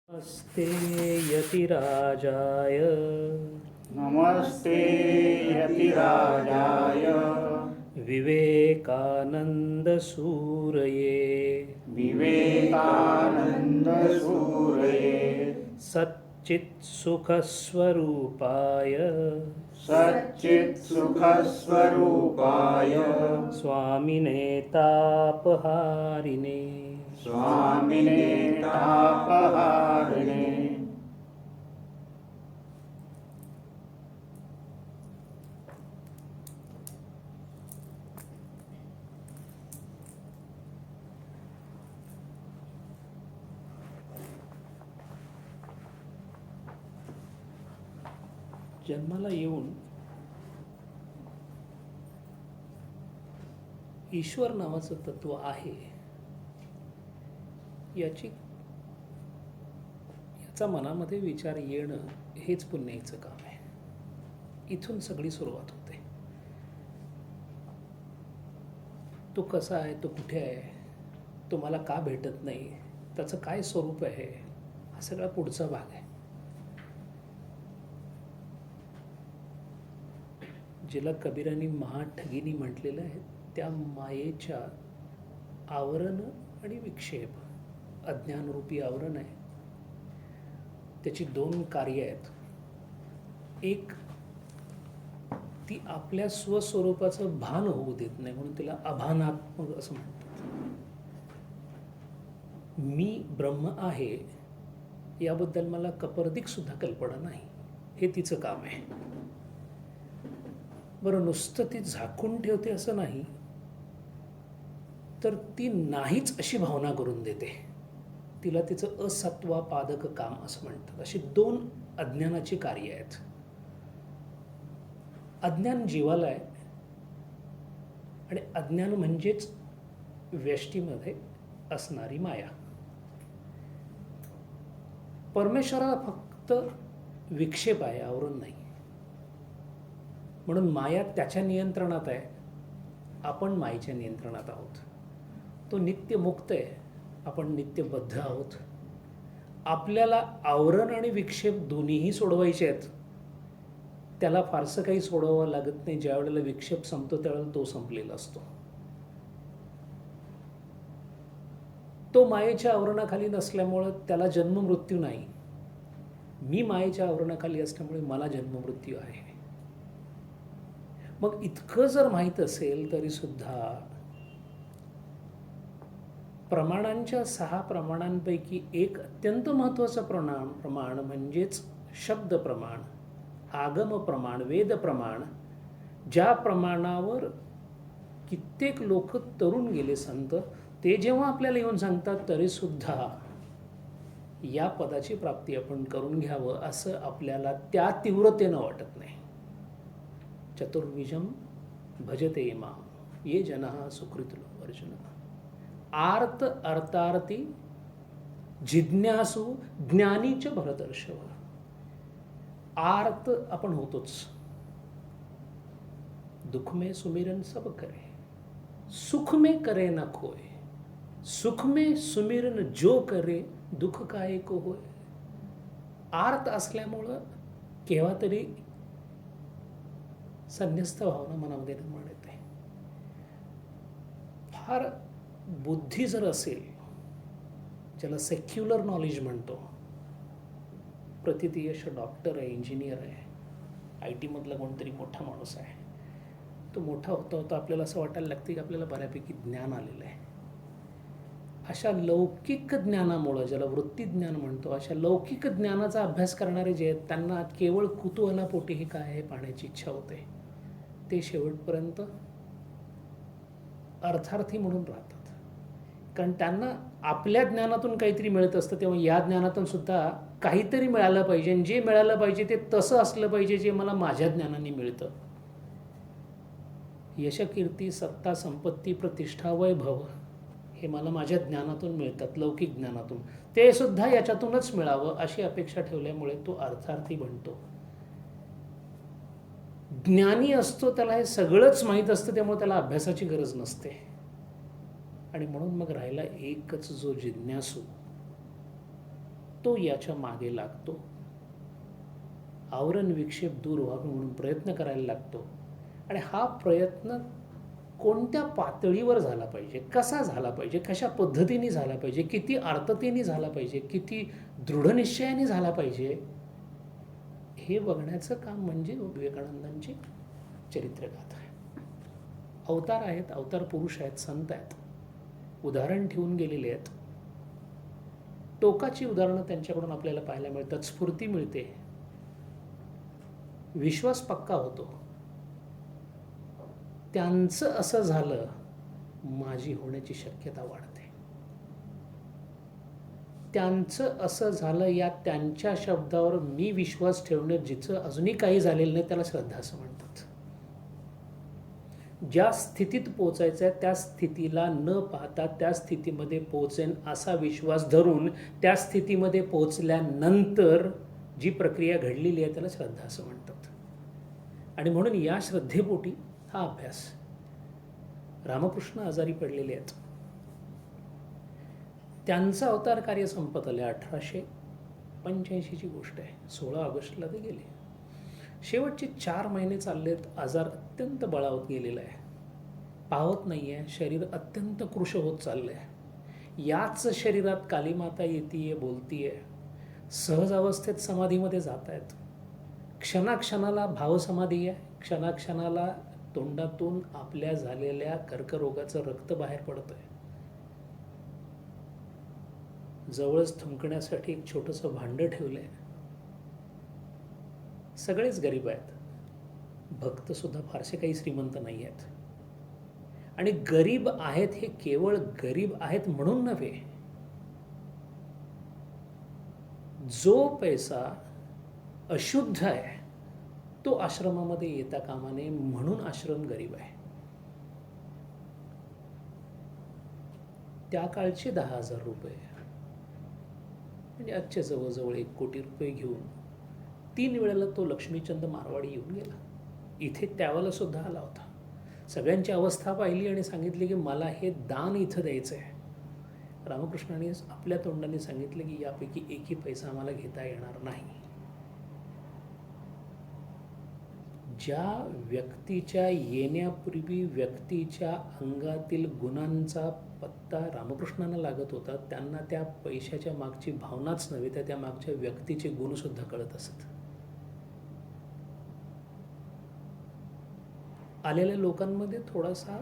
नमस्ते यतिराजाय नमस्ते यतिराजाय विवेकानन्दसूरये विवेकानन्दसूरये सच्चित्सुखस्वरूपाय सच्चित्सुखस्वरूपाय स्वामिने तापहारिणे स्वामिने तापहारिणे. जन्माला येऊन ईश्वर नावाचं तत्व आहे याचा मनामध्ये विचार येणं हेच पुण्याईचं काम आहे. इथून सगळी सुरुवात होते. तो कसा आहे, तो कुठे आहे, तो मला का भेटत नाही, त्याचं काय स्वरूप आहे, हा सगळा पुढचा भाग आहे. जिला कबीरांनी महाठगिनी म्हटलेलं आहे त्या मायेच्या आवरण आणि विक्षेप, अज्ञानरूपी आवरण आहे. त्याची दोन कार्य आहेत. एक, ती आपल्या स्वस्वरूपाचं भान होऊ देत नाही, म्हणून तिला अभानात्मक असं म्हणतात. मी ब्रह्म आहे याबद्दल मला कपर्दिक सुद्धा कल्पना नाही, हे तिचं काम आहे. बरं, नुसतं ती झाकून ठेवते असं नाही, तर ती नाहीच अशी भावना करून देते. तिला तिचं असत्वापादक काम असं म्हणतात. अशी दोन अज्ञानाची कार्य आहेत. अज्ञान जीवाला आहे आणि अज्ञान म्हणजेच व्यष्टीमध्ये असणारी माया. परमेश्वराला फक्त विक्षेप आहे, आवरण नाही. म्हणून माया त्याच्या नियंत्रणात आहे, आपण मायेच्या नियंत्रणात आहोत. तो नित्य मुक्त आहे, आपण नित्यबद्ध आहोत. आपल्याला आवरण आणि विक्षेप दोन्हीही सोडवायचे आहेत. त्याला फारसं काही सोडवावं लागत नाही. ज्या वेळेला विक्षेप संपतो त्यावेळेला तो संपलेला असतो. तो मायेच्या आवरणाखाली नसल्यामुळं त्याला जन्ममृत्यू नाही. मी मायेच्या आवरणाखाली असल्यामुळे मला जन्ममृत्यू आहे. मग इतकं जर माहीत असेल तरी सुद्धा प्रमाणांच्या 6 प्रमाणांपैकी एक अत्यंत महत्त्वाचं प्रमाण म्हणजेच शब्द प्रमाण, आगम प्रमाण, वेद प्रमाण, ज्या प्रमाणावर कित्येक लोक तरुण गेले संत, ते जेव्हा आपल्याला येऊन सांगतात तरी सुद्धा या पदाची प्राप्ती आपण करून घ्यावं असं आपल्याला त्या तीव्रतेनं वाटत नाही. चतुर्विजम भजते मां ये जनः सुकृतलो अर्जुन. आर्त अर्थार्थी जिज्ञासू ज्ञानीच भरतर्षभ. आर्त आपण होतोच. दुख में सुमिरन सब करे, सुख में करे न खोय. सुख में सुमिरन जो करे, दुःख काय को होय. आर्त असल्यामुळं केव्हा तरी संन्यस्त भावना मनामध्ये निर्माण येते. फार बुद्धी जर असेल, ज्याला सेक्युलर नॉलेज म्हणतो, प्रतितीयश डॉक्टर आहे, इंजिनियर आहे, IT मधला कोणतरी मोठा माणूस आहे, तो मोठा होता होता आपल्याला असं वाटायला लागतं की आपल्याला बऱ्यापैकी ज्ञान आलेलं आहे. अशा लौकिक ज्ञानामुळं, ज्याला वृत्ती ज्ञान म्हणतो, अशा लौकिक ज्ञानाचा अभ्यास करणारे जे आहेत त्यांना केवळ कुतूहलापोटी हे काय आहे पाहण्याची इच्छा होते. ते शेवटपर्यंत अर्थार्थी म्हणून राहतात. कारण त्यांना आपल्या ज्ञानातून काहीतरी मिळत असतं, तेव्हा या ज्ञानातून सुद्धा काहीतरी मिळालं पाहिजे. आणि जे मिळालं पाहिजे ते तसं असलं पाहिजे जे मला माझ्या ज्ञानाने मिळतं. यश, कीर्ती, सत्ता, संपत्ती, प्रतिष्ठा, वैभव हे मला माझ्या ज्ञानातून मिळतात, लौकिक ज्ञानातून. ते सुद्धा याच्यातूनच मिळावं अशी अपेक्षा ठेवल्यामुळे तो अर्थार्थी बनतो. ज्ञानी असतो, त्याला हे सगळंच माहीत असतं, त्यामुळे त्याला अभ्यासाची गरज नसते. आणि म्हणून मग राहिला एकच जो जिज्ञासू, तो याच्या मागे लागतो, आवरण विक्षेप दूर व्हावे म्हणून प्रयत्न करायला लागतो. आणि हा प्रयत्न कोणत्या पातळीवर झाला पाहिजे, कसा झाला पाहिजे, कशा पद्धतीने झाला पाहिजे, किती आर्ततेने झाला पाहिजे, किती दृढनिश्चयाने झाला पाहिजे, हे बघण्याचं काम म्हणजे विवेकानंदांची चरित्रगाथा आहे. अवतार आहेत, अवतार पुरुष आहेत, संत आहेत, उदाहरण ठेवून गेलेले आहेत. टोकाची उदाहरणं त्यांच्याकडून आपल्याला पाहायला मिळतात, स्फूर्ती मिळते, विश्वास पक्का होतो. त्यांचं असं झालं, माझी होण्याची शक्यता वाढते. त्यांचं असं झालं या त्यांच्या शब्दावर मी विश्वास ठेवणं, जिचं अजूनही काही झालेलं नाही त्याला श्रद्धा असं म्हणतात. ज्या स्थितीत पोचायचं आहे त्या स्थितीला न पाहता त्या स्थितीमध्ये पोचेन असा विश्वास धरून त्या स्थितीमध्ये पोचल्यानंतर जी प्रक्रिया घडलेली आहे त्याला श्रद्धा असं म्हणतात. आणि म्हणून या श्रद्धेपोटी हा अभ्यास. रामकृष्ण आजारी पडलेले आहेत, त्यांचं अवतार कार्य संपत आलं. 1885ची गोष्ट आहे, 16 ऑगस्टला ते गेले. शेवटचे 4 महिने चाललेत, आजार अत्यंत बळावत गेलेला आहे, पावत नाही आहे, शरीर अत्यंत कृश होत चाललं आहे. याच शरीरात कालीमाता येतीये, बोलतीये, सहज अवस्थेत समाधीमध्ये जात आहेत. क्षणाक्षणाला भावसमाधी आहे, क्षणाक्षणाला तोंडातून आपल्या झालेल्या कर्करोगाचं रक्त बाहेर पडत आहे. जवळच थुंकण्यासाठी एक छोटंसं भांडं ठेवलंय. सगळेच गरीब आहेत, भक्त सुद्धा फारसे काही श्रीमंत नाही आहेत. आणि गरीब आहेत हे केवळ गरीब आहेत म्हणून नव्हे, जो पैसा अशुद्ध आहे तो आश्रमामध्ये येता कामा नये म्हणून आश्रम गरीब आहे. त्या काळचे 10,000 रुपये म्हणजे आजच्या जवळजवळ 1 कोटी रुपये घेऊन 3 वेळेला तो लक्ष्मीचंद मारवाडी येऊन गेला. इथे त्यावेळेला सुद्धा आला होता. सगळ्यांची अवस्था पाहिली आणि सांगितले की मला हे दान इथं द्यायचं आहे. रामकृष्णाने आपल्या तोंडाने सांगितले की यापैकी एकही पैसा आम्हाला घेता येणार नाही. ज्या व्यक्तीच्या येण्यापूर्वी व्यक्तीच्या अंगातील गुणांचा पत्ता रामकृष्णांना लागत होता, त्यांना त्या पैशाच्या मागची भावनाच नव्हे तर त्या मागच्या व्यक्तीचे गुणसुद्धा कळत असत. आलेल्या लोकांमध्ये थोडासा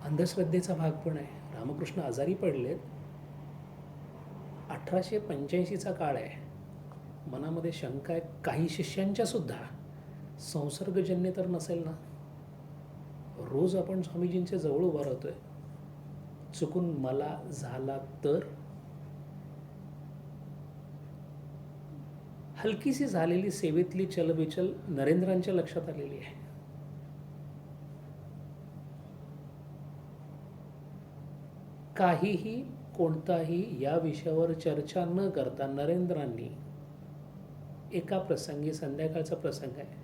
अंधश्रद्धेचा भाग पण आहे. रामकृष्ण आजारी पडलेत, 1885चा काळ आहे, मनामध्ये शंका आहे, काही शिष्यांच्या सुद्धा. संसर्गजन्य तर नसेल ना? रोज आपण स्वामीजींच्या जवळ उभा राहतोय, चुकून मला झाला तर? हलकीशी झालेली सेवेतली चलबिचल नरेंद्रांच्या लक्षात आलेली आहे. काहीही कोणताही या विषयावर चर्चा न करता नरेंद्रांनी एका प्रसंगी, संध्याकाळचा प्रसंग आहे,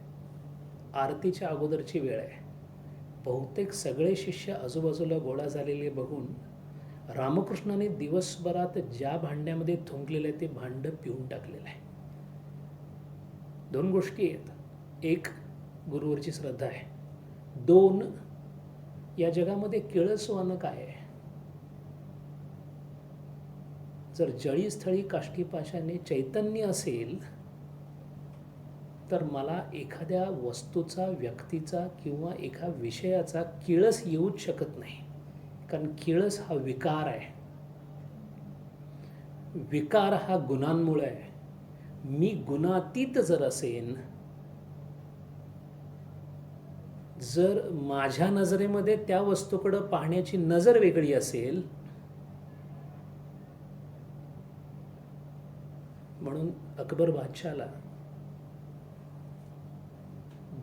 आरतीच्या अगोदरची वेळ आहे, बहुतेक सगळे शिष्य आजूबाजूला गोळा झालेले बघून रामकृष्णाने दिवसभरात ज्या भांड्यामध्ये थुंकलेलं आहे ते भांडं पिऊन टाकलेलं आहे. 2 गोष्टी आहेत. 1, गुरुवरची श्रद्धा आहे. 2, या जगामध्ये किळसवानं काय आहे? जर जळीस्थळी काष्टीपाशाने चैतन्य असेल तर मला एखाद्या वस्तूचा, व्यक्तीचा किंवा एका विषयाचा किळस येऊच शकत नाही. कारण किळस हा विकार आहे. विकार हा गुणांमुळे आहे. मी गुणातीत जर असेन, जर माझ्या नजरेमध्ये त्या वस्तूकडे पाहण्याची नजर वेगळी असेल, म्हणून अकबर बादशाहला,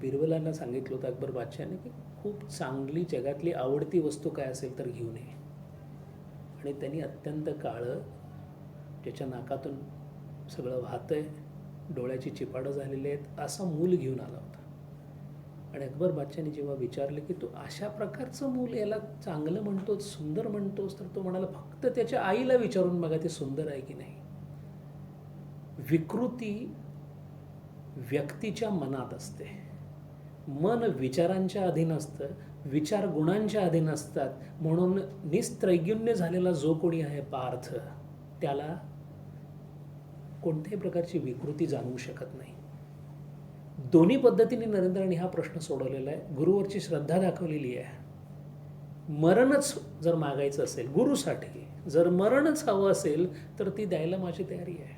बिरबलांना सांगितलं होतं अकबर बादशाहने की खूप चांगली जगातली आवडती वस्तू काय असेल तर घेऊन ये. आणि त्यांनी अत्यंत काळं, ज्याच्या नाकातून सगळं वाहतंय, डोळ्याची चिपाडं झालेली आहेत, असं मूल घेऊन आला होता. आणि अकबर बादशाहने जेव्हा विचारलं की तू अशा प्रकारचं मूल याला चांगलं म्हणतोस, सुंदर म्हणतोस, तर तो म्हणाला फक्त त्याच्या आईला विचारून बघा ते सुंदर आहे की नाही. विकृती व्यक्तीच्या मनात असते. मन विचारांच्या अधीन असतं, विचार गुणांच्या अधीन असतात. म्हणून निस्त्रैगुण्य झालेला जो कोणी आहे पार्थ, त्याला कोणत्याही प्रकारची विकृती जाणवू शकत नाही. दोन्ही पद्धतीने नरेंद्रांनी हा प्रश्न सोडवलेला आहे. गुरुवरची श्रद्धा दाखवलेली आहे. मरणच जर मागायचं असेल गुरुसाठी, जर मरणच हवं असेल तर ती द्यायला माझी तयारी आहे.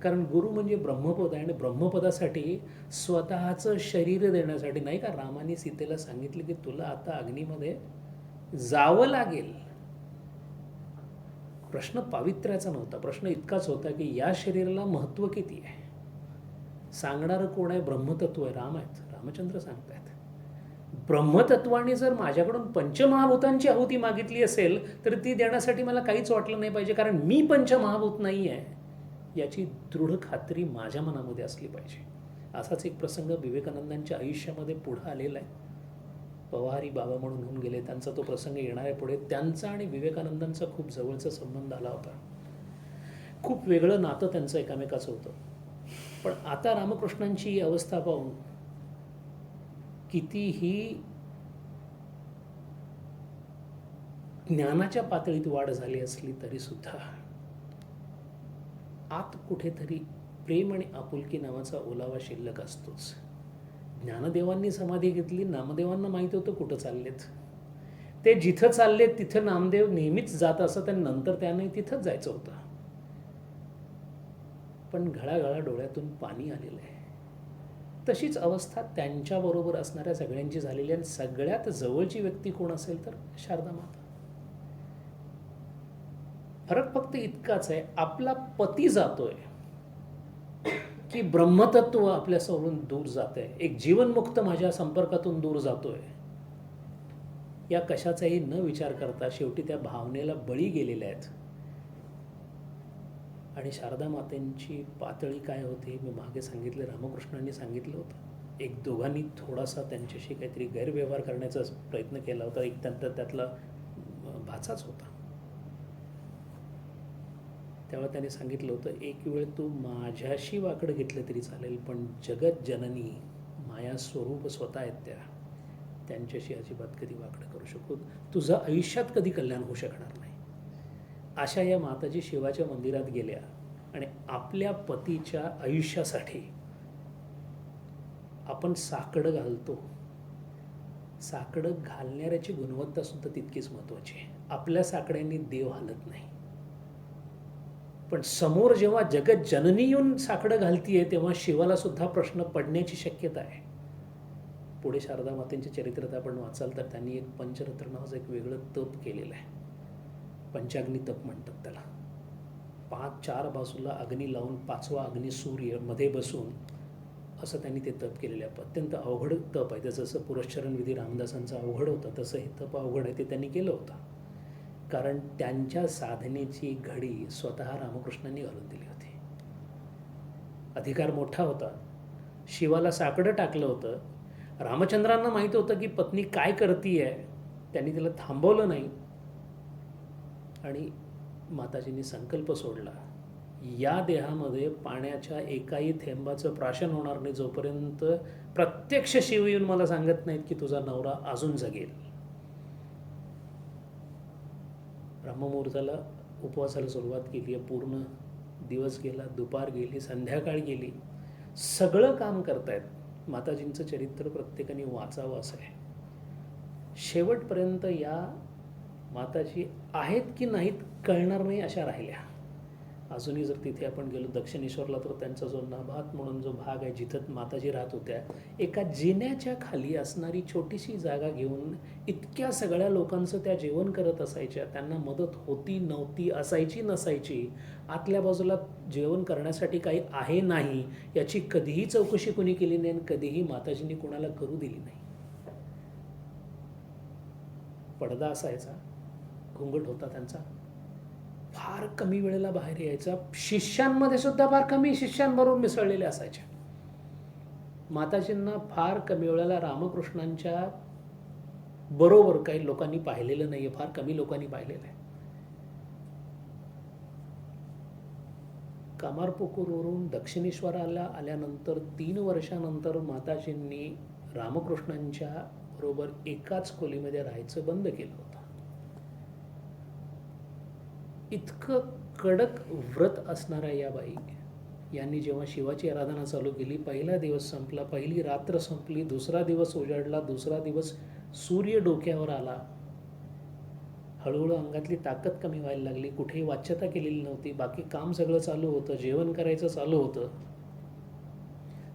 कारण गुरु म्हणजे ब्रह्मपद आहे आणि ब्रह्मपदासाठी स्वतःचं शरीर देण्यासाठी, नाही का रामाने सीतेला सांगितलं की तुला आता अग्नीमध्ये जावं लागेल. प्रश्न पावित्र्याचा नव्हता, प्रश्न इतकाच होता की या शरीराला महत्त्व किती आहे. सांगणारं कोण आहे? ब्रह्मतत्व आहे, राम आहेत, रामचंद्र सांगतायत. ब्रह्मतत्वाने जर माझ्याकडून पंचमहाभूतांची आहुती मागितली असेल तर ती देण्यासाठी मला काहीच वाटलं नाही पाहिजे, कारण मी पंचमहाभूत नाही आहे याची दृढ खात्री माझ्या मनामध्ये असली पाहिजे. असाच एक प्रसंग विवेकानंदांच्या आयुष्यामध्ये पुढं आलेला आहे. पवारी बाबा म्हणून होऊन गेले, त्यांचा तो प्रसंग येणार आहे पुढे. त्यांचा आणि विवेकानंदांचा खूप जवळचा संबंध आला होता. खूप वेगळं नातं त्यांचं एकामेकाचं होतं. पण आता रामकृष्णांची अवस्था पाहून कितीही ज्ञानाच्या पातळीत वाढ झाली असली तरी सुद्धा आत कुठेतरी प्रेम आणि आपुलकी नावाचा ओलावा शिल्लक असतोच. ज्ञानदेवांनी समाधी घेतली, नामदेवांना माहिती होतं कुठं चाललेत ते. जिथं चाललेत तिथं नामदेव नेहमीच जात असत आणि नंतर त्याने तिथंच जायचं होतं. पण घळाघळा डोळ्यातून पाणी आलेलं आहे. तशीच अवस्था त्यांच्याबरोबर असणाऱ्या सगळ्यांची झालेली आहे. आणि सगळ्यात जवळची व्यक्ती कोण असेल तर शारदा माता. फरक फक्त इतकाच आहे, आपला पती जातोय की ब्रह्मतत्व आपल्यासमोरून दूर जात आहे, एक जीवनमुक्त माझ्या संपर्कातून दूर जातोय, या कशाचाही न विचार करता शेवटी त्या भावनेला बळी गेलेल्या आहेत. आणि शारदा मातेंची पातळी काय होती मी मागे सांगितलं, रामकृष्णांनी सांगितलं होतं. एक दोघांनी थोडासा त्यांच्याशी काहीतरी गैरव्यवहार करण्याचा प्रयत्न केला होता. एक त्यातला भाचाच होता. तेव्हा त्याने सांगितलं होतं, एक वेळ तू माझ्याशी वाकडं घेतलं तरी चालेल, पण जगत जननी माया स्वरूप स्वतः आहेत त्यांच्याशी अजिबात कधी वाकडं करू शकतो, तुझं आयुष्यात कधी कल्याण होऊ शकणार नाही. अशा या माताजी शिवाच्या मंदिरात गेल्या आणि आपल्या पतीच्या आयुष्यासाठी आपण साकडं घालतो. साकडं घालणाऱ्याची गुणवत्ता सुद्धा तितकीच महत्त्वाची आहे. आपल्या साकड्यांनी देव हलत नाही, पण समोर जेव्हा जगत जननी येऊन साकडं घालतीये तेव्हा शिवाला सुद्धा प्रश्न पडण्याची शक्यता आहे. पुढे शारदा मातेंचे चरित्रात आपण वाचाल तर त्यांनी एक पंचरत्न नावाचं एक वेगळं तप केलेलं आहे. पंचाग्नी तप म्हणतात त्याला. 4 बाजूला अग्नी लावून 5वा अग्नी सूर्य मध्ये बसून असं त्यांनी ते तप केलेलं आहे. अत्यंत अवघड तप आहे. जसं पुरश्चरण विधी रामदासांचा अवघड होता तसं हे तप अवघड आहे. ते त्यांनी केलं होतं कारण त्यांच्या साधनेची घडी स्वतः रामकृष्णांनी घालून दिली होती. अधिकार मोठा होता. शिवाला साकडं टाकलं होतं. रामचंद्रांना माहीत होतं की पत्नी काय करतीये, त्यांनी तिला थांबवलं नाही आणि माताजींनी संकल्प सोडला, या देहामध्ये पाण्याच्या एकाही थेंबाचं प्राशन होणार नाही जोपर्यंत प्रत्यक्ष शिव येऊन मला सांगत नाहीत की तुझा नवरा अजून जगेल. ब्रह्ममुहूर्ताला उपवासाला सुरुवात केली आहे. पूर्ण दिवस गेला, दुपार गेली, संध्याकाळ गेली, सगळं काम करतायत. माताजींचं चरित्र प्रत्येकाने वाचावं असं आहे. शेवटपर्यंत या माताजी आहेत की नाहीत कळणार नाही अशा राहिल्या. अजूनही जर तिथे आपण गेलो दक्षिणेश्वरला तर त्यांचा जो नाभात म्हणून जो भाग आहे जिथं माताजी राहत होत्या, एका जिन्याच्या खाली असणारी छोटीशी जागा घेऊन इतक्या सगळ्या लोकांचं त्या जेवण करत असायच्या. त्यांना मदत होती नव्हती, असायची नसायची, आतल्या बाजूला जेवण करण्यासाठी काही आहे नाही याची कधीही चौकशी कोणी केली नाही आणि कधीही माताजींनी कोणाला करू दिली नाही. पडदा असायचा, घुंगट होता त्यांचा, फार कमी वेळेला बाहेर यायचा. शिष्यांमध्ये सुद्धा फार कमी शिष्यांबरोबर मिसळलेले असायचे. माताजींना फार कमी वेळेला रामकृष्णांच्या बरोबर काही लोकांनी पाहिलेलं नाहीये, फार कमी लोकांनी पाहिलेलं आहे. कामारपुकूरवरून दक्षिणेश्वराला आल्यानंतर 3 वर्षानंतर माताजींनी रामकृष्णांच्या बरोबर एकाच खोलीमध्ये राहायचं बंद केलं होतं. इतकं कडक व्रत असणाऱ्या या बाई यांनी जेव्हा शिवाची आराधना चालू केली, पहिला दिवस संपला, पहिली रात्र संपली, दुसरा दिवस उजाडला, दुसरा दिवस सूर्य डोक्यावर आला, हळूहळू अंगातली ताकद कमी व्हायला लागली, कुठेही वाच्यता केलेली नव्हती, बाकी काम सगळं चालू होतं, जेवण करायचं चालू होतं.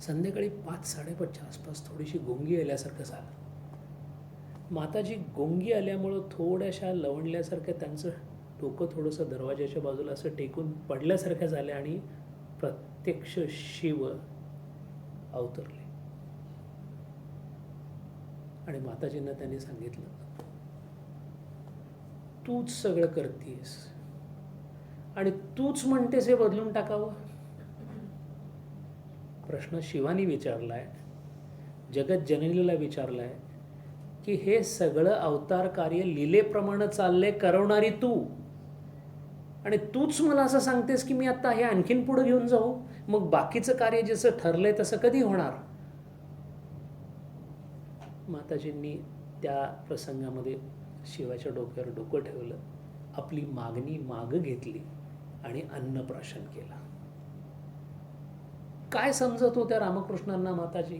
संध्याकाळी 5-5:30च्या आसपास थोडीशी गुंगी आल्यासारखं झालं. माताजी गुंगी आल्यामुळं थोड्याशा लवणल्यासारख्या त्यांचं डोकं थोडंसं दरवाजाच्या बाजूला असं टेकून पडल्यासारख्या झाल्या आणि प्रत्यक्ष शिव अवतरले. आणि माताजींना त्यांनी सांगितलं, तूच सगळं करतीस आणि तूच म्हणतेस हे बदलून टाकावं. प्रश्न शिवानी विचारलाय, जगत जननीला विचारलाय की हे सगळं अवतार कार्य लीलेप्रमाणे चाललंय करवणारी तू, आणि तूच मला असं सांगतेस की मी आता हे आणखीन पुढे घेऊन जाऊ, मग बाकीचं कार्य जसं ठरलंय तसं कधी होणार. माताजींनी त्या प्रसंगामध्ये शिवाच्या डोक्यावर डोकं ठेवलं, आपली मागणी मागं घेतली आणि अन्नप्राशन केलं. काय समजत होत्या रामकृष्णांना माताजी?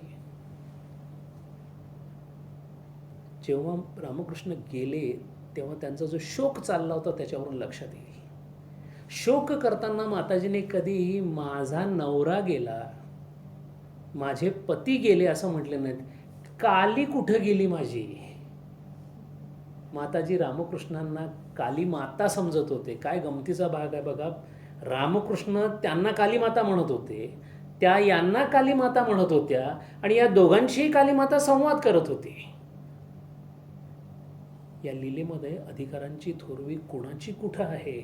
जेव्हा रामकृष्ण गेले तेव्हा त्यांचा जो शोक चालला होता त्याच्यावरून लक्षात येईल. शोक करताना माताजीने कधीही माझा नवरा गेला, माझे पती गेले असं म्हटले नाहीत. काली कुठं गेली माझी? माताजी रामकृष्णांना काली माता समजत होते. काय गमतीचा भाग आहे बघा, रामकृष्ण त्यांना काली माता म्हणत होते, त्या यांना काली माता म्हणत होत्या, आणि या दोघांशीही काली माता संवाद करत होती. या लीलेमध्ये अधिकारांची थोरवी कोणाची कुठं आहे?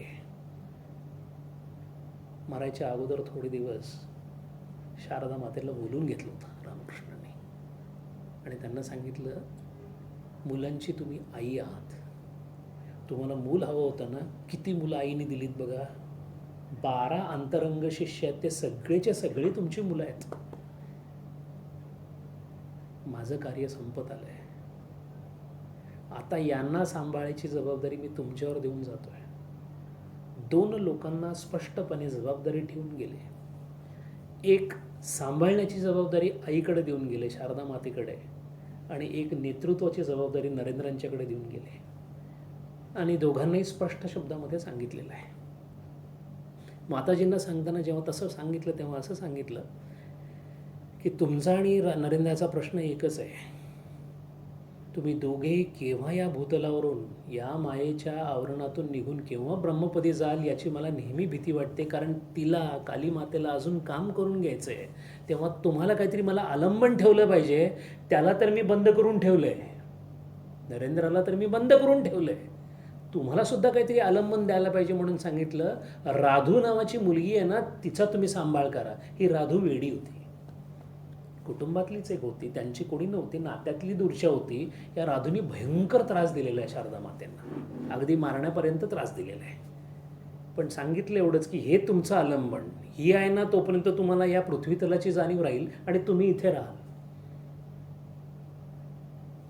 मरायच्या अगोदर थोडे दिवस शारदा मातेला बोलून घेतलं होतं रामकृष्णांनी आणि त्यांना सांगितलं, मुलांची तुम्ही आई आहात, तुम्हाला मूल हवं होतं ना, किती मुलं आईने दिलीत बघा. 12 अंतरंग शिष्य आहेत, ते सगळेचे सगळे तुमची मुलं आहेत. माझं कार्य संपत आलंय, आता यांना सांभाळायची जबाबदारी मी तुमच्यावर देऊन जातोय. 2 लोकांना स्पष्टपणे जबाबदारी ठेवून गेले. एक सांभाळण्याची जबाबदारी आईकडे देऊन गेले, शारदा मातेकडे, आणि एक नेतृत्वाची जबाबदारी नरेंद्रांच्याकडे देऊन गेले. आणि दोघांनाही स्पष्ट शब्दामध्ये सांगितलेलं आहे. माताजींना सांगताना जेव्हा तसं सांगितलं तेव्हा असं सांगितलं की तुमचा आणि नरेंद्राचा प्रश्न एकच आहे, तुम्ही दोघेही केव्हा या भूतलावरून, या मायेच्या आवरणातून निघून केव्हा ब्रह्मपदी जाल याची मला नेहमी भीती वाटते. कारण तिला, काली मातेला अजून काम करून घ्यायचं आहे. तेव्हा तुम्हाला काहीतरी मला आलंबन ठेवलं पाहिजे. त्याला तर मी बंद करून ठेवलंय, नरेंद्राला तर मी बंद करून ठेवलंय, तुम्हाला सुद्धा काहीतरी आलंबन द्यायला पाहिजे. म्हणून सांगितलं, राधू नावाची मुलगी आहे ना, तिचा तुम्ही सांभाळ करा. ही राधू वेडी होती, कुटुंबातलीच एक होती, त्यांची कोणी नव्हती, नात्यातली दूरच्या होती. या राधूनी भयंकर त्रास दिलेला आहे शारदा मातेंना, अगदी मारण्यापर्यंत त्रास दिलेला आहे. पण सांगितलं एवढंच की हे तुमचं आलंबन, ही आहे ना, तोपर्यंत तुम्हाला या पृथ्वीतलाची जाणीव राहील आणि तुम्ही इथे राहाल.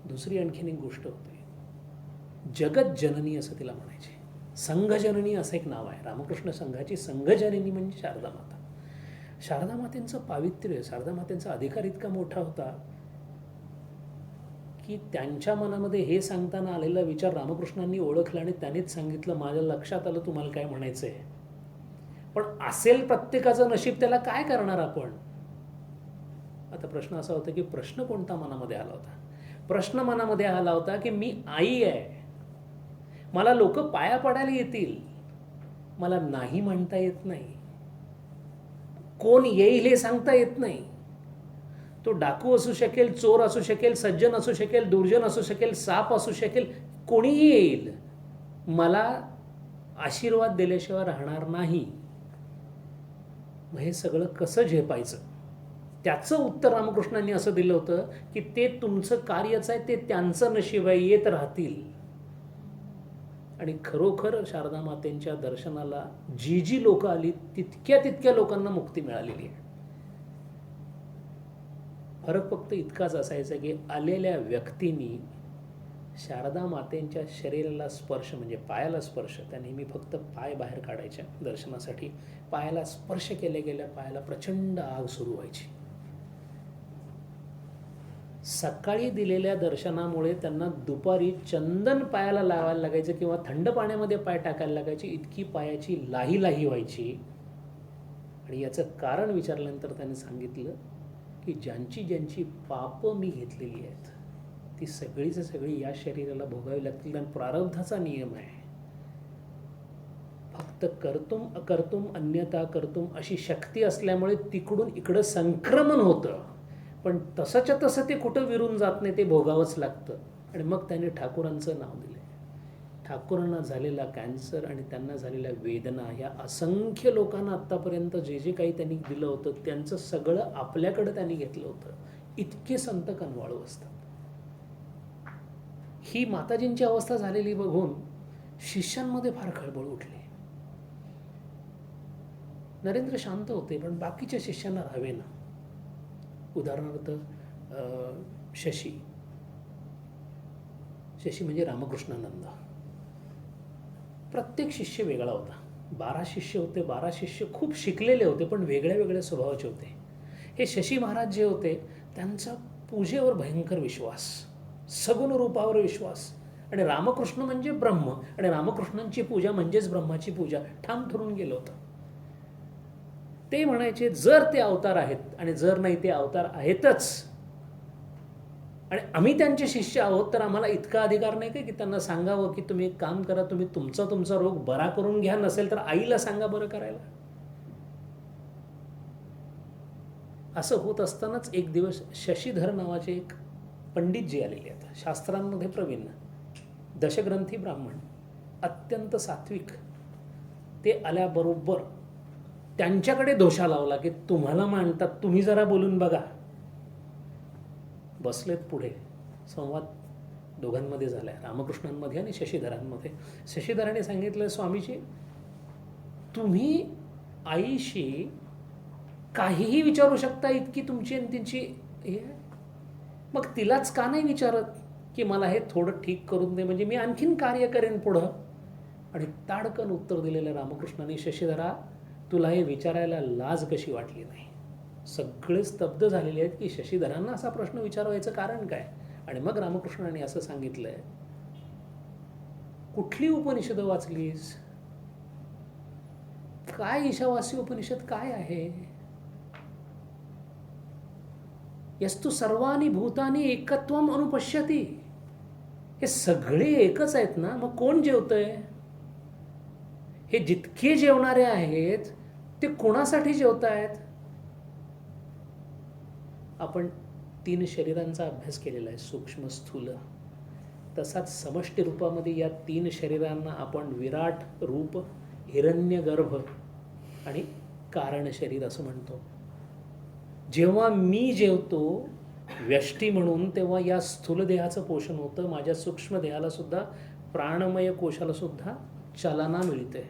दुसरी आणखीन एक गोष्ट होती, जगत जननी असं तिला म्हणायचे. संघजननी असं एक नाव आहे रामकृष्ण संघाची. संघजननी म्हणजे शारदा माता. शारदा मातेंचं पावित्र्य, शारदा मातेंचा अधिकार इतका मोठा होता की त्यांच्या मनामध्ये हे सांगताना आलेला विचार रामकृष्णांनी ओळखला आणि त्यांनीच सांगितलं, माझ्या लक्षात आलं तुम्हाला काय म्हणायचंय, पण असेल प्रत्येकाचं नशीब, त्याला काय करणार आपण. आता प्रश्न असा होता की प्रश्न कोणता मनामध्ये आला होता? प्रश्न मनामध्ये आला होता की मी आई आहे, मला लोक पाया पडायला येतील, मला नाही म्हणता येत नाही, कोण येईल हे सांगता येत नाही. तो डाकू असू शकेल, चोर असू शकेल, सज्जन असू शकेल, दुर्जन असू शकेल, साप असू शकेल, कोणीही येईल, मला आशीर्वाद दिल्याशिवाय राहणार नाही. मग हे सगळं कसं झेपायचं? त्याचं उत्तर रामकृष्णांनी असं दिलं होतं की ते तुमचं कार्यच आहे, ते त्यांचं नशीब आहे, येत राहतील. आणि खरोखर शारदा मातेंच्या दर्शनाला जी जी लोक आली तितक्या लोकांना मुक्ती मिळालेली आहे. फरक फक्त इतकाच असायचा की आलेल्या व्यक्तींनी शारदा मातेंच्या शरीराला स्पर्श, म्हणजे पायाला स्पर्श, त्या नेहमी फक्त पाय बाहेर काढायच्या दर्शनासाठी. पायाला स्पर्श केल्या गेल्या पायाला प्रचंड आग सुरू व्हायची. सकाळी दिलेल्या दर्शनामुळे त्यांना दुपारी चंदन पायाला लावायला लागायचं किंवा थंड पाण्यामध्ये पाय टाकायला लागायची, इतकी पायाची लाही व्हायची. आणि याचं कारण विचारल्यानंतर त्यांनी सांगितलं की ज्यांची पापं मी घेतलेली आहेत ती सगळी या शरीराला भोगावी लागतील. आणि प्रारब्धाचा नियम आहे, फक्त कर्तुम अकर्तुम अन्यथा कर्तुम अशी शक्ती असल्यामुळे तिकडून इकडं संक्रमण होतं, पण तसंच्या तसं ते कुठं विरून जात नाही, ते भोगावंच लागतं. आणि मग त्याने ठाकूरांचं नाव दिलं. ठाकूरांना झालेला कॅन्सर आणि त्यांना झालेल्या वेदना, ह्या असंख्य लोकांना आत्तापर्यंत जे काही त्यांनी दिलं होतं त्यांचं सगळं आपल्याकडं त्यांनी घेतलं होतं. इतके संत कनवाळू असतात. ही माताजींची अवस्था झालेली बघून शिष्यांमध्ये फार खळबळ उठली. नरेंद्र शांत होते, पण बाकीच्या शिष्यांना राहावे ना. उदाहरणार्थ शशी म्हणजे रामकृष्णानंद. प्रत्येक शिष्य वेगळा होता. 12 शिष्य होते. 12 शिष्य खूप शिकलेले होते, पण वेगळ्या स्वभावाचे होते. हे शशी महाराज जे होते त्यांचा पूजेवर भयंकर विश्वास, सगुण रूपावर विश्वास. आणि रामकृष्ण म्हणजे ब्रह्म, आणि रामकृष्णांची पूजा म्हणजेच ब्रह्माची पूजा, ठाम ठरून गेलं होतं. ते म्हणायचे जर ते अवतार आहेत आणि जर नाही ते अवतार आहेतच, आणि आम्ही त्यांचे शिष्य आहोत, तर आम्हाला इतका अधिकार नाही की त्यांना सांगावं की तुम्ही एक काम करा, तुम्ही तुमचा रोग बरा करून घ्या, नसेल तर आईला सांगा बरं करायला. असं होत असतानाच एक दिवस शशीधर नावाचे एक पंडितजी आलेले आहेत, शास्त्रांमध्ये प्रवीण, दशग्रंथी ब्राह्मण, अत्यंत सात्विक. ते आल्याबरोबर त्यांच्याकडे दोषा लावला की तुम्हाला मानतात, तुम्ही जरा बोलून बघा. बसलेत पुढे. संवाद दोघांमध्ये झाला आहे, रामकृष्णांमध्ये आणि शशीधरांमध्ये. शशीधराने सांगितलं, स्वामीजी तुम्ही आईशी काहीही विचारू शकता, इतकी तुमची आणि त्यांची हे, मग तिलाच का नाही विचारत की मला हे थोडं ठीक करून दे, म्हणजे मी आणखीन कार्य करेन पुढं. आणि ताडकन उत्तर दिलेलं रामकृष्णाने, शशीधरा तुला हे विचारायला लाज कशी वाटली नाही. सगळे स्तब्ध झालेले आहेत की शशीधरांना असा प्रश्न विचारायचं कारण काय. आणि मग रामकृष्णाने असं सांगितलंय, कुठली उपनिषद वाचलीस, काय ईशावासी उपनिषद काय आहे. यस्तु सर्वानी भूतानी एकत्वम अनुपश्यती. हे सगळे एकच आहेत ना, मग कोण जेवतंय. हे जितके जेवणारे आहेत ते कोणासाठी जेवतायत. आपण 3 शरीरांचा अभ्यास केलेला आहे, सूक्ष्म स्थूल. तसाच समष्टी रूपामध्ये या 3 शरीरांना आपण विराट रूप, हिरण्यगर्भ आणि कारण शरीर असं म्हणतो. जेव्हा मी जेवतो व्यष्टी म्हणून, तेव्हा या स्थूल देहाचं पोषण होतं, माझ्या सूक्ष्म देहाला सुद्धा, प्राणमय कोशाला सुद्धा चालना मिळते.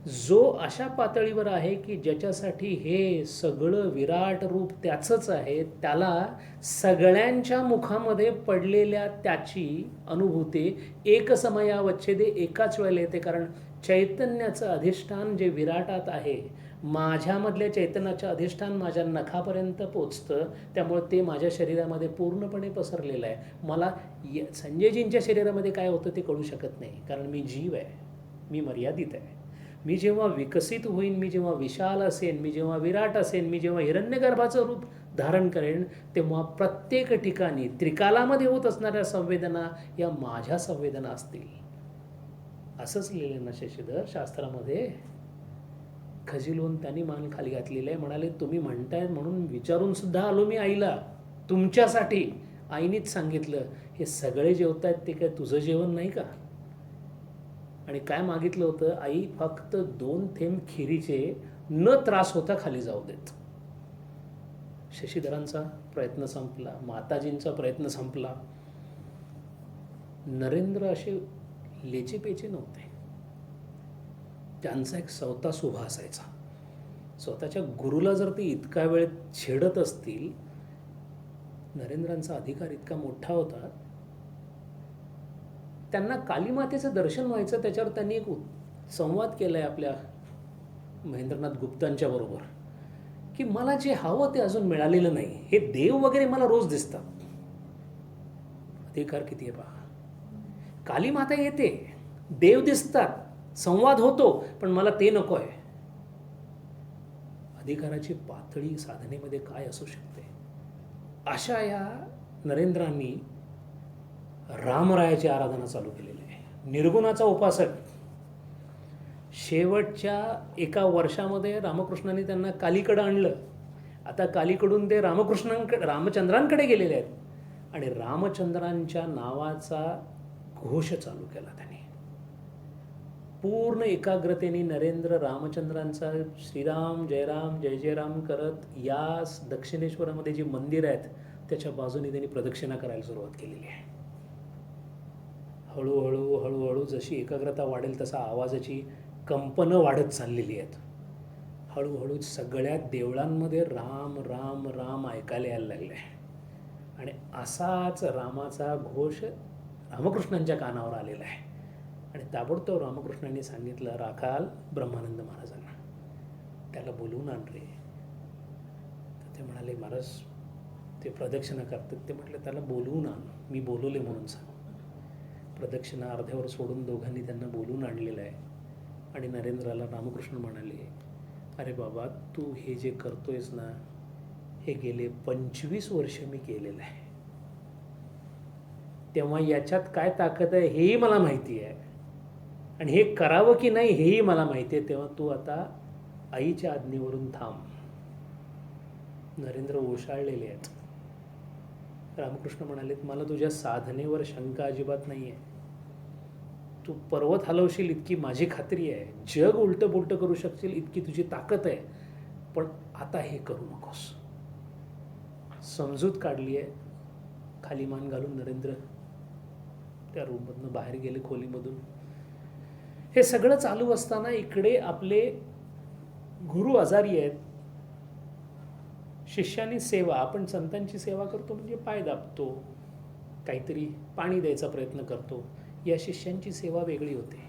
जो अशा पातळीवर आहे की ज्याच्यासाठी हे सगळं विराट रूप त्याचंच आहे, त्याला सगळ्यांच्या मुखामध्ये पडलेल्या त्याची अनुभूती एकसमयावच्छेदे एकाच वेळेला येते. कारण चैतन्याचं अधिष्ठान जे विराटात आहे, माझ्यामधल्या चैतन्याचं अधिष्ठान माझ्या नखापर्यंत पोचतं, त्यामुळे ते माझ्या शरीरामध्ये पूर्णपणे पसरलेलं आहे. मला संजयजींच्या शरीरामध्ये काय होतं ते कळू शकत नाही, कारण मी जीव आहे, मी मर्यादित आहे. मी जेव्हा विकसित होईन, मी जेव्हा विशाल असेन, मी जेव्हा विराट असेन, मी जेव्हा हिरण्यगर्भाचं रूप धारण करेन, तेव्हा प्रत्येक ठिकाणी त्रिकालामध्ये होत असणाऱ्या संवेदना या माझ्या संवेदना असतील. असंच लिहिलं ना शशीधर शास्त्रामध्ये. खजिलून त्यांनी मान खाली घातलेलं आहे. म्हणाले तुम्ही म्हणताय म्हणून विचारून सुद्धा आलो मी आईला तुमच्यासाठी. आईनीच सांगितलं, हे सगळे जेवतायत ते काय तुझं जेवण नाही का. आणि काय मागितलं होतं, आई फक्त 2 थेंब खिरीचे न त्रास होता खाली जाऊ देत. शशीधरांचा प्रयत्न संपला, माताजींचा प्रयत्न संपला. नरेंद्र असे लेचेपेचे नव्हते. त्यांचा एक स्वतः उभा असायचा. स्वतःच्या गुरुला जर ते इतका वेळ छेडत असतील, नरेंद्रांचा अधिकार इतका मोठा होता, त्यांना कालीमातेचं दर्शन व्हायचं. त्याच्यावर त्यांनी एक संवाद केला आहे आपल्या महेंद्रनाथ गुप्तांच्या बरोबर, की मला जे हवं ते अजून मिळालेलं नाही. हे देव वगैरे मला रोज दिसतात. अधिकार किती आहे पहा. कालीमाता येते, देव दिसतात, संवाद होतो, पण मला ते नको आहे. अधिकाराची पातळी साधनेमध्ये काय असू शकते. अशा या नरेंद्रांनी रामरायाची आराधना चालू केलेली आहे. निर्गुणाचा उपासक. शेवटच्या एका वर्षामध्ये रामकृष्णांनी त्यांना कालीकडं आणलं. आता कालीकडून ते रामचंद्रांकडे गेलेले आहेत आणि रामचंद्रांच्या नावाचा घोष चालू केला त्यांनी. पूर्ण एकाग्रतेने नरेंद्र रामचंद्रांचा श्रीराम जयराम जय जयराम करत या दक्षिणेश्वरामध्ये जी मंदिर आहेत त्याच्या बाजूने त्यांनी प्रदक्षिणा करायला सुरुवात केलेली आहे. हळूहळू हळूहळू जशी एकाग्रता वाढेल तसा आवाजाची कंपनं वाढत चाललेली आहेत. हळूहळू सगळ्या देवळांमध्ये राम राम राम ऐकायला यायला लागले आहे. आणि असाच रामाचा घोष रामकृष्णांच्या कानावर आलेला आहे. आणि ताबडतोब रामकृष्णांनी सांगितलं, राखाल ब्रह्मानंद महाराजांना, त्याला बोलवून आण रे. तर ते म्हणाले, महाराज ते प्रदक्षिणा करतात. ते म्हटले, त्याला बोलवून आण, मी बोलवले म्हणून सांग. प्रदक्षिणा अर्ध्यावर सोडून दोघांनी त्यांना बोलवून आणलेलं आहे. आणि नरेंद्राला रामकृष्ण म्हणाले, अरे बाबा, तू हे जे करतोयस ना, हे गेले 25 वर्ष मी केलेलं आहे. तेव्हा याच्यात काय ताकद आहे हेही मला माहिती आहे, आणि हे करावं की नाही हेही मला माहिती आहे. तेव्हा तू आता आईच्या आज्ञेवरून थांब. नरेंद्र ओशाळलेले आहेत. रामकृष्ण म्हणाले, मला तुझ्या साधनेवर शंका अजिबात नाही आहे. तू पर्वत हलवशील इतकी माझी खात्री आहे. जग उलटं पुलटं करू शकशील इतकी तुझी ताकद आहे. पण आता हे करू नकोस. समजूत काढली आहे. खाली मान घालून नरेंद्र त्या रूममधनं बाहेर गेले, खोलीमधून. हे सगळं चालू असताना इकडे आपले गुरु आजारी आहेत. शिष्यानी सेवा, आपण संतांची सेवा करतो म्हणजे पाय दाबतो, काहीतरी पाणी द्यायचा प्रयत्न करतो. या शिष्यांची सेवा वेगळी होते.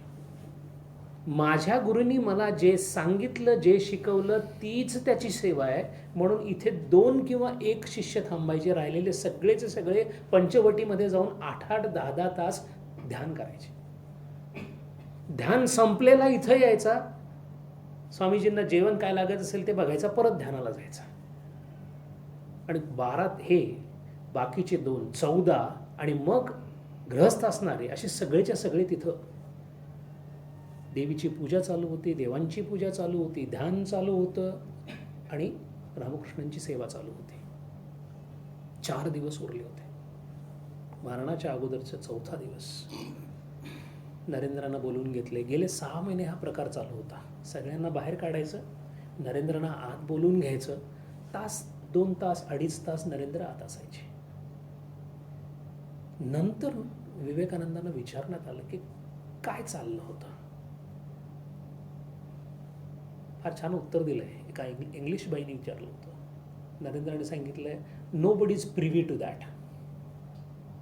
माझ्या गुरूंनी मला जे सांगितलं, जे शिकवलं, तीच त्याची सेवा आहे. म्हणून इथे 2 किंवा 1 शिष्य थांबायचे, राहिलेले सगळेचे सगळे पंचवटीमध्ये जाऊन 8-8, 10-10 तास ध्यान करायचे. ध्यान संपलेला इथं यायचा, स्वामीजींना जेवण काय लागत असेल ते बघायचं, परत ध्यानाला जायचं. आणि 12 हे बाकीचे 2, 14 आणि मग गृहस्थ असणारे असे सगळेच्या सगळे तिथं. देवीची पूजा चालू होती, देवांची पूजा चालू होती, ध्यान चालू होतं आणि रामकृष्णांची सेवा चालू होती. 4 दिवस उरले होते. मरणाच्या अगोदरचा 4था दिवस. नरेंद्रांना बोलवून घेतले. गेले 6 महिने हा प्रकार चालू होता. सगळ्यांना बाहेर काढायचं, नरेंद्रांना आत बोलवून घ्यायचं. 2 तास 2.5 तास नरेंद्र आत असायचे. नंतर विवेकानंदांना विचारण्यात आलं की काय चाललं होतं. फार छान उत्तर दिलंय. एका इंग्लिश बाईने विचारलं होतं. नरेंद्राने सांगितलंय, nobody is privy to that.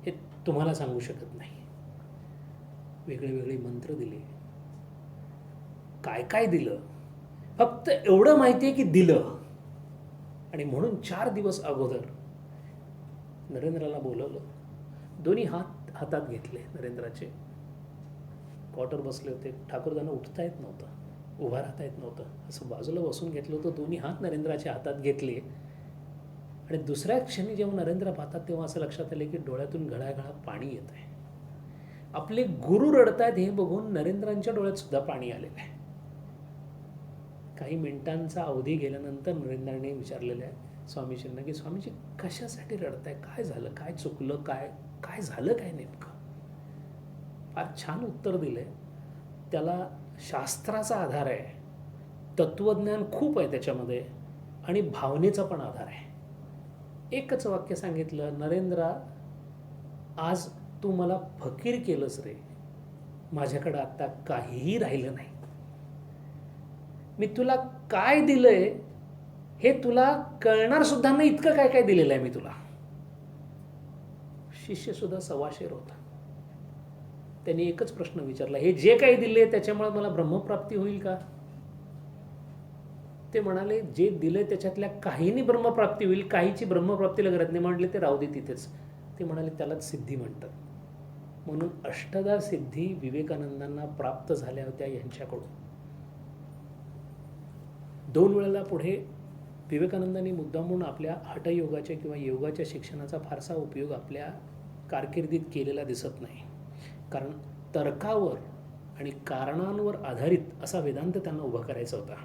हे तुम्हाला सांगू शकत नाही. वेगळे वेगळे मंत्र दिले, काय काय दिलं, फक्त एवढं माहिती आहे की दिलं. आणि म्हणून 4 दिवस अगोदर नरेंद्राला बोलवलं. दोन्ही हातात घेतले नरेंद्राचे. कॉटर बसले होते. ठाकूरदांना उठता येत नव्हतं, उभा राहता येत नव्हतं. असं बाजूला बसून घेतलं होतं. दोन्ही हात नरेंद्राच्या हातात घेतले. आणि दुसऱ्या क्षणी जेव्हा नरेंद्र पाहतात तेव्हा असं लक्षात आलं की डोळ्यातून घळाघळा पाणी येत आहे. आपले गुरु रडतायत हे बघून नरेंद्रांच्या डोळ्यात सुद्धा पाणी आलेलं आहे. काही मिनिटांचा अवधी गेल्यानंतर नरेंद्राने विचारलेलं आहे स्वामीजींना की स्वामीजी कशासाठी रडताय, काय झालं, काय चुकलं, काय झालं, काय नेमकं. फार छान उत्तर दिलंय. त्याला शास्त्राचा आधार आहे, तत्वज्ञान खूप आहे त्याच्यामध्ये, आणि भावनेचा पण आधार आहे. एकच वाक्य सांगितलं, नरेंद्रा आज तू मला फकीर केलंस रे. माझ्याकडं आता काहीही राहिलं नाही. मी तुला काय दिलंय हे तुला कळणार सुद्धा नाही, इतकं काय काय दिलेलं आहे मी तुला. शिष्य सुद्धा सवाशेर होता. त्यांनी एकच प्रश्न विचारला, हे जे काही दिले त्याच्यामुळे मला ब्रह्मप्राप्ती होईल का? ते म्हणाले, जे दिले त्याच्यातल्या काहींनी ब्रह्मप्राप्ती होईल, काहीची ब्रह्मप्राप्तीला गरज नाही. म्हटले ते राहू दे तिथेच. ते म्हणाले त्यालाच सिद्धी म्हणतात. म्हणून अष्टदा सिद्धी विवेकानंदांना प्राप्त झाल्या होत्या यांच्याकडून. 2 वेळेला पुढे विवेकानंदांनी मुद्दामून आपल्या हठयोगाच्या किंवा योगाच्या शिक्षणाचा फारसा उपयोग आपल्या कारकिर्दीत केलेला दिसत नाही. कारण तर्कावर आणि कारणांवर आधारित असा वेदांत त्यांना उभा करायचा होता.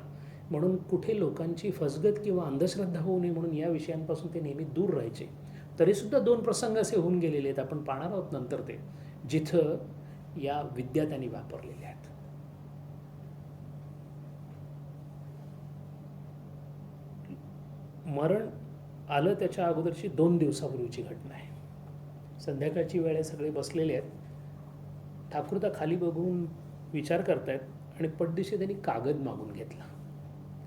म्हणून कुठे लोकांची फसगत किंवा अंधश्रद्धा होऊ नये म्हणून या विषयांपासून ते नेहमी दूर राहायचे. तरीसुद्धा 2 प्रसंग असे होऊन गेलेले आहेत, आपण पाहणार आहोत नंतर ते, जिथं या विद्या त्यांनी वापरलेल्या आहेत. मरण आलं त्याच्या अगोदरची 2 दिवसापूर्वीची घटना आहे. संध्याकाळची वेळ आहे, सगळे बसलेले आहेत. ठाकूरदा खाली बघून विचार करतायत आणि पटदिशी त्यांनी कागद मागून घेतला.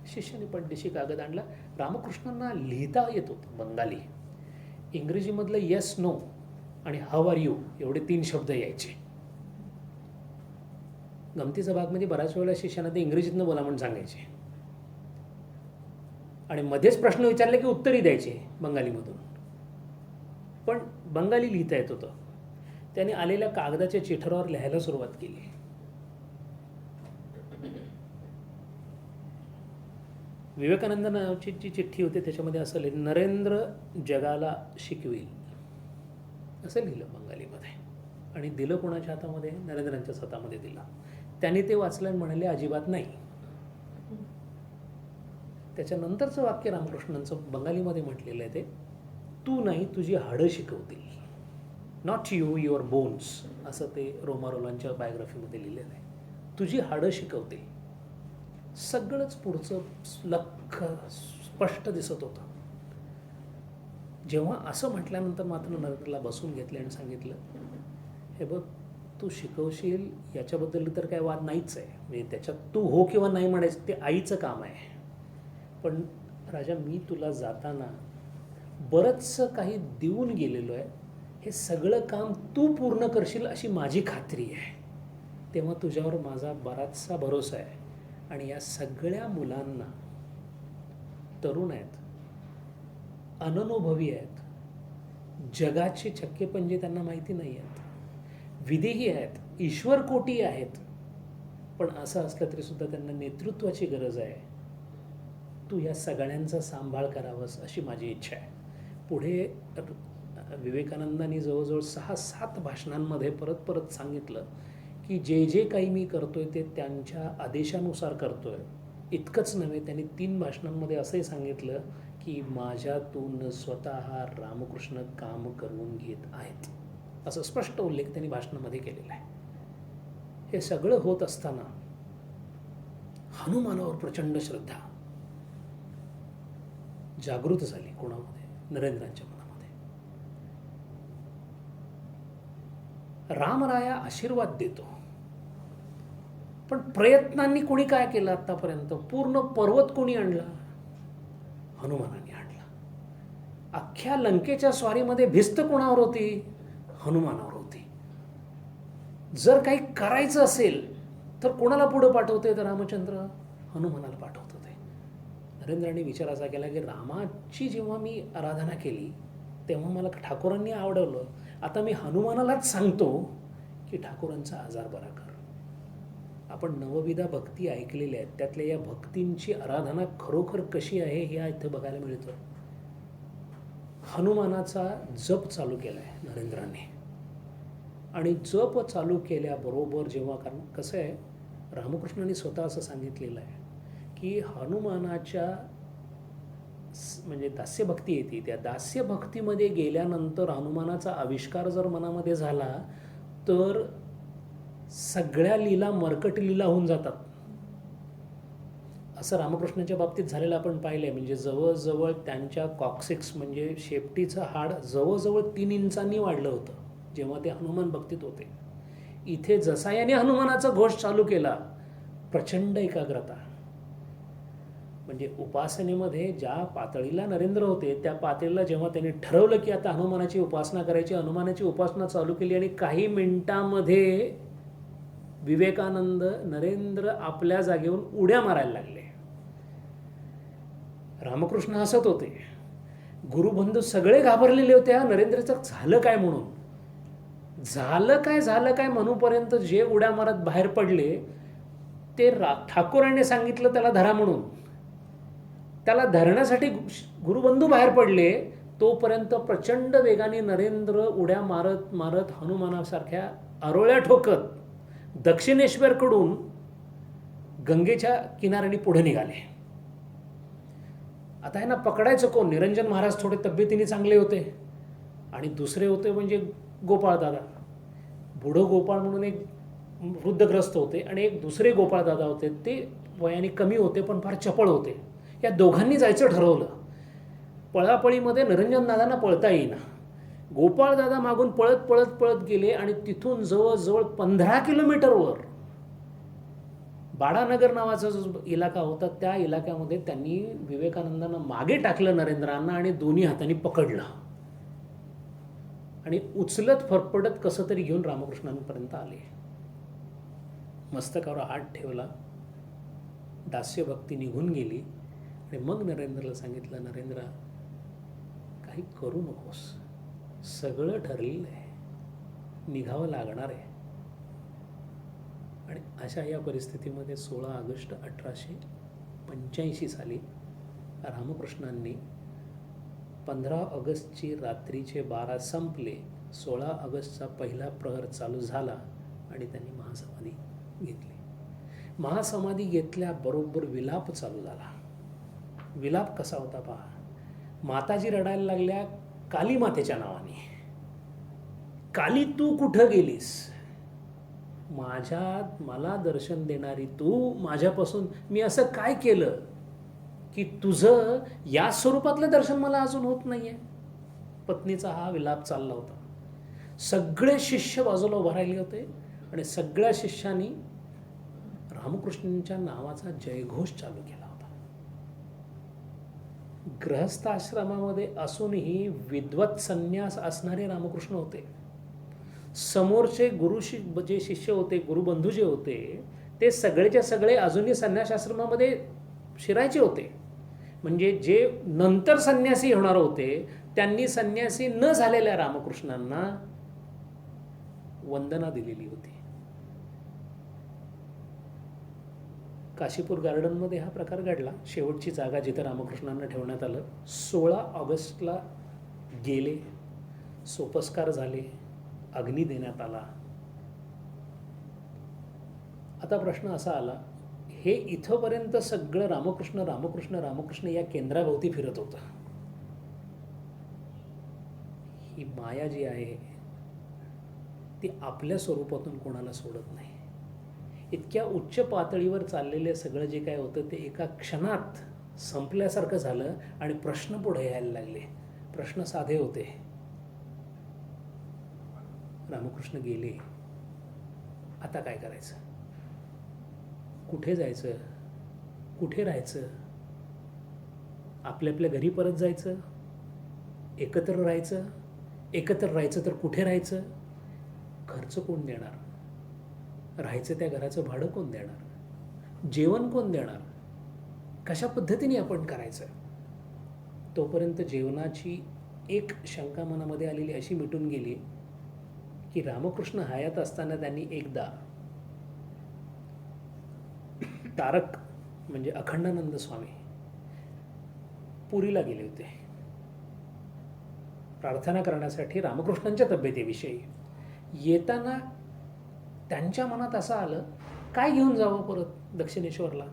शिष्याने पटदिशी कागद आणला. रामकृष्णांना लिहिता येत होतं बंगाली. इंग्रजीमधलं येस नो आणि हाऊ आर यू एवढे 3 शब्द यायचे. गमतीचा भाग म्हणजे बऱ्याच वेळेला शिष्याने ते इंग्रजीतनं बोला म्हणून सांगायचे आणि मध्येच प्रश्न विचारले की उत्तरही द्यायचे बंगालीमधून. पण बंगाली लिहिता येत होतं. त्याने आलेल्या कागदाच्या चिठ्ठीवर लिहायला सुरुवात केली. विवेकानंद नावाची जी चिठ्ठी होती त्याच्यामध्ये असं लिहिलं, नरेंद्र जगाला शिकविल, असं लिहिलं बंगालीमध्ये. आणि दिलं कोणाच्या हातामध्ये? नरेंद्रांच्याच हातामध्ये दिलं. त्यांनी ते वाचलं आणि म्हणाले अजिबात नाही. त्याच्यानंतरचं वाक्य रामकृष्णांचं बंगालीमध्ये म्हटलेलं आहे ते, तू नाही तुझी हाडं शिकवतील. नॉट यू, युअर बोन्स, असं ते रोमारोलांच्या बायोग्राफीमध्ये लिहिलेलं आहे. तुझी हाडं शिकवतील. सगळंच पुढचं लख स्पष्ट दिसत होतं. जेव्हा असं म्हटल्यानंतर मात्र नरेंद्रला बसून घेतले आणि सांगितलं, हे बघ, तू शिकवशील याच्याबद्दल तर काय वाद नाहीच आहे. म्हणजे त्याच्यात तू हो किंवा नाही म्हणायचं ते आईचं काम आहे. पण राजा, मी तुला जाताना बरंचसं काही देऊन गेलेलो आहे. हे सगळं काम तू पूर्ण करशील अशी माझी खात्री आहे. तेव्हा तुझ्यावर माझा बराचसा भरोसा आहे. आणि या सगळ्या मुलांना, तरुण आहेत, अननुभवी आहेत, जगाचे चक्केपंजे त्यांना माहिती नाही आहेत, विदेही आहेत, ईश्वरकोटी आहेत, पण असं असलं तरी सुद्धा त्यांना नेतृत्वाची गरज आहे. तू या सगळ्यांचा सांभाळ करावंस अशी माझी इच्छा आहे. पुढे विवेकानंदांनी जवळजवळ 6-7 भाषणांमध्ये परत परत सांगितलं की जे जे काही मी करतोय ते त्यांच्या आदेशानुसार करतोय. इतकंच नव्हे, त्यांनी 3 भाषणांमध्ये असंही सांगितलं की माझ्यातून स्वतः रामकृष्ण काम करून घेत आहेत, असं स्पष्ट उल्लेख त्यांनी भाषणामध्ये केलेला आहे. हे सगळं होत असताना हनुमानावर प्रचंड श्रद्धा जागृत झाली. कोणामध्ये? नरेंद्रांच्या मनामध्ये. रामराया आशीर्वाद देतो, पण प्रयत्नांनी कोणी काय केलं आतापर्यंत? पूर्ण पर्वत कोणी आणला? हनुमानाने आणला. अख्ख्या लंकेच्या स्वारीमध्ये भिस्त कोणावर होती? हनुमानावर होती. जर काही करायचं असेल तर कोणाला पुढे पाठवते? तर रामचंद्र हनुमानाला पाठवत होते. नरेंद्रांनी विचार असा केला की रामाची जेव्हा मी आराधना केली तेव्हा मला ठाकूरांनी आवडवलं. आता मी हनुमानालाच सांगतो की ठाकूरांचा आजार बरा कर. आपण नवविधा भक्ती ऐकलेल्या आहेत, त्यातल्या या भक्तींची आराधना खरोखर कशी आहे हे इथे बघायला मिळतं. हनुमानाचा जप चालू केला आहे नरेंद्रांनी. आणि जप चालू केल्याबरोबर जेव्हा, कारण कसं आहे, रामकृष्णांनी स्वतः असं सांगितलेलं आहे की हनुमानाच्या म्हणजे दास्यभक्ती येते, त्या दास्यभक्तीमध्ये गेल्यानंतर हनुमानाचा आविष्कार जर मनामध्ये झाला तर सगळ्या लीला मर्कट लीला होऊन जातात. असं रामकृष्णांच्या बाबतीत झालेलं आपण पाहिलंय. म्हणजे जवळजवळ त्यांच्या कॉक्सिक्स म्हणजे शेपटीचं हाड जवळजवळ 3 इंचांनी वाढलं होतं जेव्हा ते हनुमान भक्तीत होते. इथे जसा याने हनुमानाचा घोष चालू केला, प्रचंड एकाग्रता. म्हणजे उपासनेमध्ये ज्या पातळीला नरेंद्र होते त्या पातळीला जेव्हा त्यांनी ठरवलं की आता हनुमानाची उपासना करायची, हनुमानाची उपासना चालू केली आणि काही मिनिटांमध्ये विवेकानंद नरेंद्र आपल्या जागेवरून उड्या मारायला लागले. रामकृष्ण हसत होते, गुरुबंधू सगळे घाबरलेले होते, हा नरेंद्रचं झालं काय म्हणून. झालं काय म्हणूपर्यंत जे उड्या मारत बाहेर पडले ते ठाकूरांनी सांगितलं त्याला धरा म्हणून. त्याला धरण्यासाठी गुरुबंधू बाहेर पडले, तोपर्यंत प्रचंड वेगाने नरेंद्र उड्या मारत मारत हनुमानासारख्या आरोळ्या ठोकत दक्षिणेश्वरकडून गंगेच्या किनाऱ्याने पुढे निघाले. आता यांना पकडायचं कोण? निरंजन महाराज थोडे तब्येतीने चांगले होते आणि दुसरे होते म्हणजे गोपाळदादा. बुडो गोपाळ म्हणून एक वृद्धग्रस्त होते आणि एक दुसरे गोपाळदादा होते, ते वयाने कमी होते पण फार चपळ होते. या दोघांनी जायचं ठरवलं. पळापळीमध्ये निरंजनदादांना पळता येईना. गोपाळदादा मागून पळत पळत पळत गेले आणि तिथून जवळजवळ 15 किलोमीटरवर बाडानगर नावाचा जो इलाका होता त्या इलाक्यामध्ये त्यांनी विवेकानंदांना मागे टाकलं नरेंद्रांना आणि दोन्ही हातांनी पकडलं आणि उचलत फरफडत कसं तरी घेऊन रामकृष्णांपर्यंत आले. मस्तकावर हात ठेवला, दास्यभक्ती निघून गेली आणि मग नरेंद्रला सांगितलं, नरेंद्र काही करू नकोस, सगळं ठरलेलं आहे, निघावं लागणार आहे. आणि अशा या परिस्थितीमध्ये 16 ऑगस्ट 1885 साली रामकृष्णांनी 15 ऑगस्टची रात्रीचे 12 संपले, 16 ऑगस्टचा पहिला प्रहर चालू झाला आणि त्यांनी महासमाधी घेतली. महासमाधी घेतल्याबरोबर विलाप चालू झाला. विलाप कसा होता पहा. माताजी रडायला लागल्या काली मातेच्या नावाने, काली तू कुठं गेलीस, मला दर्शन देणारी तू, माझ्यापासून मी असं काय केलं की तुझं या स्वरूपातलं दर्शन मला अजून होत नाहीये. पत्नीचा हा विलाप चालला होता. सगळे शिष्य बाजूला उभा राहिले होते आणि सगळ्या शिष्यांनी रामकृष्णांच्या नावाचा जयघोष चालू केला होता. गृहस्थ आश्रमामध्ये असूनही विद्वत संन्यास असणारे रामकृष्ण होते. समोरचे जे शिष्य होते, गुरुबंधू जे होते, ते सगळेच्या सगळे अजूनही संन्यास आश्रमामध्ये शिरायचे होते. म्हणजे जे नंतर संन्यासी होणार होते त्यांनी संन्यासी न झालेल्या रामकृष्णांना वंदना दिलेली होती. काशीपूर गार्डनमध्ये हा प्रकार घडला. शेवटची जागा जिथे रामकृष्णांना ठेवण्यात आलं. 16 ऑगस्टला गेले, सोपस्कार झाले, अग्नी देण्यात आला. आता प्रश्न असा आला, हे इथंपर्यंत सगळं रामकृष्ण रामकृष्ण रामकृष्ण या केंद्राभोवती फिरत होतं. ही माया जी आहे ती आपल्या स्वरूपातून कोणाला सोडत नाही. इतक्या उच्च पातळीवर चाललेलं सगळं जे काय होतं ते एका क्षणात संपल्यासारखं झालं आणि प्रश्न पुढे यायला लागले. प्रश्न साधे होते. रामकृष्ण गेले, आता काय करायचं, कुठे जायचं, कुठे राहायचं, आपल्या आपल्या घरी परत जायचं, एकत्र राहायचं तर कुठे राहायचं, खर्च कोण देणार, राहायचं त्या घराचं भाडं कोण देणार, जेवण कोण देणार, कशा पद्धतीने आपण करायचं. तोपर्यंत जेवणाची एक शंका मनामध्ये आलेली अशी मिटून गेली की रामकृष्ण हयात असताना त्यांनी एकदा तारक म्हणजे अखंडानंद स्वामी पुरीला गेले होते प्रार्थना करण्यासाठी रामकृष्णांच्या तब्येतीविषयी. येताना त्यांच्या मनात असं आलं, काय घेऊन जावं परत दक्षिणेश्वरला.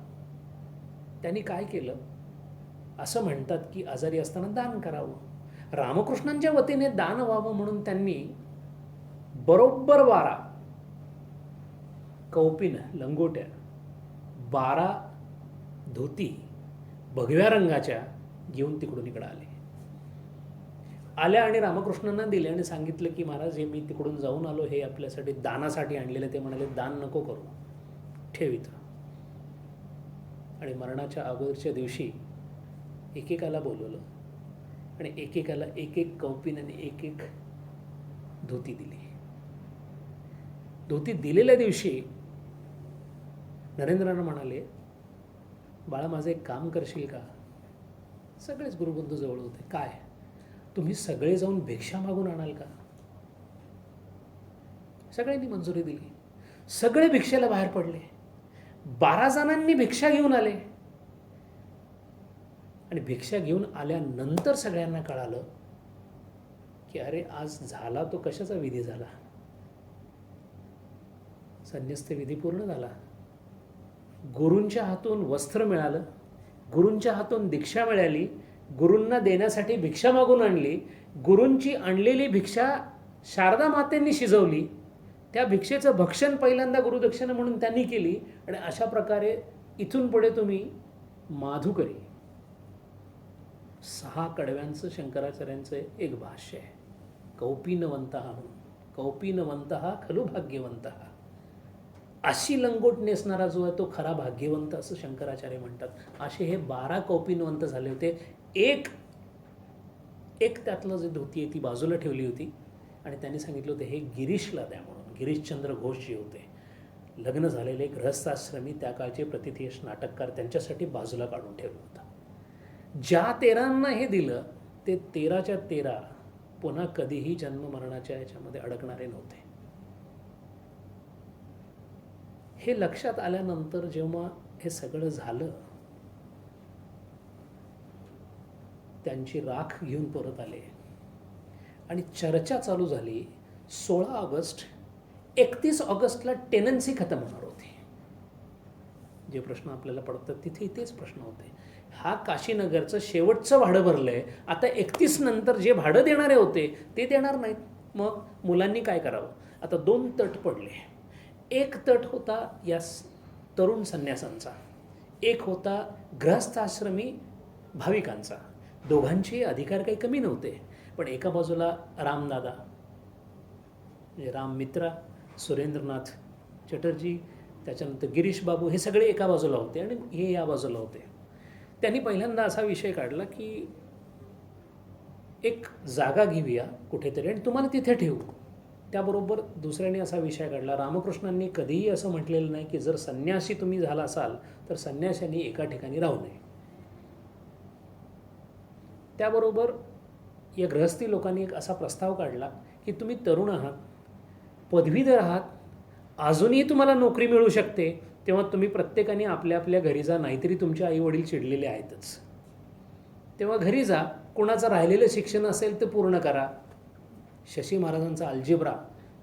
त्यांनी काय केलं, असं म्हणतात की आजारी असताना दान करावं. रामकृष्णांच्या वतीने दान व्हावं म्हणून त्यांनी बरोबर 12 कौपिन लंगोट्या, 12 धोती भगव्या रंगाच्या घेऊन तिकडून इकडं आले. आल्या आणि रामकृष्णांना दिले आणि सांगितलं की महाराज हे मी तिकडून जाऊन आलो, हे आपल्यासाठी दानासाठी आणलेलं. ते म्हणाले दान नको करू, ठेव इथं. आणि मरणाच्या अगोदरच्या दिवशी एकेकाला बोलवलं आणि एकेकाला एक एक कौपीन आणि एक एक धोती दिली. धोती दिलेल्या दिवशी नरेंद्रांना म्हणाले, बाळा माझं एक काम करशील का? सगळेच गुरुबंधू जवळ होते. काय? तुम्ही सगळे जाऊन भिक्षा मागून आणाल का? सगळ्यांनी मंजुरी दिली. सगळे भिक्षेला बाहेर पडले. 12 जणांनी भिक्षा घेऊन आले आणि भिक्षा घेऊन आल्यानंतर सगळ्यांना कळालं की अरे आज झाला तो कशाचा विधी झाला? संन्यस्त विधी पूर्ण झाला. गुरूंच्या हातून वस्त्र मिळालं, गुरूंच्या हातून दीक्षा मिळाली, गुरूंना देण्यासाठी भिक्षा मागून आणली, गुरूंची आणलेली भिक्षा शारदा मातेंनी शिजवली, त्या भिक्षेचं भक्षण पहिल्यांदा गुरुदक्षिणा म्हणून त्यांनी केली. आणि अशा प्रकारे इथून पुढे तुम्ही माधुकरी 6 कडव्यांचं शंकराचार्यांचं एक भाष्य आहे. कौपीनवंत म्हणून, कौपीनवंत खलु भाग्यवंत. अशी लंगोट नेसणारा जो आहे तो खरा भाग्यवंत असं शंकराचार्य म्हणतात. असे हे 12 कौपीनवंत झाले होते. एक त्यातलं जे धोती आहे ती बाजूला ठेवली होती आणि त्यांनी सांगितलं होतं हे गिरीशला द्या म्हणून. गिरीशचंद्र घोष जे होते, लग्न झालेले गृहस्थाश्रमी, त्या काळचे प्रतिथयश नाटककार, त्यांच्यासाठी बाजूला काढून ठेवलं होतं. ज्या 13 हे दिलं ते 13च्या 13 पुन्हा कधीही जन्म मरणाच्या याच्यामध्ये अडकणारे नव्हते. हे लक्षात आल्यानंतर जेव्हा हे सगळं झालं, त्यांची राख घेऊन परत आले आणि चर्चा चालू झाली. 16 ऑगस्ट 31 ऑगस्टला टेनन्सी खतम होणार होती. जे प्रश्न आपल्याला पडतात तिथे तेच प्रश्न होते. हा काशीनगरचं शेवटचं भाडं भरलंय, आता 31 नंतर जे भाडं देणारे होते ते देणार नाहीत. मग मुलांनी काय करावं? आता 2 तट पडले. एक तट होता या तरुण संन्यासांचा, एक होता गृहस्थाश्रमी भाविकांचा. दोघांचे अधिकार काही कमी नव्हते. पण एका बाजूला रामदादा म्हणजे राममित्रा, सुरेंद्रनाथ चटर्जी, त्याच्यानंतर गिरीश बाबू, हे सगळे एका बाजूला होते आणि हे या बाजूला होते. त्यांनी पहिल्यांदा असा विषय काढला की एक जागा घेऊया कुठेतरी आणि तुम्हाला तिथे ठेवू. त्याबरोबर दुसऱ्याने असा विषय काढला, रामकृष्णांनी कधीही असं म्हटलेलं नाही की जर संन्यासी तुम्ही झाला असाल तर संन्याशांनी एका ठिकाणी राहू नये. त्याबरोबर या गृहस्थी लोकांनी एक असा प्रस्ताव काढला की तुम्ही तरुण आहात, पदवीधर आहात, अजूनही तुम्हाला नोकरी मिळू शकते, तेव्हा तुम्ही प्रत्येकाने आपल्या आपल्या घरी जा, नाहीतरी तुमचे आई वडील चिडलेले आहेतच. तेव्हा घरी जा, कोणाचं राहिलेलं शिक्षण असेल तर पूर्ण करा. शशी महाराजांचा अल्जिब्रा,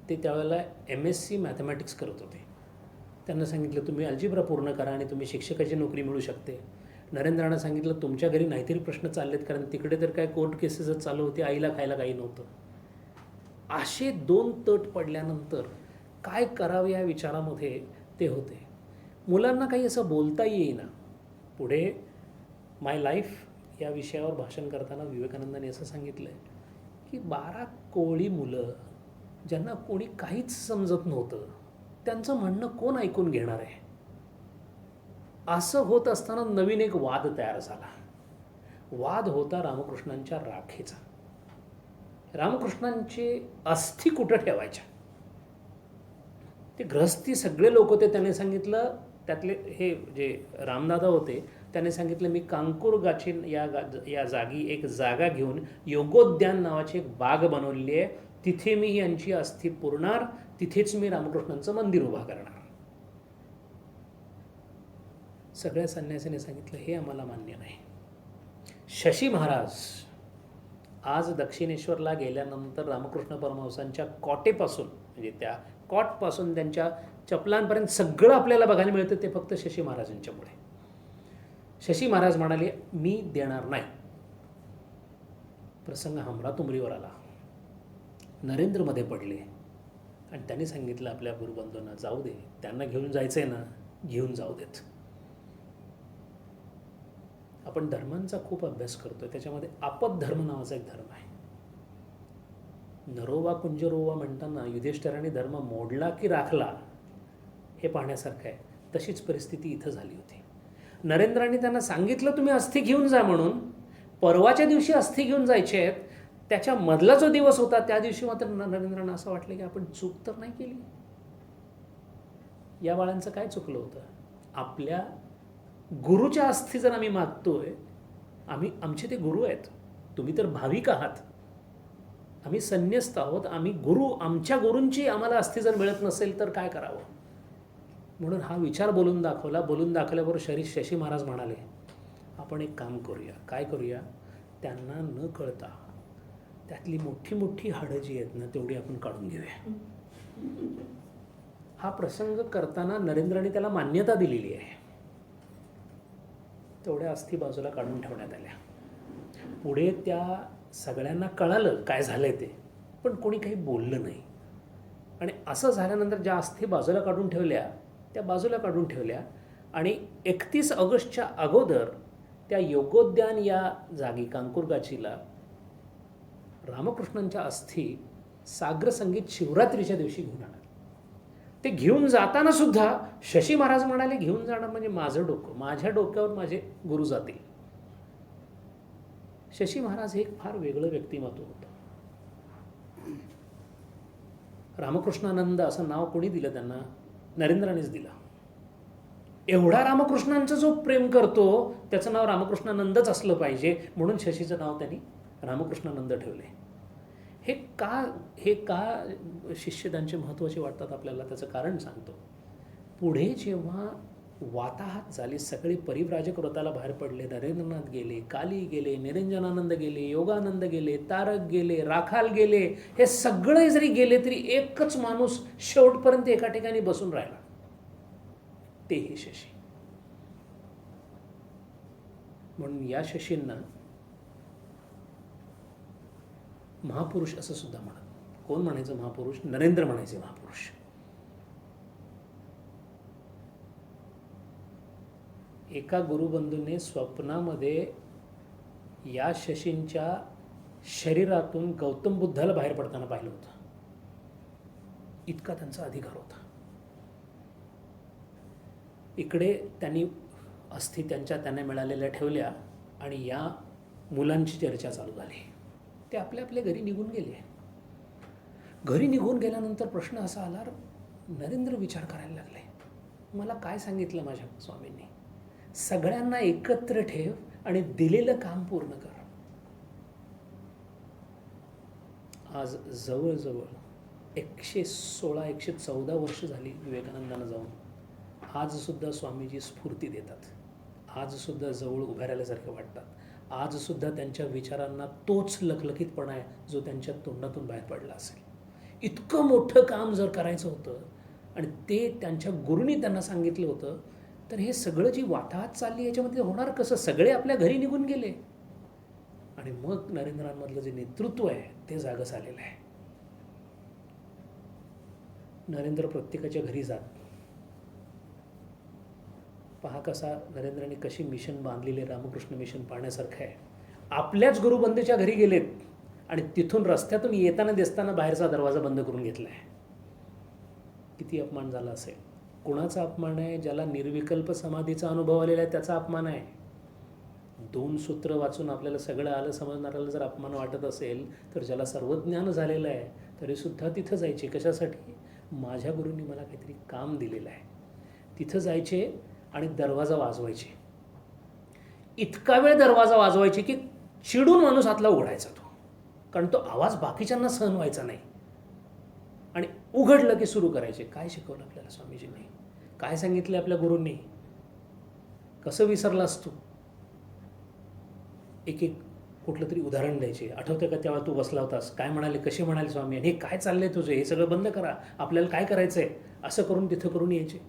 ते त्यावेळेला MSc मॅथमॅटिक्स करत होते. त्यांना सांगितलं तुम्ही अल्जिब्रा पूर्ण करा आणि तुम्ही शिक्षकाची नोकरी मिळू शकते. नरेंद्रांना सांगितलं तुमच्या घरी नाहीतरी प्रश्न चाललेत, कारण तिकडे तर काय कोर्ट केसेसच चालू होते, आईला खायला काही नव्हतं. असे 2 तट पडल्यानंतर काय करावे या विचारामध्ये ते होते. मुलांना काही असं बोलता येईना. पुढे माय लाईफ या विषयावर भाषण करताना विवेकानंदांनी असं सांगितलं आहे की 12 कोळी मुलं ज्यांना कोणी काहीच समजत नव्हतं, त्यांचं म्हणणं कोण ऐकून घेणार आहे? असं होत असताना नवीन एक वाद तयार झाला. वाद होता रामकृष्णांच्या राखेचा. रामकृष्णांचे अस्थी कुठं ठेवायच्या? ते गृहस्थी सगळे लोक होते. त्याने सांगितलं, त्यातले हे जे रामदादा होते त्याने सांगितलं मी कांकूर गाछीन या जागी एक जागा घेऊन योगोद्यान नावाची एक बाग बनवलेली आहे, तिथे मी यांची अस्थी पुरणार, तिथेच मी रामकृष्णांचं मंदिर उभा करणार. सगळ्या संन्यासीने सांगितलं हे आम्हाला मान्य नाही. शशी महाराज आज दक्षिणेश्वरला गेल्यानंतर रामकृष्ण परमहंसांच्या कॉटेपासून, म्हणजे त्या कॉटपासून त्यांच्या चपलांपर्यंत सगळं आपल्याला बघायला मिळतं ते फक्त शशी महाराजांच्यामुळे. शशी महाराज म्हणाले मी देणार नाही. प्रसंग हमरातुमरीवर आला. नरेंद्रमध्ये पडले आणि त्यांनी सांगितलं आपल्या गुरुबंधूंना जाऊ दे, त्यांना घेऊन जायचंय ना, घेऊन जाऊ देत. आपण धर्मांचा खूप अभ्यास करतोय, त्याच्यामध्ये आपद धर्म नावाचा एक धर्म आहे. नरोवा कुंजरोवा म्हणताना युधिष्ठिराने धर्म मोडला की राखला हे पाहण्यासारखं आहे. तशीच परिस्थिती इथं झाली होती. नरेंद्राने त्यांना सांगितलं तुम्ही अस्थि घेऊन जा म्हणून. परवाच्या दिवशी अस्थि घेऊन जायचे आहेत. त्याच्या मधला जो दिवस होता त्या दिवशी मात्र नरेंद्रांना असं वाटलं की आपण चूक तर नाही केली. या बाळांचं काय चुकलं होतं? आपल्या गुरुच्या अस्थी जर आम्ही मागतोय, आमचे ते गुरु आहेत, तुम्ही तर भाविक आहात, आम्ही संन्यस्त आहोत, आम्ही गुरु, आमच्या गुरूंची आम्हाला अस्थी जर मिळत नसेल तर काय करावं? म्हणून हा विचार बोलून दाखवला. बोलून दाखवल्याबरोबर शशी महाराज म्हणाले आपण एक काम करूया. काय करूया? त्यांना न कळता त्यातली मोठी मोठी हाडं जी आहेत ना तेवढी आपण काढून घेऊया. हा प्रसंग करताना नरेंद्राने त्याला मान्यता दिलेली आहे. तेवढ्या अस्थी बाजूला काढून ठेवण्यात आल्या. पुढे त्या सगळ्यांना कळालं काय झालंय ते, पण कोणी काही बोललं नाही. आणि असं झाल्यानंतर ज्या अस्थी बाजूला काढून ठेवल्या त्या बाजूला काढून ठेवल्या आणि 31 ऑगस्टच्या अगोदर त्या योगोद्यान या जागी कांकुरगाचीला रामकृष्णांच्या अस्थी साग्र संगीत शिवरात्रीच्या दिवशी घेऊन आला. ते घेऊन जाताना सुद्धा शशी महाराज म्हणाले घेऊन जाणं म्हणजे माझं डोकं, माझ्या डोक्यावर माझे गुरु जातील. शशी महाराज हे एक फार वेगळं व्यक्तिमत्व होतं. रामकृष्णानंद असं नाव कोणी दिलं त्यांना? नरेंद्रानेच दिलं. एवढा रामकृष्णांचं जो प्रेम करतो त्याचं नाव रामकृष्णानंदच असलं पाहिजे म्हणून शशीचं नाव त्यांनी रामकृष्णानंद ठेवले. हे का शिष्य त्यांचे महत्त्वाचे वाटतात आपल्याला त्याचं कारण सांगतो. पुढे जेव्हा वाताहत झाली, सगळे परिव्राजक व्रताला बाहेर पडले, नरेंद्रनाथ गेले, काली गेले, निरंजनानंद गेले, योगानंद गेले, तारक गेले, राखाल गेले, हे सगळे जरी गेले तरी एकच माणूस शेवटपर्यंत एका ठिकाणी बसून राहिला, ते हे शशी. म्हणून या शशींना महापुरुष असं सुद्धा म्हणत. कोण म्हणायचं महापुरुष? नरेंद्र म्हणायचे महापुरुष. एका गुरुबंधूने स्वप्नामध्ये या शशींच्या शरीरातून गौतम बुद्धाला बाहेर पडताना पाहिलं होतं. इतका त्यांचा अधिकार होता. इकडे त्यांनी अस्थी त्यांना मिळालेल्या ठेवल्या आणि या मुलांची चर्चा चालू झाली. ते आपल्या आपल्या घरी निघून गेले. घरी निघून गेल्यानंतर प्रश्न असा आला, नरेंद्र विचार करायला लागले, मला काय सांगितलं माझ्या स्वामींनी? सगळ्यांना एकत्र ठेव आणि दिलेलं काम पूर्ण कर. आज जवळजवळ 116-114 वर्ष झाली विवेकानंदांना जाऊन. आज सुद्धा स्वामीजी स्फूर्ती देतात. आज सुद्धा जवळ उभ्या राहिल्यासारखे वाटतात. आज सुद्धा त्यांच्या विचारांना तोच लखलखीतपणा आहे जो त्यांच्या तोंडातून बाहेर पडला असेल. इतकं मोठं काम जर करायचं होतं आणि ते त्यांच्या गुरूंनी त्यांना सांगितलं होतं, तर हे सगळं जी वाताहत चालली याच्यामध्ये होणार कसं? सगळे आपल्या घरी निघून गेले आणि मग नरेंद्रांमधलं जे नेतृत्व आहे ते जागं आलेलं आहे. नरेंद्र प्रत्येकाच्या घरी जात. पहा कसा नरेंद्रांनी कशी मिशन बांधलेले, रामकृष्ण मिशन पाहण्यासारखं आहे. आपल्याच गुरुबंधूच्या घरी गेलेत आणि तिथून रस्त्यातून येताना दिसताना बाहेरचा दरवाजा बंद करून घेतला आहे. किती अपमान झाला असेल. कुणाचा अपमान आहे? ज्याला निर्विकल्प समाधीचा अनुभव आलेला आहे त्याचा अपमान आहे. 2 सूत्र वाचून आपल्याला सगळं आलं समजणाऱ्याला जर अपमान वाटत असेल तर ज्याला सर्वज्ञान झालेलं आहे तरीसुद्धा तिथं जायचे. कशासाठी? माझ्या गुरूंनी मला काहीतरी काम दिलेलं आहे. तिथं जायचे आणि दरवाजा वाजवायचे. इतका वेळ दरवाजा वाजवायचे की चिडून माणूस हातला उघडायचा तो, कारण तो आवाज बाकीच्यांना सहन व्हायचा नाही. आणि उघडलं की सुरू करायचे. काय शिकवलं आपल्याला स्वामीजींनी? काय सांगितलं आपल्या गुरूंनी? कसं विसरलास तू? एक कुठलं तरी उदाहरण द्यायचे. आठवतं का तेव्हा तू बसला होतास, काय म्हणाले, कसे म्हणाले स्वामी, आणि हे काय चाललंय तुझं, हे सगळं बंद करा, आपल्याला काय करायचं आहे, असं करून तिथं करून यायचे.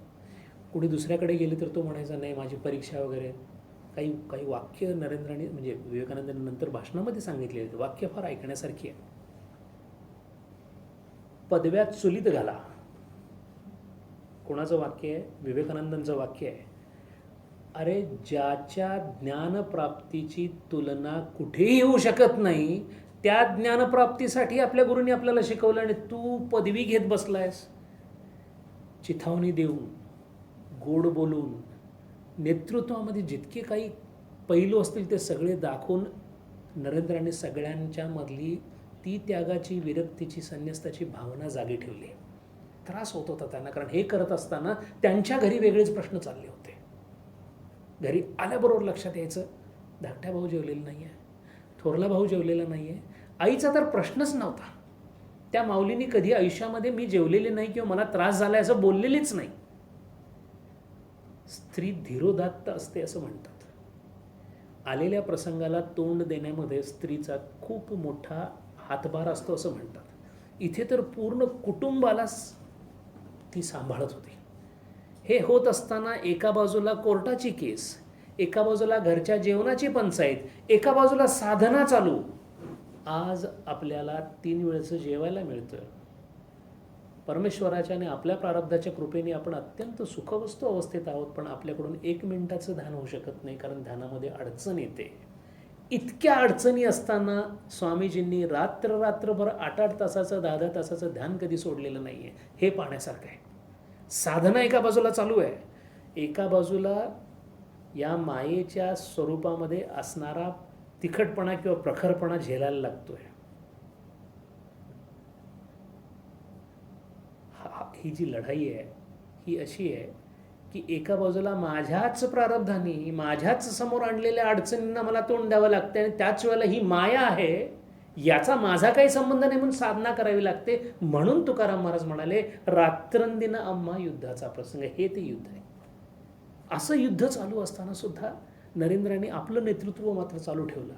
कुणी दुसऱ्याकडे गेले तर तो म्हणायचा नाही माझी परीक्षा वगैरे. काही वाक्य नरेंद्रांनी म्हणजे विवेकानंदांनी नंतर भाषणामध्ये सांगितले. वाक्य फार ऐकण्यासारखी आहे. पदव्यात चुलीत घाला. कोणाचं वाक्य आहे? विवेकानंदांचं वाक्य आहे. अरे ज्याच्या ज्ञानप्राप्तीची तुलना कुठेही होऊ शकत नाही त्या ज्ञानप्राप्तीसाठी आपल्या गुरूंनी आपल्याला शिकवलं आणि तू पदवी घेत बसलायस. चिथावणी देऊन, गोड बोलून, नेतृत्वामध्ये जितके काही पैलू असतील ते सगळे दाखवून नरेंद्राने सगळ्यांच्या मधली ती त्यागाची, विरक्तीची, संन्यस्ताची भावना जागी ठेवली. त्रास होत होता त्यांना, कारण हे करत असताना त्यांच्या घरी वेगळेच प्रश्न चालले होते. घरी आल्याबरोबर लक्षात यायचं, धाकट्या भाऊ जेवलेला नाही आहे, थोरला भाऊ जेवलेला नाही आहे. आईचा तर प्रश्नच नव्हता. त्या माऊलींनी कधी आयुष्यामध्ये मी जेवलेले नाही किंवा मला त्रास झाला असं बोललेलीच नाही. स्त्री धीरोदात्त असते असं म्हणतात. आलेल्या प्रसंगाला तोंड देण्यामध्ये स्त्रीचा खूप मोठा हातभार असतो असं म्हणतात. इथे तर पूर्ण कुटुंबालाच ती सांभाळत होती. हे होत असताना एका बाजूला कोर्टाची केस, एका बाजूला घरच्या जेवणाची पंचायत, एका बाजूला साधना चालू. आज आपल्याला 3 वेळचं जेवायला मिळतं. परमेश्वराच्या आणि आपल्या प्रारब्धाच्या कृपेने आपण अत्यंत सुखवस्तू अवस्थेत आहोत, पण आपल्याकडून 1 मिनिटाचं ध्यान होऊ शकत नाही, कारण ध्यानामध्ये अडचण येते. इतक्या अडचणी असताना स्वामीजींनी रात्रभर 8-8 तासाचं 10-10 तासाचं ध्यान कधी सोडलेलं नाही आहे. हे पाहण्यासारखं आहे. साधना एका बाजूला चालू आहे, एका बाजूला या मायेच्या स्वरूपामध्ये असणारा तिखटपणा किंवा प्रखरपणा झेलायला लागतोय. ही जी लढाई आहे ही अशी आहे की एका बाजूला माझ्याच प्रारब्धाने, माझ्याच समोर आणलेल्या अडचणींना मला तोंड द्यावं लागतं आणि त्याच वेळेला ही माया आहे, याचा माझा काही संबंध नाही म्हणून साधना करावी लागते. म्हणून तुकाराम महाराज म्हणाले, रात्रंदिन आम्हा युद्धाचा प्रसंग. हे ते युद्ध आहे. असं युद्ध चालू असताना सुद्धा नरेंद्राने आपलं नेतृत्व मात्र चालू ठेवलं.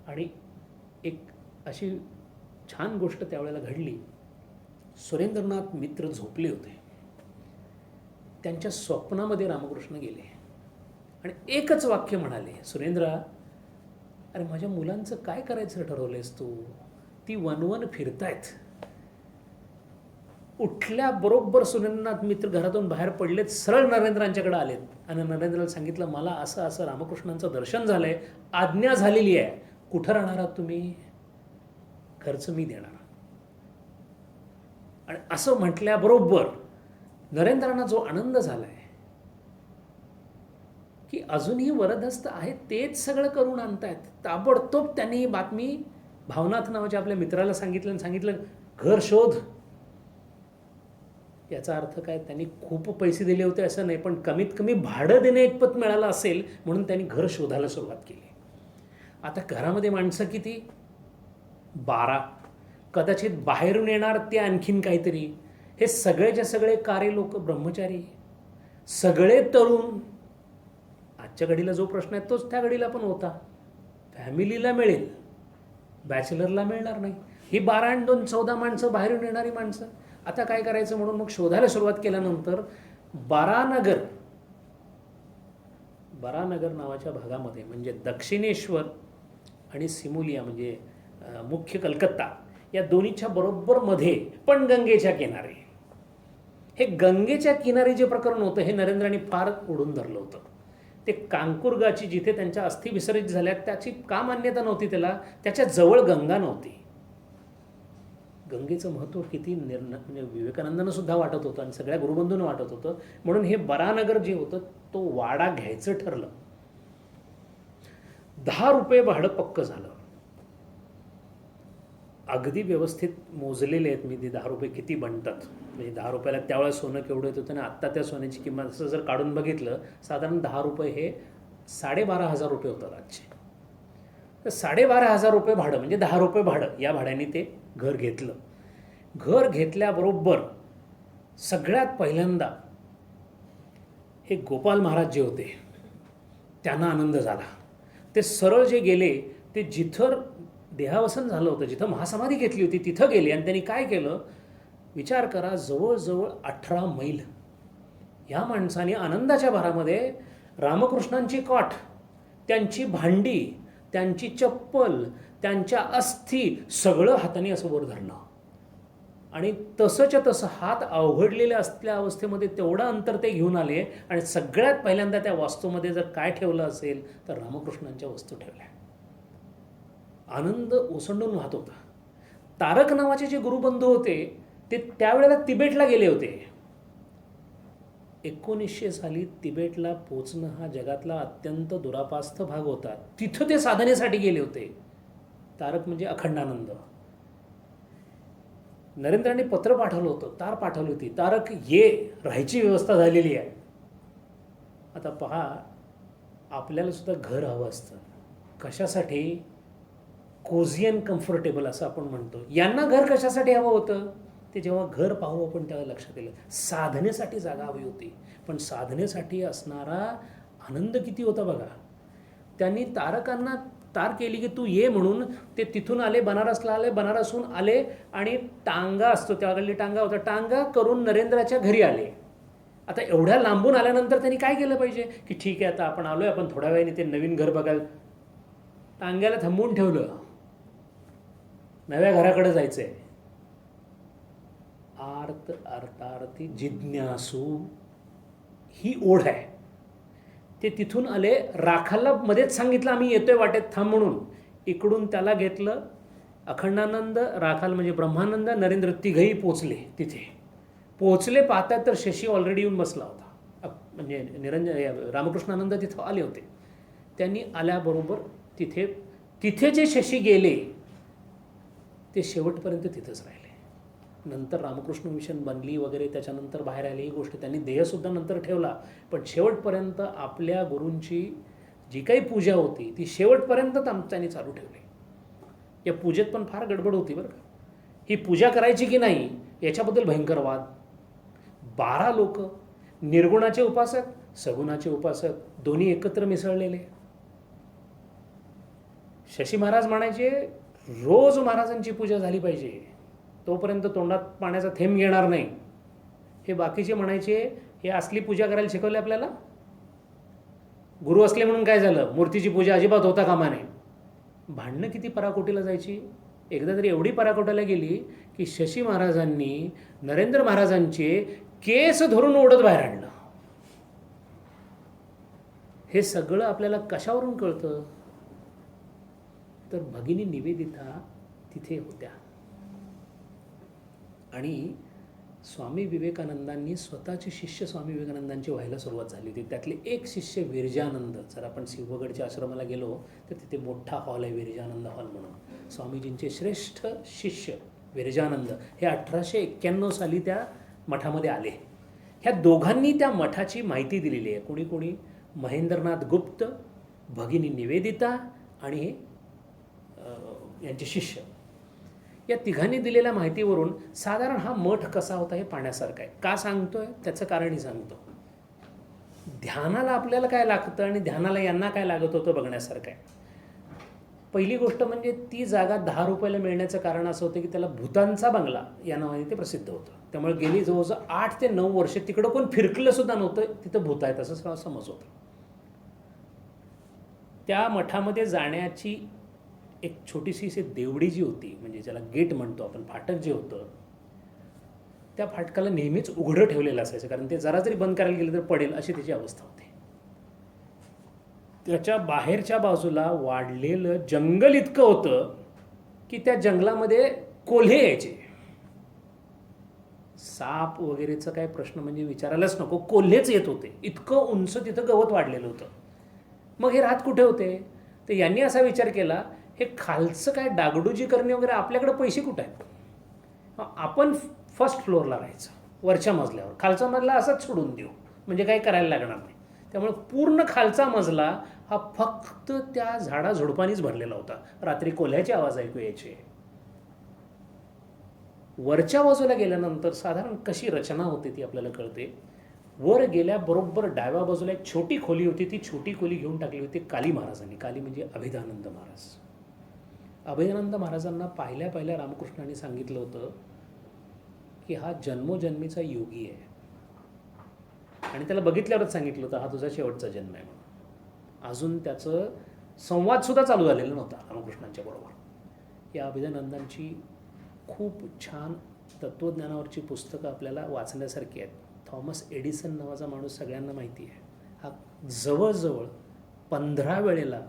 आणि एक अशी छान गोष्ट त्यावेळेला घडली. सुरेंद्रनाथ मित्र झोपले होते. त्यांच्या स्वप्नामध्ये रामकृष्ण गेले आणि एकच वाक्य म्हणाले, सुरेंद्रा, अरे माझ्या मुलांचं काय करायचं ठरवलंयस तू? ती वनवन फिरतायत. उठल्याबरोबर सुरेंद्रनाथ मित्र घरातून बाहेर पडलेत, सरळ नरेंद्रांच्याकडे आलेत आणि नरेंद्राला सांगितलं, मला असं असं रामकृष्णांचं दर्शन झालंय, आज्ञा झालेली आहे, कुठं राहणार आहात तुम्ही? खर्च मी देणार. आणि असं म्हटल्याबरोबर नरेंद्रांना जो आनंद झालाय की अजूनही वरदहस्त आहेत, तेच सगळं करून आणतायत. ताबडतोब त्यांनी ही बातमी भावनाथ नावाच्या आपल्या मित्राला सांगितलं घर शोध. याचा अर्थ काय, त्यांनी खूप पैसे दिले होते असं नाही, पण कमीत कमी भाडं देणे इतपत मिळालं असेल म्हणून त्यांनी घर शोधायला सुरुवात केली. आता घरामध्ये माणसं किती? 12. कदाचित बाहेरून येणार ते आणखीन काहीतरी. हे सगळेच्या सगळे कार्य लोक, ब्रह्मचारी, सगळे तरुण. आजच्या घडीला जो प्रश्न आहे तोच त्या घडीला पण होता. फॅमिलीला मिळेल, बॅचलरला मिळणार नाही. ही 12 आणि 2 14 माणसं, बाहेरून येणारी माणसं. आता काय करायचं म्हणून मग शोधायला सुरुवात केल्यानंतर बारानगर नावाच्या भागामध्ये, म्हणजे दक्षिणेश्वर आणि सिमुलिया म्हणजे मुख्य कलकत्ता, या दोन्हीच्या बरोबर मध्ये पण गंगेच्या किनारे, हे गंगेच्या किनारे जे प्रकरण होतं हे नरेंद्रांनी फार ओढून धरलं होतं. ते कांकुरगाची, जिथे त्यांच्या अस्थी विसर्जित झाल्या, त्याची का मान्यता नव्हती त्याला? त्याच्या जवळ गंगा नव्हती. गंगेचं महत्त्व किती म्हणजे विवेकानंदांना सुद्धा वाटत होतं आणि सगळ्या गुरुबंधूंना वाटत होतं. म्हणून हे बरानगर जे होतं तो वाडा घ्यायचं ठरलं. 10 रुपये भाडं पक्क झालं. अगदी व्यवस्थित मोजलेले आहेत मी, ते 10 रुपये किती बनतात. म्हणजे 10 रुपयाला त्यावेळेस सोनं केवढं येत होतं आणि आत्ता त्या सोन्याची किंमत असं जर काढून बघितलं, साधारण 10 रुपये हे 12,500 रुपये होतात आजचे. तर 12,500 रुपये भाडं म्हणजे 10 रुपये भाडं, या भाड्याने ते घर घेतलं. घर घेतल्याबरोबर सगळ्यात पहिल्यांदा हे गोपाल महाराज जे होते त्यांना आनंद झाला. ते सरळ जे गेले ते जिथं देहावसन झालं होतं, जिथं महासमाधी घेतली होती तिथं गेले आणि त्यांनी काय केलं, विचार करा, जवळजवळ 18 मैल या माणसाने आनंदाच्या भरामध्ये रामकृष्णांची काठ, त्यांची भांडी, त्यांची चप्पल, त्यांच्या अस्थी सगळं हाताने असं वर धरलं आणि तसंच्या तसं हात अवघडलेल्या असल्या अवस्थेमध्ये तेवढं अंतर ते घेऊन आले आणि सगळ्यात पहिल्यांदा त्या वास्तूमध्ये जर काय ठेवलं असेल तर रामकृष्णांच्या वस्तू ठेवल्या. आनंद ओसंडून वाहत होता. तारक नावाचे जे गुरुबंधू होते ते त्यावेळेला तिबेटला गेले होते. 1900 साली तिबेटला पोचणं हा जगातला अत्यंत दुरापास्त भाग होता. तिथं ते साधनेसाठी गेले होते. तारक म्हणजे अखंडानंद. नरेंद्रांनी पत्र पाठवलं होतं, तार पाठवली होती, तारक ये, राहायची व्यवस्था झालेली आहे. आता पहा, आपल्याला सुद्धा घर हवं असतं. कशासाठी? कोझी अँड कम्फर्टेबल असं आपण म्हणतो. यांना घर कशासाठी हवं होतं? ते जेव्हा घर पाहू आपण तेव्हा लक्षात येईल साधनेसाठी जागा हवी होती. पण साधनेसाठी असणारा आनंद किती होता बघा. त्यांनी तारकांना तार केली की तू ये म्हणून. ते तिथून आले, बनारसला आले, बनारसहून आले आणि टांगा असतो, त्याकडली टांगा होता, टांगा करून नरेंद्राच्या घरी आले. आता एवढ्या लांबून आल्यानंतर त्यांनी काय केलं पाहिजे की ठीक आहे आता आपण आलोय, आपण थोड्या वेळाने ते नवीन घर बघायला. टांग्याला थांबवून ठेवलं, नव्या घराकडे जायचंय. आर्त अर्थार्थी जिज्ञासू ही ओढ आहे. ते तिथून आले, राखालला मध्येच सांगितलं आम्ही येतोय वाटेत थांब म्हणून. इकडून त्याला घेतलं. अखंडानंद, राखाल म्हणजे ब्रह्मानंद, नरेंद्र तिघही पोचले. तिथे पोचले, पाहतात तर शशी ऑलरेडी येऊन बसला होता. म्हणजे रामकृष्णानंद तिथं आले होते. त्यांनी आल्याबरोबर तिथे जे शशी गेले ते शेवटपर्यंत तिथंच राहिले. नंतर रामकृष्ण मिशन बनली वगैरे, त्याच्यानंतर बाहेर आली ही गोष्ट. त्यांनी देहसुद्धा नंतर ठेवला, पण शेवटपर्यंत आपल्या गुरूंची जी काही पूजा होती ती शेवटपर्यंत त्यांनी चालू ठेवली. या पूजेत पण फार गडबड होती बरं का. ही पूजा करायची की नाही याच्याबद्दल भयंकर वाद. 12 लोक, निर्गुणाचे उपासक, सगुणाचे उपासक, दोन्ही एकत्र मिसळलेले. शशी महाराज म्हणायचे रोज महाराजांची पूजा झाली पाहिजे, तोपर्यंत तोंडात पाण्याचा थेंब घेणार नाही. हे बाकीचे म्हणायचे हे असली पूजा करायला शिकवले आपल्याला. गुरु असले म्हणून काय झालं, मूर्तीची पूजा अजिबात होता कामा नये. भांडणं किती पराकोटीला जायची. एकदा तरी एवढी पराकोटीला गेली की शशी महाराजांनी नरेंद्र महाराजांचे केस धरून ओढत बाहेर आणलं. हे सगळं आपल्याला कशावरून कळतं तर भगिनी निवेदिता तिथे होत्या. आणि स्वामी विवेकानंदांनी स्वतःचे शिष्य स्वामी विवेकानंदांची व्हायला सुरुवात झाली होती. त्यातले एक शिष्य विरजानंद. जर आपण सिंहगडच्या आश्रमाला गेलो तर तिथे मोठा हॉल आहे विरजानंद हॉल म्हणून. स्वामीजींचे श्रेष्ठ शिष्य विरजानंद हे 1891 साली त्या मठामध्ये आले. ह्या दोघांनी त्या मठाची माहिती दिलेली आहे. कोणी महेंद्रनाथ गुप्त, भगिनी निवेदिता आणि यांचे शिष्य. या तिघांनी दिलेल्या माहितीवरून साधारण हा मठ कसा होता हे पाहण्यासारखं आहे. का सांगतोय त्याचं कारणही सांगतो. ध्यानाला आपल्याला काय लागतं आणि ध्यानाला यांना काय लागत होतं बघण्यासारखं आहे. पहिली गोष्ट म्हणजे ती जागा 10 रुपयाला मिळण्याचं कारण असं होतं की त्याला भूतांचा बंगला या नावाने ते प्रसिद्ध होतं. त्यामुळे गेली जवळजवळ 8 ते 9 वर्ष तिकडं कोण फिरकलं सुद्धा नव्हतं. तिथं भूत आहेत असं समज होतं. त्या मठामध्ये जाण्याची एक छोटीशी देवडी जी होती, म्हणजे ज्याला गेट म्हणतो आपण, फाटक जे होतं, त्या फाटकाला नेहमीच उघडं ठेवलेलं असायचं. कारण ते जरा जरी बंद करायला गेलं तर पडेल अशी त्याची अवस्था होती. त्याच्या बाहेरच्या बाजूला वाढलेलं जंगल इतकं होतं की त्या जंगलामध्ये कोल्हे यायचे. साप वगैरेचा काय प्रश्न म्हणजे विचारायलाच नको, कोल्हेच येत होते. इतकं उंच तिथं गवत वाढलेलं होतं. मग हे राहत कुठे होते? तर यांनी असा विचार केला हे खालचं काय डागडुजी करणे वगैरे आपल्याकडे पैसे कुठे आहेत, आपण फर्स्ट फ्लोअरला राहायचं, वरच्या मजल्यावर. खालचा मजला असाच सोडून देऊ म्हणजे काही करायला लागणार नाही. त्यामुळे पूर्ण खालचा मजला हा फक्त त्या झाडाझुडपांनीच भरलेला होता. रात्री कोल्ह्याचे आवाज ऐकू यायचे. वरच्या बाजूला गेल्यानंतर साधारण कशी रचना होती ती आपल्याला कळते. वर गेल्याबरोबर डाव्या बाजूला एक छोटी खोली होती. ती छोटी खोली घेऊन टाकली होती काली महाराजांनी. काली म्हणजे अभेदानंद महाराज. अभेदानंद महाराजांना पहिल्या रामकृष्णांनी सांगितलं होतं की हा जन्मोजन्मीचा योगी आहे. आणि त्याला बघितल्यावरच सांगितलं होतं हा तुझा शेवटचा जन्म आहे म्हणून. अजून त्याचं संवादसुद्धा चालू झालेला नव्हता रामकृष्णांच्या बरोबर. या अभेदानंदांची खूप छान तत्त्वज्ञानावरची पुस्तकं आपल्याला वाचण्यासारखी आहेत. थॉमस एडिसन नावाचा माणूस सगळ्यांना माहिती आहे. हा जवळजवळ 15 वेळेला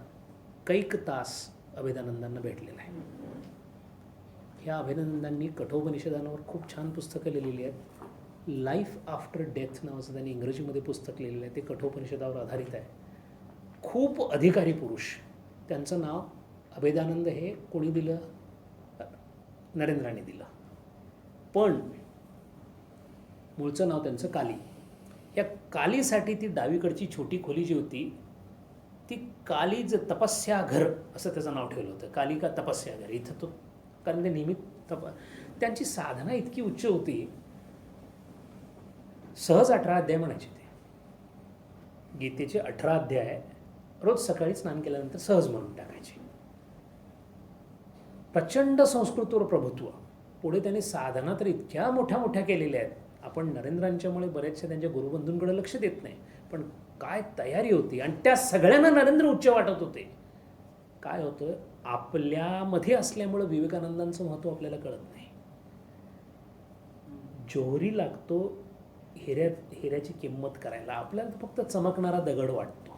कैक तास अभेदानंदांना भेटलेला आहे. ह्या अभेदानंदांनी कठोपनिषदांवर खूप छान पुस्तकं लिहिलेली आहेत. लाईफ आफ्टर डेथ नावाचं त्यांनी इंग्रजीमध्ये पुस्तक लिहिलेलं आहे. ते कठोपनिषदावर आधारित आहे. खूप अधिकारी पुरुष. त्यांचं नाव अभेदानंद हे कोणी दिलं? नरेंद्राने दिलं. पण मूळचं नाव त्यांचं काली. या कालीसाठी ती डावीकडची छोटी खोली जी होती ती कालीज तपस्या घर असं त्याचं नाव ठेवलं होतं. काली का तपस्या घर. इथं तो कारण ते नेहमी त्यांची साधना इतकी उच्च होती. सहज 18 अध्याय म्हणायचे ते. गीतेचे 18 अध्याय रोज सकाळी स्नान केल्यानंतर सहज म्हणून टाकायचे. प्रचंड संस्कृतवर प्रभुत्व. पुढे त्यांनी साधना तर इतक्या मोठ्या मोठ्या केलेल्या आहेत. आपण नरेंद्रांच्यामुळे बऱ्याचशा त्यांच्या गुरुबंधूंकडे लक्ष देत नाही, पण काय तयारी होती. आणि त्या सगळ्यांना नरेंद्र उच्च वाटत होते. काय होतं, आपल्यामध्ये असल्यामुळं विवेकानंदांचं महत्त्व आपल्याला कळत नाही. जोहरी लागतो हिऱ्याची किंमत करायला. आपल्याला फक्त चमकणारा दगड वाटतो.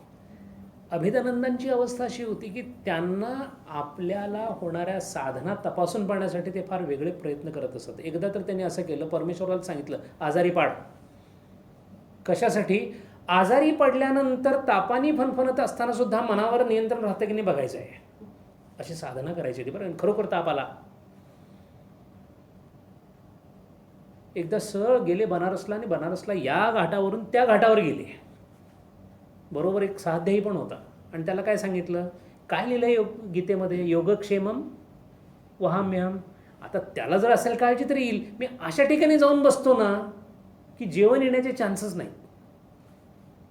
अभेदानंदांची अवस्था अशी होती की त्यांना आपल्याला होणाऱ्या साधना तपासून पाहण्यासाठी ते फार वेगळे प्रयत्न करत असत. एकदा तर त्यांनी असं केलं, परमेश्वराला सांगितलं आजारी पाड. कशासाठी? आजारी पडल्यानंतर तापानी फणफणत असताना सुद्धा मनावर नियंत्रण राहतं की नाही बघायचं आहे. अशी साधना करायची होती बरं. खरोखर ताप आला. एकदा सरळ गेले बनारसला आणि बनारसला या घाटावरून त्या घाटावर गेले. बरोबर एक 6 अध्यायी पण होता. आणि त्याला काय सांगितलं, काय लिहिलं गीतेमध्ये, योगक्षेमम वहाम्यहम. आता त्याला जर असेल काळजी तरी येईल. मी अशा ठिकाणी जाऊन बसतो ना की जेवण येण्याचे चान्सेस नाहीत.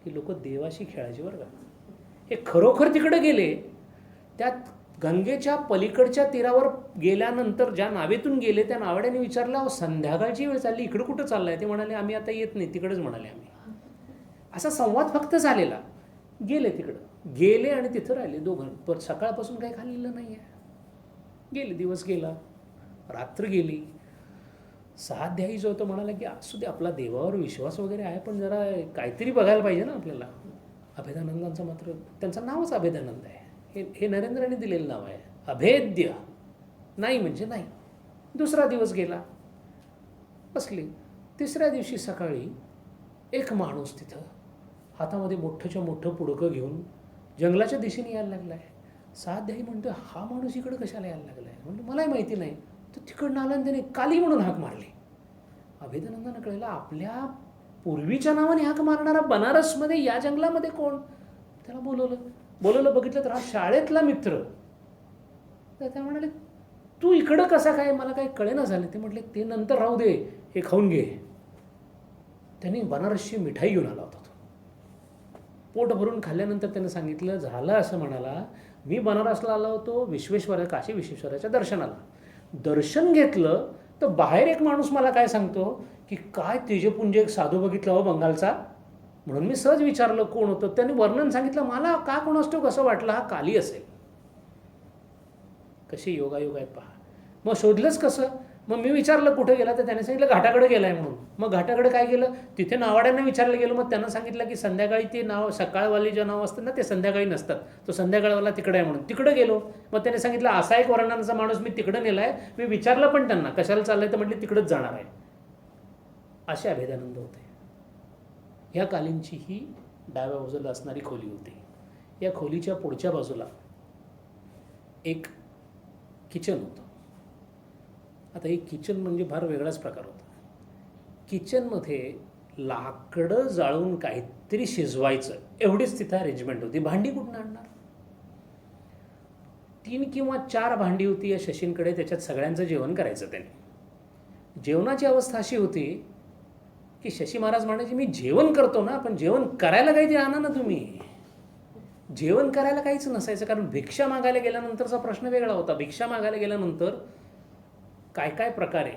की लोक देवाशी खेळायचे बरं का. हे खरोखर तिकडे गेले. त्यात गंगेच्या पलीकडच्या तीरावर गेल्यानंतर ज्या नावेतून गेले त्या नावड्याने विचारलं, अहो संध्याकाळची वेळ चालली, इकडं कुठं चाललंय? ते म्हणाले आम्ही आता येत नाही, तिकडेच म्हणाले आम्ही. असा संवाद फक्त झालेला. गेले तिकडं, गेले आणि तिथं राहिले दोघं. पण सकाळपासून काही खाल्लेलं नाही आहे. गेले, दिवस गेला, रात्र गेली. 6 अध्यायी जो होतो म्हणाला की असू दे, आपला देवावर विश्वास वगैरे आहे, पण जरा काहीतरी बघायला पाहिजे ना आपल्याला. अभेदानंदांचं मात्र, त्यांचं नावच अभेदानंद आहे. हे नरेंद्राने दिलेलं नाव आहे. अभेद्य, नाही म्हणजे नाही. दुसरा दिवस गेला, बसले. तिसऱ्या दिवशी सकाळी एक माणूस तिथं हातामध्ये मोठंच्या मोठं पुडकं घेऊन जंगलाच्या दिशेने यायला लागला आहे. 6 अध्यायी म्हणतो, हा माणूस इकडं कशाला यायला लागला आहे? म्हणतो मलाही माहिती नाही. तर तिकडनं आला आणि त्याने काली म्हणून हाक मारली. अभेदानंदांना कळलं, आपल्या पूर्वीच्या नावाने हाक मारणारा बनारसमध्ये या जंगलामध्ये कोण? त्याला बोलवलं, बघितलं तर हा शाळेतला मित्र. तर त्या म्हणाले, तू इकडं कसा काय? मला काही कळेना झालं. ते म्हटले, ते नंतर राहू दे, हे खाऊन घे. त्यांनी बनारसची मिठाई घेऊन आला होता. पोट भरून खाल्ल्यानंतर त्यानं सांगितलं, झालं असं म्हणाला, मी बनारसला आलो होतो काशी विश्वेश्वराच्या दर्शनाला. दर्शन घेतलं तर बाहेर एक माणूस मला काय सांगतो की काय तेजपुंज एक साधू बघितला हो बंगालचा. म्हणून मी सहज विचारलं कोण होतं. त्यांनी वर्णन सांगितलं. मला का कोण असतो कसं वाटलं हा काली असेल. कसे योगायोग आहेत पहा. मग शोधलंच कसं? मग मी विचारलं कुठे गेला, तर त्याने सांगितलं घाटाकडे गेलाय म्हणून. मग घाटाकडे काय गेलं, तिथे नावाड्यांना विचारलं गेलं. मग त्यांना सांगितलं की संध्याकाळी ते नाव, सकाळवाली जे नाव असतं ना ते संध्याकाळी नसतात, तो संध्याकाळवाला तिकडे आहे म्हणून. तिकडे गेलो. मग त्याने सांगितलं असा एक वर्णनाचा माणूस मी तिकडे नेलाय. मी विचारलं पण त्यांना कशाला चाललंय, तर म्हटले तिकडेच जाणार आहे. असे अभेदानंद होते. ह्या कालींची ही डाव्या बाजूला असणारी खोली होती. या खोलीच्या पुढच्या बाजूला एक किचन होतं. आता एक किचन म्हणजे फार वेगळाच प्रकार होता. किचनमध्ये लाकडं जाळून काहीतरी शिजवायचं एवढीच तिथं अरेंजमेंट होती. भांडी कुठून आणणार? 3 किंवा 4 भांडी होती या शशींकडे. त्याच्यात सगळ्यांचं जेवण करायचं त्याने. जेवणाची अवस्था अशी होती की शशी महाराज म्हणायचे, मी जेवण करतो ना, पण जेवण करायला काहीतरी आणा ना तुम्ही. जेवण करायला काहीच नसायचं, कारण भिक्षा मागायला गेल्यानंतरचा प्रश्न वेगळा होता. भिक्षा मागायला गेल्यानंतर काय काय प्रकारे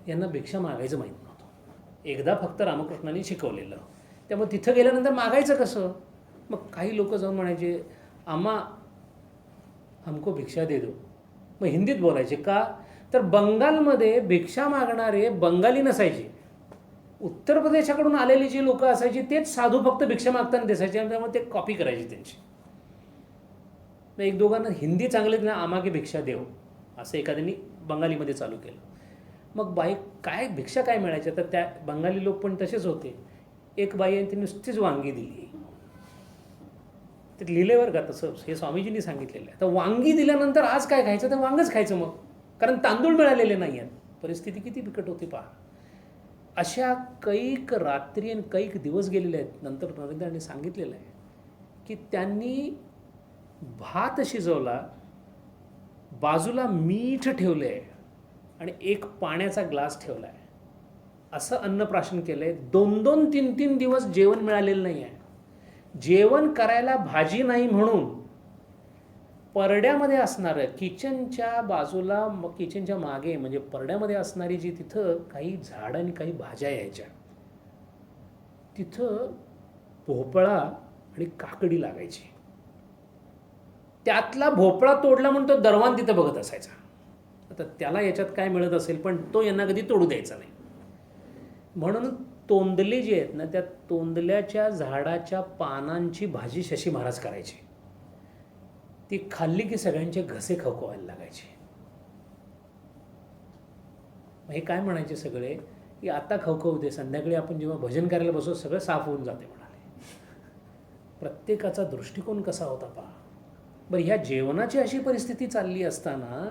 यांना भिक्षा मागायचं माहीत नव्हतं. एकदा फक्त रामकृष्णांनी शिकवलेलं. त्यामुळे तिथं गेल्यानंतर मागायचं कसं? मग काही लोक जाऊन म्हणायचे, आम्हा हमको भिक्षा दे दो. मग हिंदीत बोलायचे. का? तर बंगालमध्ये भिक्षा मागणारे बंगाली नसायचे. उत्तर प्रदेशाकडून आलेली जी लोक असायची तेच साधू फक्त भिक्षा मागताना दिसायचे. त्यामुळे ते कॉपी करायची त्यांची. मग एक दोघांना हिंदी चांगलं ना, आमागे भिक्षा देव असं एखाद्याने बंगालीमध्ये चालू केलं. मग बाई काय भिक्षा काय मिळायच्या, तर त्या बंगाली लोक पण तसेच होते. एक बाई आहे ती नुसतीच वांगी दिली. ते लिहिलेवर का तसं हे स्वामीजींनी सांगितलेलं आहे. तर वांगी दिल्यानंतर आज काय खायचं, तर वांगच खायचं मग, कारण तांदूळ मिळालेले नाही आहेत. परिस्थिती किती बिकट होती पहा. अशा कैक रात्री आणि कैक दिवस गेलेले आहेत. नंतर नरेंद्रांनी सांगितलेलं आहे की त्यांनी भात शिजवला, बाजूला मीठ ठेवलं आहे आणि एक पाण्याचा ग्लास ठेवला आहे, असं अन्नप्राशन केलं आहे. 2-2, 3-3 दिवस जेवण मिळालेलं नाही आहे. जेवण करायला भाजी नाही म्हणून परड्यामध्ये असणारं किचनच्या बाजूला, मग किचनच्या मागे म्हणजे परड्यामध्ये असणारी जी तिथं काही झाडं आणि काही भाज्या यायच्या, तिथं भोपळा आणि काकडी लागायची. त्यातला भोपळा तोडला म्हणून तो दरवान तिथं बघत असायचा. आता त्याला याच्यात काय मिळत असेल, पण तो यांना कधी तोडू द्यायचा नाही. म्हणून तोंडले जे आहेत ना, त्या तोंडल्याच्या झाडाच्या पानांची भाजी शशी महाराज करायची. ती खाल्ली की सगळ्यांचे घसे खवखवायला लागायचे. हे काय म्हणायचे सगळे की आता खवखवू दे, संध्याकाळी आपण जेव्हा भजन करायला बसू सगळं साफ होऊन जाते म्हणाले. प्रत्येकाचा दृष्टिकोन कसा होता पहा बरं. ह्या जेवणाची अशी परिस्थिती चालली असताना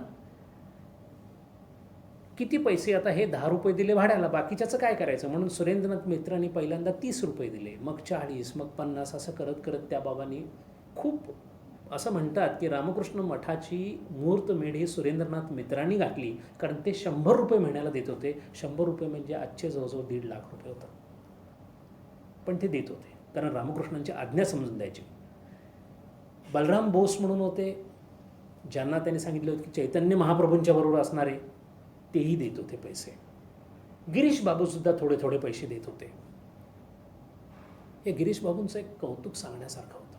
किती पैसे, आता हे 10 रुपये दिले भाड्याला, बाकीच्याचं काय करायचं, म्हणून सुरेंद्रनाथ मित्रांनी पहिल्यांदा 30 रुपये दिले, मग 40, मग 50, असं करत करत त्या बाबांनी खूप, असं म्हणतात की रामकृष्ण मठाची मुहूर्तमेढ ही सुरेंद्रनाथ मित्रांनी घातली, कारण ते 100 रुपये महिन्याला देत होते. 100 रुपये म्हणजे आजचे जवळजवळ 1.5 लाख रुपये होतात, पण ते देत होते कारण रामकृष्णांची आज्ञा समजून द्यायची. बलराम बोस म्हणून होते, ज्यांना त्यांनी सांगितलं होतं की चैतन्य महाप्रभूंच्या बरोबर असणारे, तेही देत होते पैसे. गिरीश बाबूसुद्धा थोडे थोडे पैसे देत होते. हे गिरीश बाबूंचं एक कौतुक सांगण्यासारखं होतं.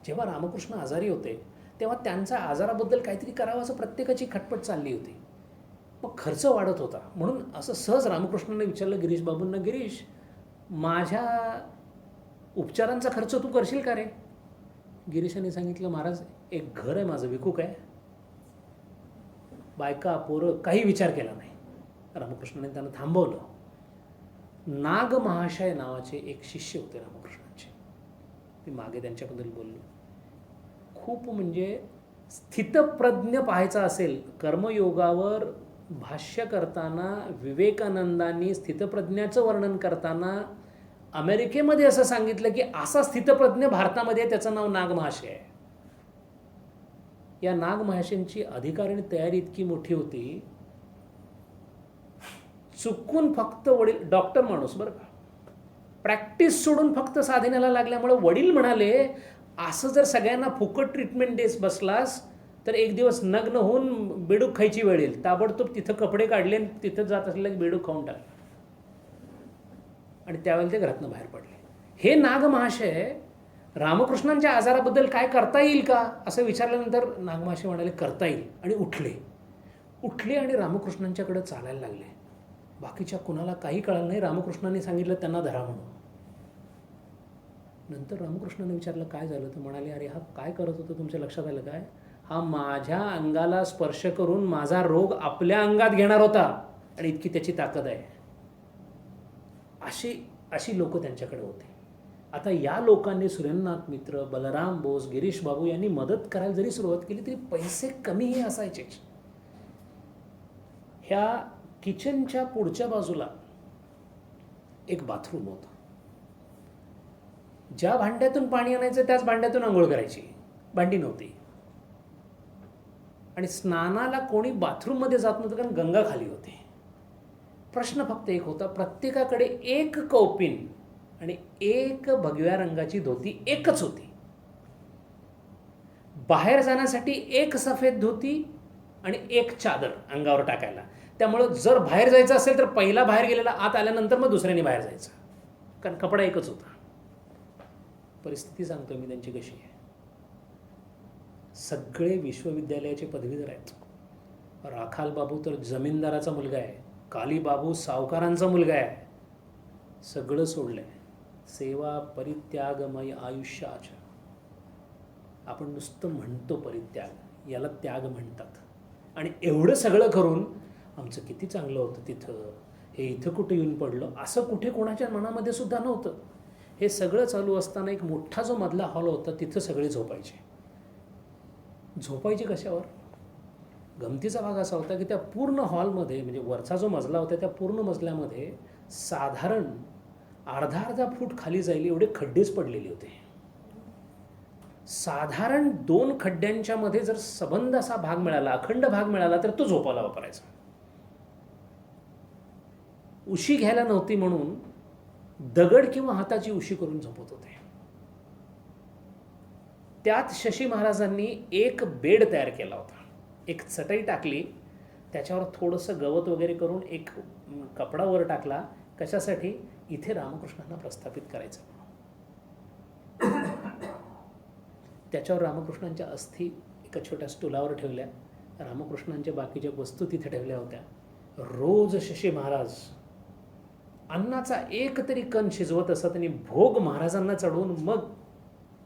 जेव्हा रामकृष्ण आजारी होते तेव्हा त्यांच्या आजाराबद्दल काहीतरी करावं असं प्रत्येकाची खटपट चालली होती. मग खर्च वाढत होता, म्हणून असं सहज रामकृष्णाने विचारलं गिरीश बाबूंना, गिरीश, माझ्या उपचारांचा खर्च तू करशील का रे? गिरीशाने सांगितलं, महाराज एक घर आहे माझं, विकू काय? बायका पोरं काही विचार केला नाही. रामकृष्णाने त्यांना थांबवलं. नाग महाशय नावाचे एक शिष्य होते रामकृष्णांचे, मी मागे त्यांच्याबद्दल बोललो. खूप म्हणजे स्थितप्रज्ञ पाहायचा असेल, कर्मयोगावर भाष्य करताना विवेकानंदांनी स्थितप्रज्ञाचं वर्णन करताना अमेरिकेमध्ये असं सांगितलं की असा स्थितप्रज्ञ भारतामध्ये, त्याचं नाव नाग महाशय आहे. या नाग महाशयांची अधिकारीणी तयारी इतकी मोठी होती, चुकून फक्त वडील, डॉक्टर माणूस बरं का, प्रॅक्टिस सोडून फक्त साधनेला लागल्यामुळे वडील म्हणाले, असं जर सगळ्यांना फुकट ट्रीटमेंट देत बसलास तर एक दिवस नग्न होऊन बेडूक खायची वेळ येईल. ताबडतोब तिथं कपडे काढले, तिथं जात असलेलं की बेडूक खाऊन टाकले आणि त्यावेळेला ते घरातनं बाहेर पडले. हे नाग महाशय रामकृष्णांच्या आजाराबद्दल काय करता येईल का असं विचारल्यानंतर नाग महाशय म्हणाले करता येईल, आणि उठले आणि रामकृष्णांच्याकडे चालायला लागले. बाकीच्या कुणाला काही कळलं नाही. रामकृष्णांनी सांगितलं त्यांना धरा म्हणून. नंतर रामकृष्णाने विचारलं काय झालं, तर म्हणाले, अरे हा काय करत होता, तुमच्या लक्षात आलं काय? हा माझ्या अंगाला स्पर्श करून माझा रोग आपल्या अंगात घेणार होता, आणि इतकी त्याची ताकद आहे. अशी लोक त्यांच्याकडे होते. आता या लोकांनी, सुरेंद्रनाथ मित्र, बलराम बोस, गिरीश बाबू यांनी मदत करायला जरी सुरुवात केली तरी पैसे कमीही असायचे. ह्या किचनच्या पुढच्या बाजूला एक बाथरूम होतं. ज्या भांड्यातून पाणी आणायचं त्याच भांड्यातून आंघोळ करायची, भांडी नव्हती. आणि स्नानाला कोणी बाथरूममध्ये जात नव्हतं कारण गंगा खाली होती. प्रश्न फक्त एक होता, प्रत्येकाकडे एक कौपिन आणि एक भगव्या रंगाची धोती एकच होती. बाहेर जाण्यासाठी एक सफेद धोती आणि एक चादर अंगावर टाकायला. त्यामुळं जर बाहेर जायचं असेल तर पहिला बाहेर गेलेला आत आल्यानंतर मग दुसऱ्याने बाहेर जायचं, कारण कपडा एकच होता. परिस्थिती सांगतो मी त्यांची कशी आहे. सगळे विश्वविद्यालयाचे पदवीधर आहेत. राखाल बाबू तर जमीनदाराचा मुलगा आहे, काली बाबू सावकारांचा मुलगा आहे. सगळं सोडलंय, सेवा परित्यागमय आयुष्याच्या. आपण नुसतं म्हणतो परित्याग, याला त्याग म्हणतात. आणि एवढं सगळं करून आमचं किती चांगलं होतं तिथं, हे इथं कुठे येऊन पडलं, असं कुठे कोणाच्या मनामध्ये सुद्धा नव्हतं. हे सगळं चालू असताना एक मोठा जो मधला हॉल होता तिथं सगळे झोपायचे. झोपायचे कशावर? गमतीचा भाग असा होता की त्या पूर्ण हॉलमध्ये, म्हणजे वरचा जो मजला होता त्या पूर्ण मजल्यामध्ये साधारण अर्धा फूट खाली जाईल एवढे खड्डेच पडलेले होते. साधारण 2 खड्ड्यांच्या मध्ये जर सबंध असा भाग मिळाला, अखंड भाग मिळाला, तर तो झोपायला वापरायचा. उशी घ्यायला नव्हती म्हणून दगड किंवा हाताची उशी करून झोपत होते. त्यात शशी महाराजांनी एक बेड तयार केला होता. एक चटई टाकली, त्याच्यावर थोडंसं गवत वगैरे करून एक कपडा वर टाकला. कशासाठी? इथे रामकृष्णांना प्रस्थापित करायचं. त्याच्यावर रामकृष्णांच्या अस्थी एका छोट्या स्टुलावर ठेवल्या. रामकृष्णांच्या बाकीच्या वस्तू तिथे ठेवल्या होत्या. रोज शशी महाराज अन्नाचा एक तरी कण शिजवत असत आणि भोग महाराजांना चढवून मग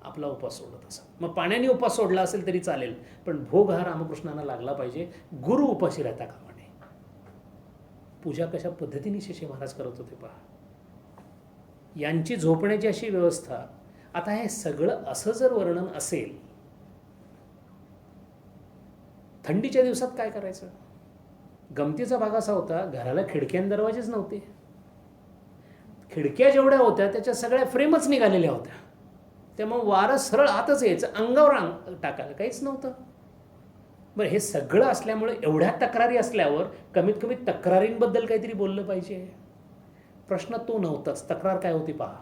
आपला उपास सोडत असत. मग पाण्याने उपास सोडला असेल तरी चालेल, पण भोग हा रामकृष्णांना लागला पाहिजे. गुरु उपाशी राहता कामा नये. पूजा कशा पद्धतीने शशी महाराज करत होते पहा. यांची झोपण्याची अशी व्यवस्था. आता हे सगळं असं जर वर्णन असेल, थंडीच्या दिवसात काय करायचं? गमतीचा भाग असा होता, घराला खिडक्या दरवाजेच नव्हते. खिडक्या जेवढ्या होत्या त्याच्या सगळ्या फ्रेमच निघालेल्या होत्या. त्यामुळे वारं सरळ आतच यायचं, अंगावर टाकायला काहीच नव्हतं. बरं, हे सगळं असल्यामुळे, एवढ्या तक्रारी असल्यावर कमीत कमी तक्रारींबद्दल काहीतरी बोललं पाहिजे. प्रश्न तो नव्हताच. तक्रार काय होती पहा.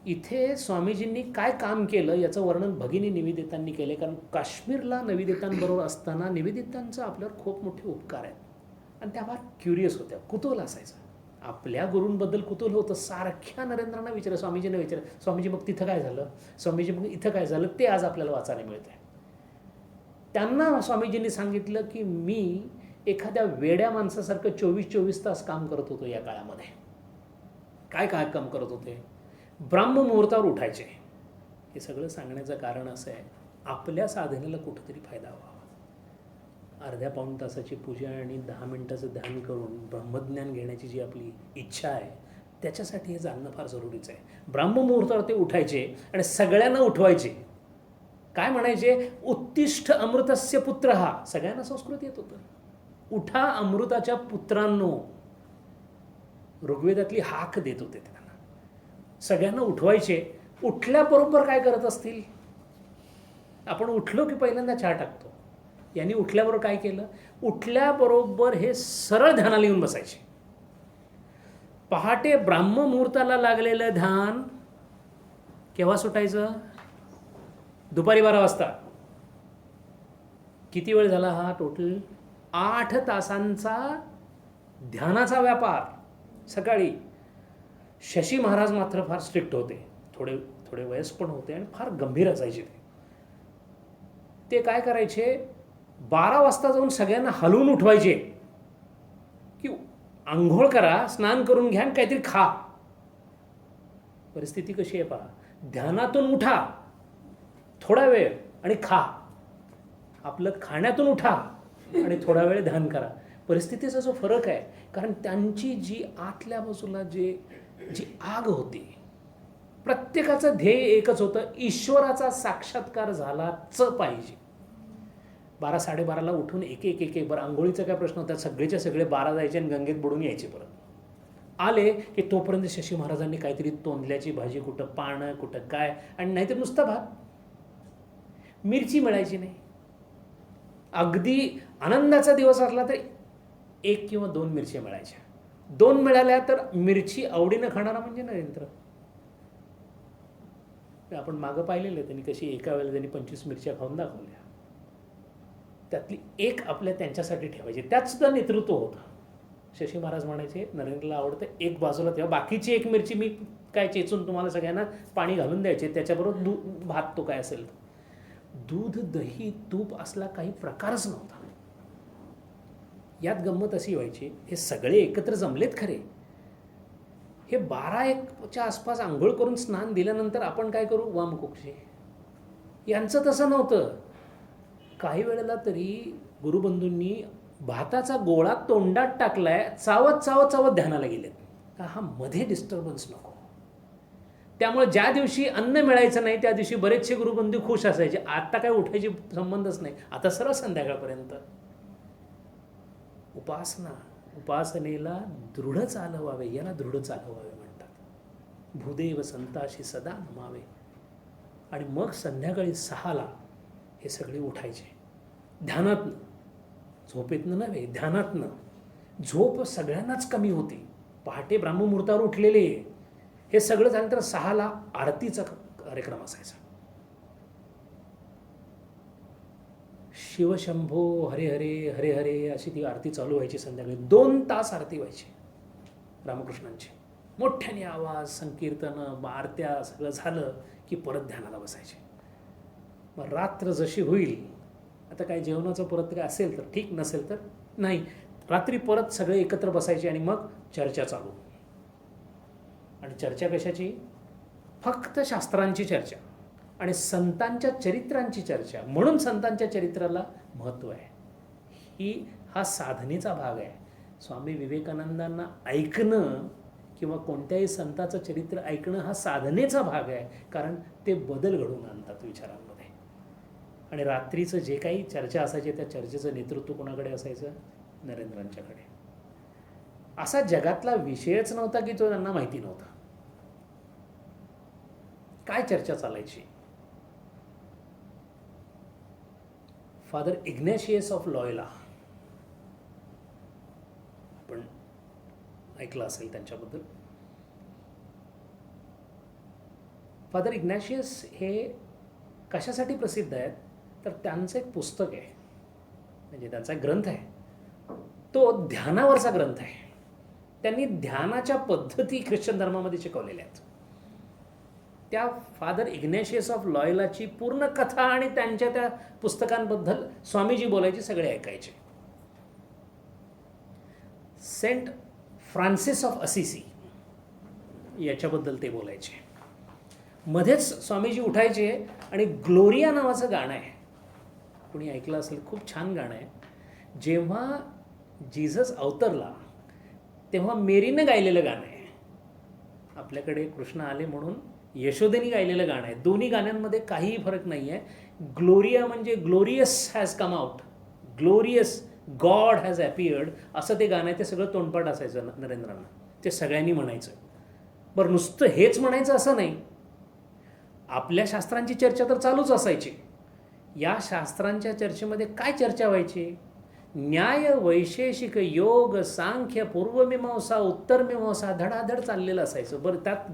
इथे स्वामीजींनी काय काम केलं याचं वर्णन भगिनी निवेदितांनी केले. कारण काश्मीरला निवेदितांबरोबर असताना निवेदितांचं आपल्यावर खूप मोठे उपकार आहेत आणि त्या फार क्युरियस होत्या, कुतूहल असायचं. आपल्या गुरूंबद्दल कुतूहल होतं. सारख्या नरेंद्रांना विचारा, स्वामीजींना विचारा, स्वामीजी मग तिथं काय झालं, स्वामीजी मग इथं काय झालं, ते आज आपल्याला वाचायला मिळतंय. त्यांना स्वामीजींनी सांगितलं की मी एखाद्या वेड्या माणसासारखं 24-24 तास काम करत होतो या काळामध्ये. काय काय काम करत होते? ब्राह्ममुहूर्तावर उठायचे. हे सगळं सांगण्याचं कारण असं आहे, आपल्या साधनेला कुठंतरी फायदा व्हावा. अर्ध्या पाऊण तासाची पूजा आणि 10 मिनिटाचं ध्यान करून ब्रह्मज्ञान घेण्याची जी आपली इच्छा आहे, त्याच्यासाठी हे जाणणं फार जरुरीचं आहे. ब्राह्ममुहूर्तावर ते उठायचे आणि सगळ्यांना उठवायचे. काय म्हणायचे? उत्तिष्ठ अमृतस्य पुत्र. हा सगळ्यांना संस्कृत येत होतं. उठा अमृताच्या पुत्रांनो. ऋग्वेदातली हाक देत होते त्यांना. सगळ्यांना उठवायचे. उठल्याबरोबर काय करत असतील? आपण उठलो की पहिल्यांदा चहा टाकतो. यांनी उठल्याबरोबर काय केलं? उठल्याबरोबर हे सरळ ध्यानाला येऊन बसायचे. पहाटे ब्राह्ममुहूर्ताला लागलेलं ध्यान केव्हा सुटायचं? दुपारी 12 वाजता. किती वेळ झाला हा? टोटल 8 तासांचा ध्यानाचा व्यापार सकाळी. शशी महाराज मात्र फार स्ट्रिक्ट होते. थोडे वयस्क पण होते आणि फार गंभीर असायचे. ते काय करायचे? 12 वाजता जाऊन सगळ्यांना हलवून उठवायचे की आंघोळ करा, स्नान करून घ्या, काहीतरी खा. परिस्थिती कशी आहे पहा. ध्यानातून उठा थोडा वेळ आणि खा. आपलं खाण्यातून उठा आणि थोडा वेळ ध्यान करा. परिस्थितीचा जो फरक आहे, कारण त्यांची जी आतल्या बाजूला जी आग होती, प्रत्येकाचं ध्येय एकच होतं, ईश्वराचा साक्षात्कार झालाच पाहिजे. 12-12:30ला उठून एक बरं आंघोळीचा काय प्रश्न होता? सगळेच्या सगळे 12 जायचे आणि गंगेत बुडून यायचे. परत आले की तोपर्यंत शशी महाराजांनी काहीतरी तोंडल्याची भाजी, कुठं पानं, कुठं काय, आणि नाहीतर नुसता भात. मिरची मिळायची नाही. अगदी आनंदाचा दिवस असला तर 1 किंवा 2 मिरच्या मिळायच्या. 2 मिळाल्या तर मिरची आवडीनं खाणारा म्हणजे नरेंद्र. आपण मागं पाहिलेलं आहे त्यांनी कशी एका वेळेला त्यांनी 25 मिरच्या खाऊन दाखवल्या. त्यातली 1 आपल्या त्यांच्यासाठी ठेवायची. त्यात सुद्धा नेतृत्व होतं. शशी महाराज म्हणायचे, नरेंद्रला आवडतं, 1 बाजूला ठेवा, बाकीची 1 मिरची मी काय चेचून तुम्हाला सगळ्यांना पाणी घालून द्यायचे, त्याच्याबरोबर दूध, भात तो काय असेल. दूध, दही, तूप असला काही प्रकारच नव्हता. यात गंमत अशी व्हायची, हे सगळे एकत्र जमलेत खरे. हे 12-1च्या आसपास आंघोळ करून स्नान दिल्यानंतर आपण काय करू? वामकुक्षी. यांचं तसं नव्हतं. काही वेळेला तरी गुरुबंधूंनी भाताचा गोळा तोंडात टाकलाय, चावत चावत चावत ध्यानाला गेलेत. का हा मध्ये डिस्टर्बन्स नको. त्यामुळे ज्या दिवशी अन्न मिळायचं नाही त्या दिवशी बरेचसे गुरुबंधू खुश असायचे. आता काय उठायची संबंधच नाही, आता सरळ संध्याकाळपर्यंत उपासना. उपासनेला दृढ चालवावे, याला दृढ चालवावे म्हणतात. भूदेव संताशी सदा नमावे. आणि मग संध्याकाळी 6ला हे सगळे उठायचे ध्यानातनं, झोपेतनं नव्हे, ध्यानातनं. झोप सगळ्यांनाच कमी होती. पहाटे ब्राह्ममुहूर्तावर उठलेले. हे सगळं झाल्यानंतर 6ला आरतीचा कार्यक्रम असायचा. शिवशंभो हरे हरे हरे हरे अशी ती आरती चालू व्हायची. संध्याकाळी 2 तास आरती व्हायची रामकृष्णांची. मोठ्याने आवाज, संकीर्तनं, आरत्या सगळं झालं की परत ध्यानाला बसायचे. मग रात्र जशी होईल, आता काय जेवणाचं परत काय असेल तर ठीक, नसेल तर नाही, रात्री परत सगळे एकत्र बसायचे आणि मग चर्चा चालू. आणि चर्चा कशाची? फक्त शास्त्रांची चर्चा आणि संतांच्या चरित्रांची चर्चा. म्हणून संतांच्या चरित्राला महत्त्व आहे. हा साधनेचा भाग आहे. स्वामी विवेकानंदांना ऐकणं किंवा कोणत्याही संताचं चरित्र ऐकणं हा साधनेचा भाग आहे. कारण ते बदल घडवून आणतात विचारांमध्ये. आणि रात्रीचं जे काही चर्चा असायची त्या चर्चेचं नेतृत्व कोणाकडे असायचं? नरेंद्रांच्याकडे. असा जगातला विषयच नव्हता की तो त्यांना माहिती नव्हता. काय चर्चा चालायची? फादर इग्नॅशियस ऑफ लॉयला, आपण ऐकलं असेल त्यांच्याबद्दल. फादर इग्नॅशियस हे कशासाठी प्रसिद्ध आहेत? तर त्यांचं एक पुस्तक आहे, म्हणजे त्यांचा एक ग्रंथ आहे, तो ध्यानावरचा ग्रंथ आहे. त्यांनी ध्यानाच्या पद्धती ख्रिश्चन धर्मामध्ये शिकवलेल्या आहेत. त्या फादर इग्नॅशियस ऑफ लॉयलाची पूर्ण कथा आणि त्यांच्या त्या पुस्तकांबद्दल स्वामीजी बोलायचे, सगळे ऐकायचे. सेंट फ्रान्सिस ऑफ असिसी याच्याबद्दल ते बोलायचे. मध्येच स्वामीजी उठायचे आणि ग्लोरिया नावाचं गाणं आहे, कोणी ऐकलं असेल, खूप छान गाणं आहे. जेव्हा जीसस अवतरला तेव्हा मेरीनं गायलेलं गाणं आहे. आपल्याकडे कृष्ण आले म्हणून यशोदेनी गायलेलं गाणं आहे. दोन्ही गाण्यांमध्ये काहीही फरक नाही आहे. ग्लोरिया म्हणजे glorious has come out, glorious God has appeared, असं ते गाणं आहे. ते सगळं तोंडपाठ असायचं नरेंद्रांना, ते सगळ्यांनी म्हणायचं. बरं, नुसतं हेच म्हणायचं असं नाही, आपल्या शास्त्रांची चर्चा तर चालूच असायची. या शास्त्रांच्या चर्चेमध्ये काय चर्चा व्हायची? न्याय, वैशेषिक, योग, सांख्य, पूर्वमीमांसा, उत्तरमीमांसा धडाधड चाललेलं असायचं. बरं, त्यात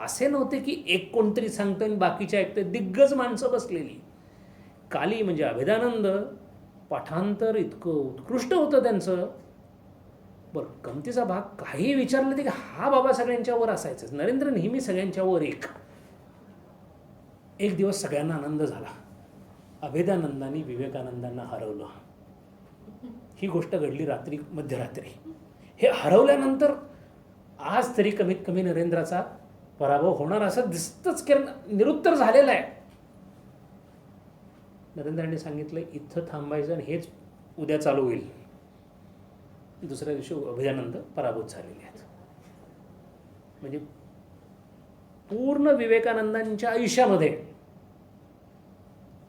असे नव्हते की एक कोणतरी सांगतं आणि बाकीच्या ऐकतं. दिग्गज माणसं बसलेली. काली म्हणजे अभेदानंद, पाठांतर इतकं उत्कृष्ट होतं त्यांचं. बरं, गमतीचा भाग, काही विचारलं की हा बाबा सगळ्यांच्या वर असायचंच. नरेंद्र नेहमी सगळ्यांच्या वर एक दिवस सगळ्यांना आनंद झाला. अभेदानंदांनी विवेकानंदांना हरवलं. ही गोष्ट घडली रात्री, मध्यरात्री. हे हरवल्यानंतर आज तरी कमीत कमी नरेंद्राचा पराभव होणार असं दिसतंच, की निरुत्तर झालेला आहे. नरेंद्रांनी सांगितलं इथं थांबायचं आणि हेच उद्या चालू होईल. दुसऱ्या दिवशी अभेदानंद पराभूत झालेले आहेत. म्हणजे पूर्ण विवेकानंदांच्या आयुष्यामध्ये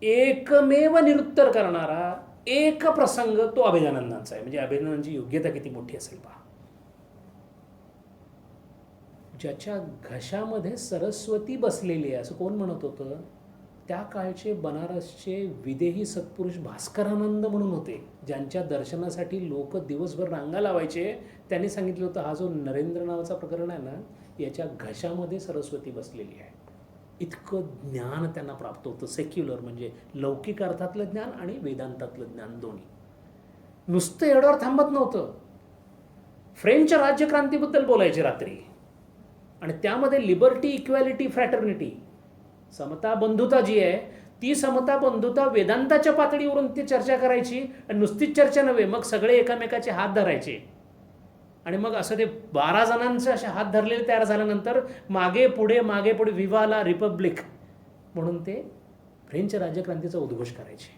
एकमेव निरुत्तर करणारा एक प्रसंग तो अभेदानंदांचा आहे. म्हणजे अभेदानंदांची योग्यता किती मोठी असेल पहा. ज्याच्या घशामध्ये सरस्वती बसलेली आहे असं कोण म्हणत होतं? त्या काळचे बनारसचे विदेही सत्पुरुष भास्करानंद म्हणून होते, ज्यांच्या दर्शनासाठी लोक दिवसभर रांगा लावायचे. त्यांनी सांगितलं होतं हा जो नरेंद्र नावाचा प्रकरण आहे ना, याच्या घशामध्ये सरस्वती बसलेली आहे. इतकं ज्ञान त्यांना प्राप्त होतं. सेक्युलर म्हणजे लौकिक अर्थातलं ज्ञान आणि वेदांतातलं ज्ञान दोन्ही. नुसतं एवढ्यावर थांबत नव्हतं. फ्रेंच राज्यक्रांतीबद्दल बोलायचे रात्री, आणि त्यामध्ये लिबर्टी, इक्वॅलिटी, फ्रॅटर्निटी, समता बंधुता जी आहे ती समता बंधुता वेदांताच्या पातळीवरून ती चर्चा करायची. आणि नुसतीच चर्चा नव्हे, मग सगळे एकामेकाचे हात धरायचे. आणि मग असं ते 12 जणांचे असे हात धरलेले तयार झाल्यानंतर मागे पुढे विवाला रिपब्लिक म्हणून ते फ्रेंच राज्यक्रांतीचा उद्घोष करायचे.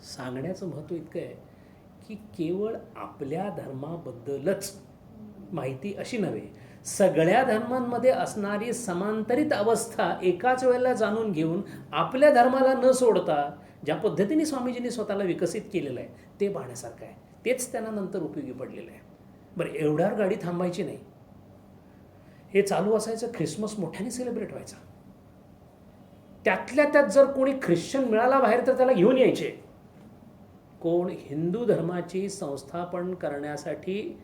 सांगण्याचं महत्त्व इतकं आहे की केवळ आपल्या धर्माबद्दलच माहिती अशी नव्हे, सगळ्या धर्मांमध्ये असणारी समांतरित अवस्था एकाच वेळेला जाणून घेऊन आपल्या धर्माला न सोडता ज्या पद्धतीने स्वामीजींनी स्वतःला विकसित केलेलं आहे ते पाहण्यासारखं आहे. तेच त्यांना नंतर उपयोगी पडलेलं आहे. बरं, एवढ्यावर गाडी थांबायची नाही. हे चालू असायचं. ख्रिसमस मोठ्याने सेलिब्रेट व्हायचा. त्यातल्या त्यात जर कोणी ख्रिश्चन मिळाला बाहेर तर त्याला घेऊन यायचे. कोण? हिंदू धर्माची संस्थापन करण्यासाठी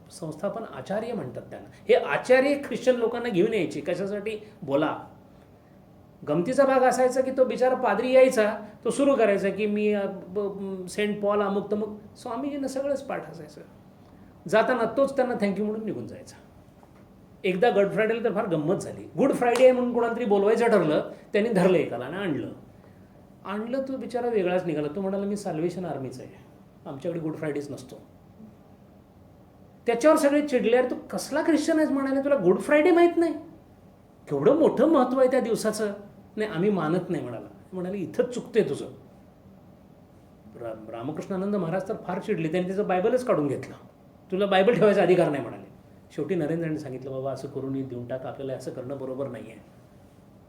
संस्थापन आचार्य म्हणतात त्यांना. हे आचार्य ख्रिश्चन लोकांना घेऊन यायचे. कशासाठी? बोला. गमतीचा भाग असायचा की तो बिचारा पादरी यायचा, तो सुरू करायचा की मी सेंट पॉल अमुक तमुक. स्वामीजींना सगळंच पाठ असायचं. जाताना तोच त्यांना थँक्यू म्हणून निघून जायचा. एकदा गुड फ्रायडेला तर फार गंमत झाली. गुड फ्रायडे म्हणून कोणाला तरी बोलवायचं ठरलं. त्यांनी धरलं एकाला आणि आणलं तो बिचारा वेगळाच निघाला. तो म्हणाला मी साल्वेशन आर्मीचा आहे, आमच्याकडे गुड फ्रायडेच नसतो. त्याच्यावर सगळे चिडले. अरे तू कसला ख्रिश्चन आहेस म्हणाले, तुला गुड फ्रायडे माहीत नाही? केवढं मोठं महत्त्व आहे त्या दिवसाचं. नाही आम्ही मानत नाही म्हणाले इथंच चुकते तुझं. रामकृष्णानंद महाराज तर फार चिडले. त्यांनी त्याचं बायबलच काढून घेतलं. तुला बायबल ठेवायचा अधिकार नाही म्हणाले. शेवटी नरेंद्रांनी सांगितलं बाबा असं करून देऊन टाक, आपल्याला असं करणं बरोबर नाही आहे.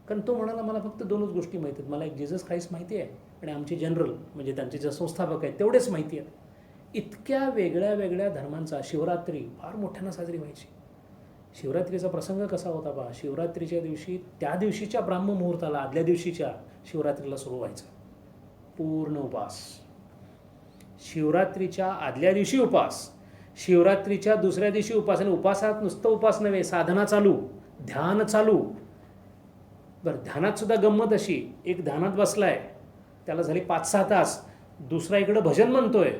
कारण तो म्हणाला मला फक्त दोनच गोष्टी माहिती आहेत. मला एक जीसस ख्राइस्ट माहिती आहे आणि आमचे जनरल म्हणजे त्यांचे जे संस्थापक आहेत तेवढेच माहिती आहेत. इतक्या वेगळ्या वेगळ्या धर्मांचा शिवरात्री फार मोठ्यानं साजरी व्हायची. शिवरात्रीचा प्रसंग कसा होता पहा. शिवरात्रीच्या दिवशी त्या दिवशीच्या ब्राह्ममुहूर्ताला आदल्या दिवशीच्या शिवरात्रीला सुरू व्हायचं पूर्ण उपास. शिवरात्रीच्या आदल्या दिवशी उपास, शिवरात्रीच्या दुसऱ्या दिवशी उपास. आणि उपासात नुसतं उपास नव्हे, साधना चालू, ध्यान चालू. बरं, ध्यानात सुद्धा गंमत अशी, एक ध्यानात बसलाय त्याला झाली 5-6 तास, दुसरा इकडं भजन म्हणतोय.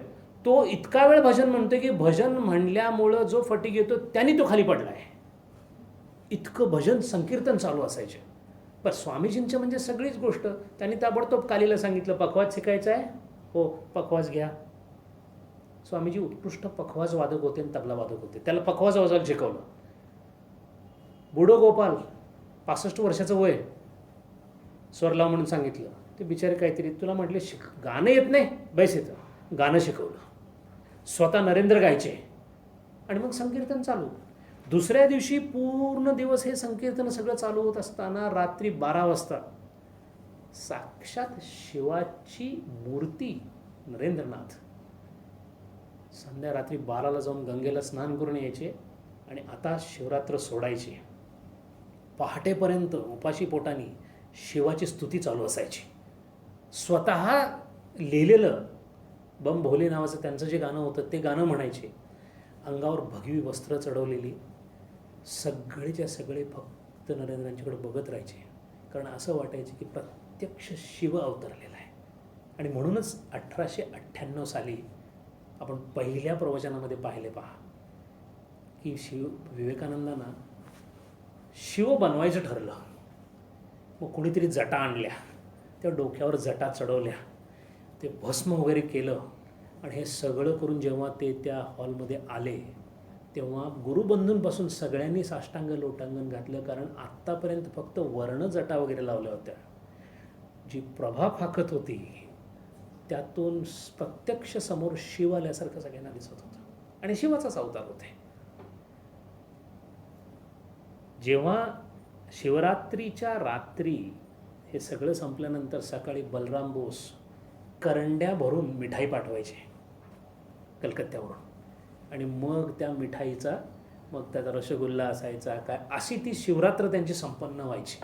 तो इतका वेळ भजन म्हणतोय की भजन म्हणल्यामुळं जो फटीक येतो त्यांनी तो खाली पडलाय. इतकं भजन संकीर्तन चालू असायचे. पण स्वामीजींचं म्हणजे सगळीच गोष्ट. त्यांनी ताबडतोब कालीला सांगितलं पखवाज शिकायचा आहे, हो पखवाज घ्या. स्वामीजी उत्कृष्ट पखवाज वादक होते आणि तबला वादक होते. त्याला पखवाज वाजवायला शिकवलं. बुडो गोपाल 65 वर्षाचं वय, स्वर लाव म्हणून सांगितलं. ते बिचारे काहीतरी तुला म्हटले गाणं येत नाही, बैस येतं. गाणं शिकवलं. स्वतः नरेंद्र गायचे आणि मग संकीर्तन चालू. दुसऱ्या दिवशी पूर्ण दिवस हे संकीर्तन सगळं चालू होत असताना रात्री 12 वाजता साक्षात शिवाची मूर्ती नरेंद्रनाथ संध्या रात्री 12ला जाऊन गंगेला स्नान करून यायचे आणि आता शिवरात्र सोडायची. पहाटेपर्यंत उपाशी पोटानी शिवाची स्तुती चालू असायची. स्वतः लिहिलेलं बम भोले नावाचं त्यांचं जे गाणं होतं ते गाणं म्हणायचे. अंगावर भगवी वस्त्र चढवलेली, सगळेच्या सगळे फक्त नरेंद्रांच्याकडे बघत राहायचे. कारण असं वाटायचं की प्रत्यक्ष शिव अवतरलेला आहे. आणि म्हणूनच 1898 साली आपण पहिल्या प्रवचनामध्ये पाहिले पहा की विवेकानंदांना शिव बनवायचं ठरलं. मग कोणीतरी जटा आणल्या, त्या डोक्यावर जटा चढवल्या, ते भस्म वगैरे केलं आणि हे सगळं करून जेव्हा ते त्या हॉलमध्ये आले तेव्हा गुरुबंधूंपासून सगळ्यांनी साष्टांग लोटांगण घातलं. कारण आत्तापर्यंत फक्त वर्ण जटा वगैरे लावल्या होत्या. जी प्रभा फाकत होती त्यातून प्रत्यक्ष समोर शिव आल्यासारखं सगळ्यांना दिसत होतं आणि शिवाचाच अवतार होते. जेव्हा शिवरात्रीच्या रात्री हे सगळं संपल्यानंतर सकाळी बलराम बोस करंड्या भरून मिठाई पाठवायचे कलकत्त्यावरून आणि मग त्या मिठाईचा मग त्याचा रसगुल्ला असायचा काय अशी ती शिवरात्र त्यांची संपन्न व्हायची.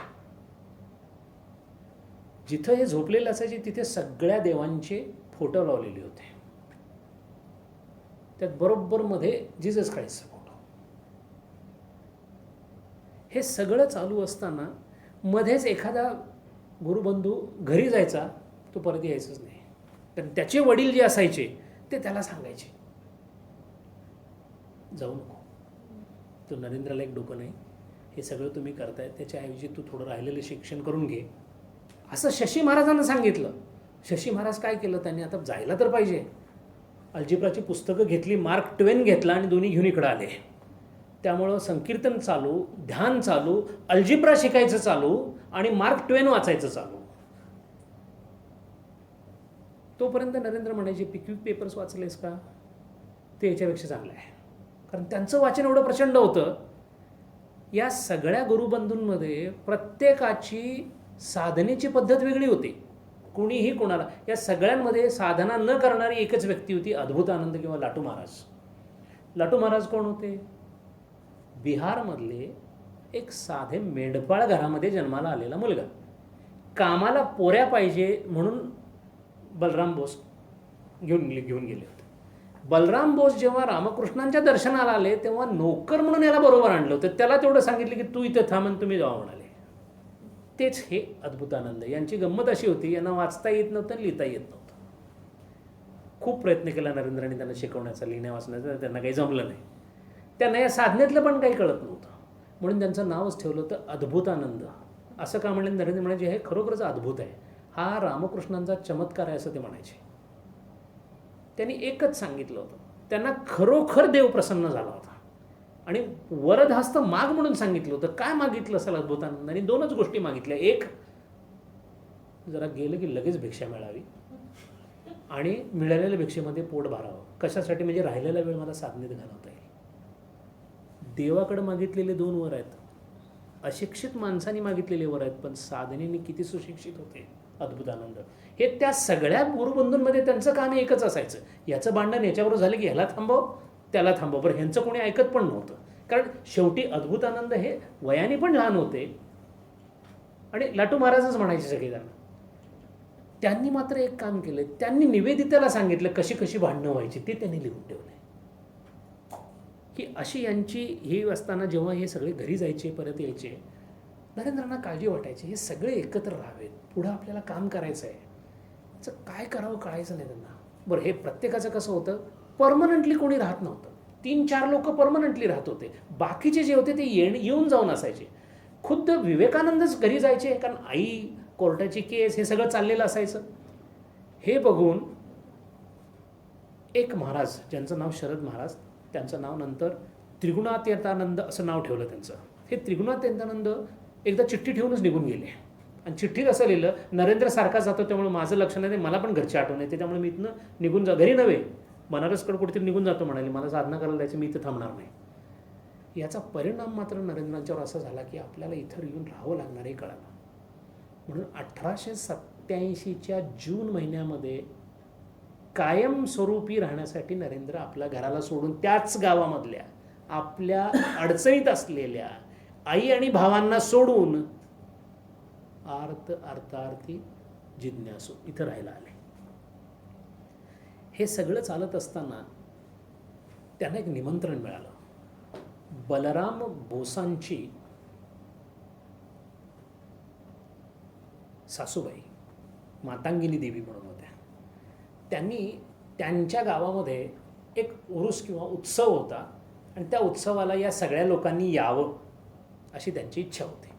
जिथं हे झोपलेले असायचे तिथे सगळ्या देवांचे फोटो लावलेले होते. त्यात बरोबर मध्ये जीसस ख्राइस्टचा फोटो. हे सगळं चालू असताना मध्येच एखादा गुरुबंधू घरी जायचा, तो परत यायचाच नाही. कारण त्याचे वडील जे असायचे ते त्याला सांगायचे जाऊ नको, तो नरेंद्राला एक डोकं नाही, हे सगळं तुम्ही करताय त्याच्याऐवजी तू थोडं राहिलेलं शिक्षण करून घे, असं शशी महाराजांना सांगितलं. शशी महाराज काय केलं, त्यांनी आता जायला तर पाहिजे. अल्जिब्राची पुस्तकं घेतली, मार्क ट्वेन घेतला आणि दोन्ही घेऊन इकडं आले. त्यामुळं संकीर्तन चालू, ध्यान चालू, अल्जिब्रा शिकायचं चालू आणि मार्क ट्वेन वाचायचं चालू. तोपर्यंत नरेंद्र म्हणायचे पिकविक पेपर्स वाचलेस का, ते याच्यापेक्षा चांगलं आहे. कारण त्यांचं वाचन एवढं प्रचंड होतं. या सगळ्या गुरुबंधूंमध्ये प्रत्येकाची साधनेची पद्धत वेगळी होती. कुणीही कोणाला, या सगळ्यांमध्ये साधना न करणारी एकच व्यक्ती होती, अद्भुतानंद किंवा लाटू महाराज. लाटू महाराज कोण होते? बिहारमधले एक साधे मेंढपाळ घरामध्ये जन्माला आलेला मुलगा. कामाला पोऱ्या पाहिजे म्हणून बलराम बोस घेऊन गेले होते. बलराम बोस जेव्हा रामकृष्णांच्या दर्शनाला आले तेव्हा नोकर म्हणून याला बरोबर आणलं होतं. त्याला तेवढं सांगितलं की तू इथं थांब आणि तुम्ही जावा म्हणाले. तेच हे अद्भुतानंद. यांची गंमत अशी होती, यांना वाचता येत नव्हतं, लिहिता येत नव्हतं. खूप प्रयत्न केला नरेंद्रांनी त्यांना शिकवण्याचा, लिहिण्या वाचण्याचा, त्यांना काही जमलं नाही. त्यांना या साधनेतलं पण काही कळत नव्हतं. म्हणून त्यांचं नावच ठेवलं होतं अद्भुतानंद. असं का म्हणलं? नरेंद्र म्हणायचे हे खरोखरच अद्भुत आहे, हा रामकृष्णांचा चमत्कार आहे असं ते म्हणायचे. त्यांनी एकच सांगितलं होतं, त्यांना खरोखर देव प्रसन्न झाला होता आणि वरदहस्त माग म्हणून सांगितलं होतं. काय मागितलं असेल अद्भुतानंदांनी? दोनच गोष्टी मागितल्या. एक, जरा गेलं की लगेच भिक्षा मिळावी आणि मिळालेल्या भिक्षेमध्ये पोट भरावं. कशासाठी? म्हणजे राहिलेला वेळ मला साधनेत घालवता येईल. देवाकडे मागितलेले दोन वर आहेत. अशिक्षित माणसांनी मागितलेले वर आहेत, पण साधनेने किती सुशिक्षित होते अद्भुतानंद. हे त्या सगळ्या गुरुबंधूंमध्ये त्यांचं काम एकच असायचं, याचं भांडण याच्याबरोबर झालं की ह्याला थांबव, त्याला थांबव. बरं, ह्यांचं कोणी ऐकत पण नव्हतं. कारण शेवटी अद्भुतानंद हे वयाने पण लहान होते आणि लाटू महाराजच म्हणायचे सगळेजण. त्यांनी मात्र एक काम केलं, त्यांनी निवेदितेला सांगितलं कशी कशी भांडणं व्हायची ते त्यांनी लिहून ठेवले. की अशी यांची ही असताना जेव्हा हे सगळे घरी जायचे, परत यायचे, नरेंद्रांना काळजी वाटायची हे सगळे एकत्र राहावेत, पुढं आपल्याला काम करायचं आहे, याचं काय करावं कळायचं नाही त्यांना. बरं, हे प्रत्येकाचं कसं होतं, परमनंटली कोणी राहत नव्हतं. 3-4 लोक परमनंटली राहत होते, बाकीचे जे होते ते येऊन जाऊन असायचे. खुद्द विवेकानंदच घरी जायचे, कारण आई, कोर्टाची केस, हे सगळं चाललेलं असायचं. हे बघून एक महाराज, ज्यांचं नाव शरद महाराज, त्यांचं नाव नंतर त्रिगुणातीतानंद असं नाव ठेवलं त्यांचं. हे त्रिगुणातीतानंद एकदा चिठ्ठी ठेवूनच निघून गेले आणि चिठ्ठीत असं लिहिलं, नरेंद्र सारखा जातो त्यामुळे माझं लक्ष नाही, मला पण घरची आठवण येते, त्यामुळे मी इथनं निघून घरी नव्हे बनारसकडे कुठेतरी निघून जातो म्हणाले, मला साधना करायला जायचं, मी इथं थांबणार नाही. याचा परिणाम मात्र नरेंद्रांच्यावर असा झाला की आपल्याला इथं येऊन राहावं लागणार हे कळालं. म्हणून 1887च्या जून महिन्यामध्ये कायमस्वरूपी राहण्यासाठी नरेंद्र आपल्या घराला सोडून त्याच गावामधल्या आपल्या अडचणीत असलेल्या आई आणि भावांना सोडून अर्थार्थी जिज्ञासू इथं राहायला आले. हे सगळं चालत असताना त्यांना एक निमंत्रण मिळालं. बलराम बोसांची सासूबाई मातांगिनी देवी म्हणून होत्या. त्यांनी त्यांच्या गावामध्ये एक उरूस किंवा उत्सव होता आणि त्या उत्सवाला या सगळ्या लोकांनी यावं अशी त्यांची इच्छा होती.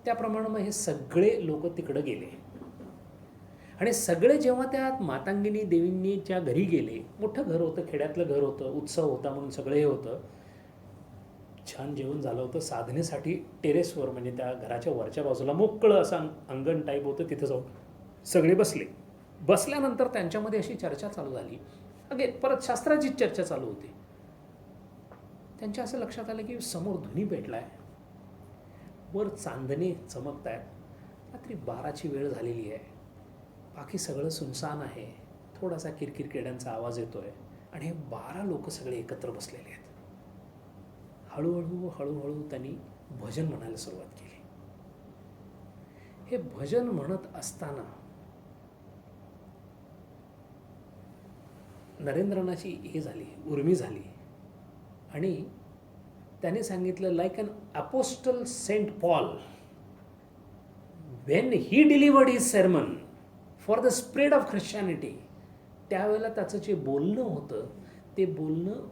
त्याप्रमाणे मग हे सगळे लोक तिकडे गेले आणि सगळे जेव्हा त्या मातांगिनी देवींनीच्या घरी गेले, मोठं घर होतं, खेड्यातलं घर होतं, उत्सव होता म्हणून सगळे हे होतं, छान जेवण झालं होतं. साधनेसाठी टेरेसवर म्हणजे त्या घराच्या वरच्या बाजूला मोकळं असं अंगण टाईप होतं, तिथं जाऊन सगळे बसले. बसल्यानंतर त्यांच्यामध्ये अशी चर्चा चालू झाली. परत शास्त्राचीच चर्चा चालू होती. त्यांच्या असं लक्षात आलं की समोर धुनी पेटलाय, वर चांदणे चमकत आहेत, रात्री 12ची वेळ झालेली आहे, बाकी सगळं सुनसान आहे, थोडासा किरकिर किड्यांचा आवाज येतोय आणि हे 12 लोक सगळे एकत्र बसलेले आहेत. हळूहळू त्यांनी भजन म्हणायला सुरुवात केली. हे भजन म्हणत असताना नरेंद्रांची हे झाली, उर्मी झाली आणि त्याने सांगितलं, like an apostle saint Paul when he delivered his sermon for the spread of Christianity, त्यावेळेला त्याचं जे बोलणं होतं ते बोलणं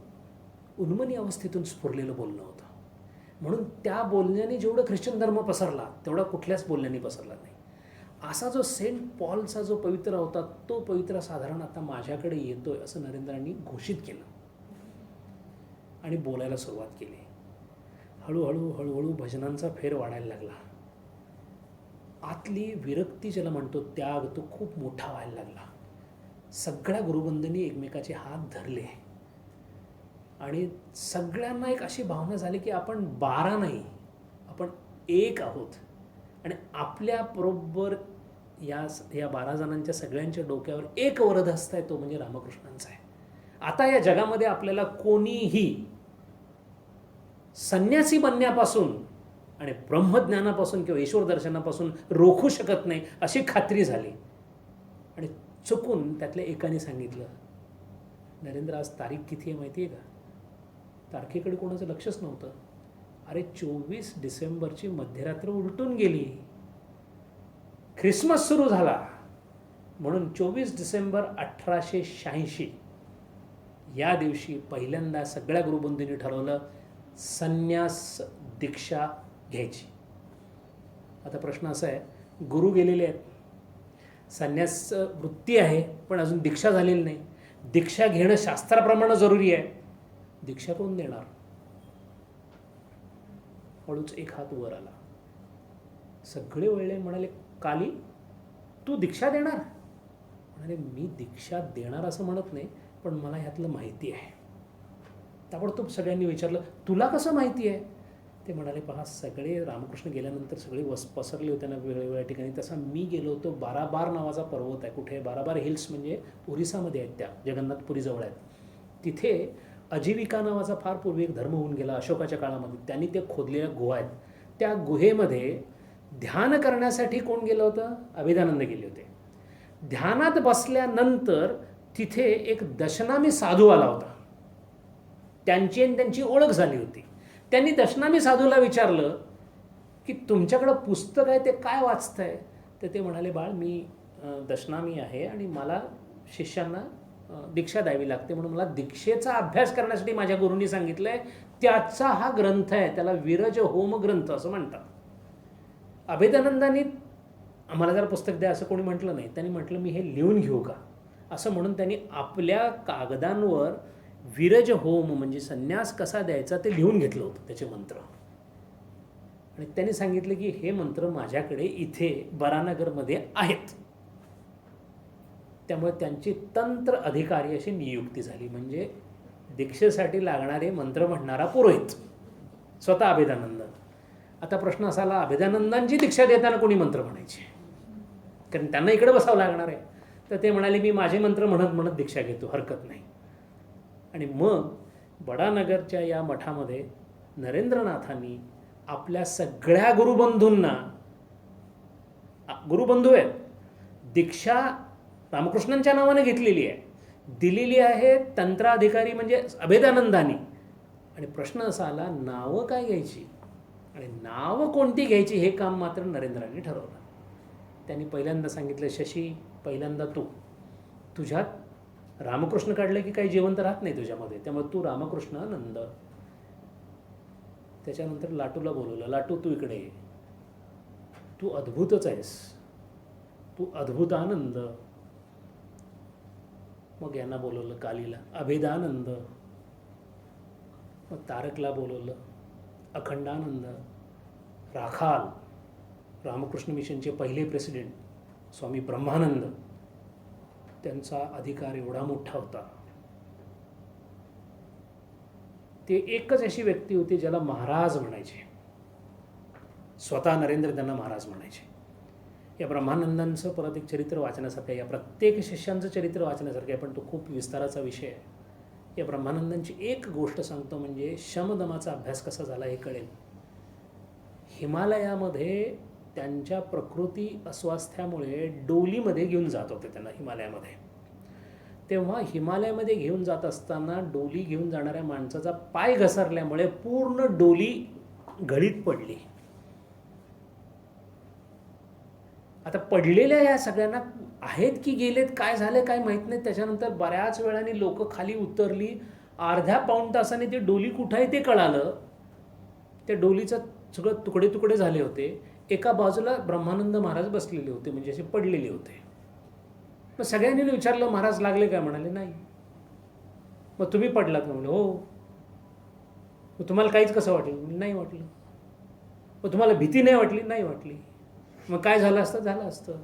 उन्मनी अवस्थेतून स्फुरलेलं बोलणं होतं. म्हणून त्या बोलण्याने जेवढं ख्रिश्चन धर्म पसरला तेवढा कुठल्याच बोलण्याने पसरला नाही. असा जो सेंट पॉलचा जो पवित्रा होता तो पवित्रा साधारण आता माझ्याकडे येतोय असं नरेंद्रांनी घोषित केलं. आणि बोलायला सुरुवात केली. हळूहळू हळूहळू भजनांचा फेर वाढायला लागला. आतली विरक्ती ज्याला म्हणतो, त्याग, तो खूप मोठा व्हायला लागला. सगळ्या गुरुबंधूंनी एकमेकाचे हात धरले आणि सगळ्यांना एक अशी भावना झाली की आपण 12 नाही, आपण एक आहोत. आणि आपल्याबरोबर या 12 जणांच्या सगळ्यांच्या डोक्यावर एक वरदहस्त आहे, तो म्हणजे रामकृष्णांचा आहे. आता या जगामध्ये आपल्याला कोणीही संन्यासी बनण्यापासून आणि ब्रह्मज्ञानापासून किंवा ईश्वर दर्शनापासून रोखू शकत नाही, अशी खात्री झाली. आणि चुकून त्यातल्या एकाने सांगितलं, नरेंद्र आज तारीख किती आहे माहिती आहे का? तारखेकडे कोणाचं लक्षच नव्हतं. अरे 24 डिसेंबरची मध्यरात्र उलटून गेली, ख्रिसमस सुरू झाला. म्हणून 24 डिसेंबर 1886 या दिवशी पहिल्यांदा सगळ्या गुरुबंधूंनी ठरवलं संन्यास दीक्षा घ्यायची. आता प्रश्न असा आहे, गुरु गेलेले आहेत, संन्यास वृत्ती आहे पण अजून दीक्षा झालेली नाही. दीक्षा घेणं शास्त्राप्रमाणे जरुरी आहे, दीक्षा कोण देणार? हळूच एक हात वर आला. सगळे वळले, म्हणाले, काली तू दीक्षा देणार? म्हणाले, मी दीक्षा देणार असं म्हणत नाही, पण मला ह्यातलं माहिती आहे. ताबडतोब सगळ्यांनी विचारलं, तुला कसं माहिती आहे? ते म्हणाले, पहा, सगळे रामकृष्ण गेल्यानंतर सगळे पसरले होते ना वेगवेगळ्या ठिकाणी, तसा मी गेलो होतो. बाराबार नावाचा पर्वत आहे. कुठे? बाराबार हिल्स म्हणजे ओरिसामध्ये आहेत, त्या जगन्नाथपुरीजवळ आहेत. तिथे अजीविका नावाचा फार पूर्वी एक धर्म होऊन गेला अशोकाच्या काळामध्ये. त्यांनी ते खोदलेल्या गुहा आहेत. त्या गुहेमध्ये ध्यान करण्यासाठी कोण गेलं होतं? अभेदानंद गेले होते. ध्यानात बसल्यानंतर तिथे एक दशनामी साधू आला होता. त्यांची आणि त्यांची ओळख झाली होती. त्यांनी दशनामी साधूला विचारलं की तुमच्याकडं पुस्तक आहे ते काय वाचतंय? तर ते म्हणाले, बाळ, मी दशनामी आहे आणि मला शिष्यांना दीक्षा द्यावी लागते, म्हणून मला दीक्षेचा अभ्यास करण्यासाठी माझ्या गुरूंनी सांगितलंय. त्याचा हा ग्रंथ आहे, त्याला विरज होम ग्रंथ असं म्हणतात. अभेदानंदांनी आम्हाला जरा पुस्तक द्या असं कोणी म्हटलं नाही. त्यांनी म्हटलं, मी हे लिहून घेऊ का असं म्हणून त्यांनी आपल्या कागदांवर विरज होम म्हणजे संन्यास कसा द्यायचा ते लिहून घेतलं होतं, त्याचे मंत्र. आणि त्यांनी सांगितलं की हे मंत्र माझ्याकडे इथे बरानगरमध्ये आहेत. त्यामुळे त्यांची तंत्र अधिकारी अशी नियुक्ती झाली. म्हणजे दीक्षेसाठी लागणारे मंत्र म्हणणारा पुरोहित स्वतः अभेदानंद. आता प्रश्न असा आला, अभेदानंदांची दीक्षा देताना कोणी मंत्र म्हणायचे? कारण त्यांना इकडे बसावं लागणार आहे. तर ते म्हणाले, मी माझे मंत्र म्हणत म्हणत दीक्षा घेतो, हरकत नाही. आणि मग बडानगरच्या या मठामध्ये नरेंद्रनाथांनी आपल्या सगळ्या गुरुबंधूंना, गुरुबंधू आहेत, दीक्षा रामकृष्णांच्या नावाने घेतलेली आहे, दिलेली आहे तंत्राधिकारी म्हणजे अभेदानंदांनी. आणि प्रश्न असा आला, नावं काय घ्यायची आणि नावं कोणती घ्यायची हे काम मात्र नरेंद्रांनी ठरवलं. त्यांनी पहिल्यांदा सांगितलं, शशी, पहिल्यांदा तुझ्यात रामकृष्ण काढलं की काही जिवंत राहत नाही तुझ्यामध्ये, त्यामुळे तू रामकृष्णानंद. त्याच्यानंतर लाटूला बोलवलं, लाटू तू इकडे ये, तू अद्भुतच आहेस, तू अद्भुतानंद. मग यांना बोलवलं, कालीला अभेदानंद. मग तारकला बोलवलं, अखंडानंद. राखाल, रामकृष्ण मिशनचे पहिले प्रेसिडेंट स्वामी ब्रह्मानंद, त्यांचा अधिकार एवढा मोठा होता. ते एकच अशी व्यक्ती होती ज्याला महाराज म्हणायचे. स्वतः नरेंद्र त्यांना महाराज म्हणायचे. या ब्रह्मानंदांचं परत एक चरित्र वाचण्यासारखं आहे, या प्रत्येक शिष्यांचं चरित्र वाचण्यासारखं आहे, पण तो खूप विस्ताराचा विषय आहे. या ब्रह्मानंदांची एक गोष्ट सांगतो, म्हणजे शमदमाचा अभ्यास कसा झाला हे कळेल. हिमालयामध्ये त्यांच्या प्रकृती अस्वास्थ्यामुळे डोलीमध्ये घेऊन जात होते त्यांना हिमालयामध्ये. तेव्हा हिमालयामध्ये घेऊन जात असताना डोली घेऊन जाणाऱ्या माणसाचा पाय घसरल्यामुळे पूर्ण डोली घडीत पडली. आता पडलेल्या या सगळ्यांना आहेत की गेलेत, काय झाले काय माहीत नाही. त्याच्यानंतर बऱ्याच वेळाने लोक खाली उतरली. अर्ध्या पाऊण तासाने ती डोली कुठं आहे ते कळालं. त्या डोलीचं सगळं तुकडे तुकडे झाले होते. एका बाजूला ब्रह्मानंद महाराज बसलेले होते, म्हणजे असे पडलेले होते. मग सगळ्यांनी विचारलं, महाराज लागले काय? म्हणाले, नाही. मग तुम्ही पडलात का? म्हणजे हो. मग तुम्हाला काहीच कसं वाटलं? नाही वाटलं. मग तुम्हाला भीती नाही वाटली? नाही वाटली. मग काय झालं असतं? झालं असतं.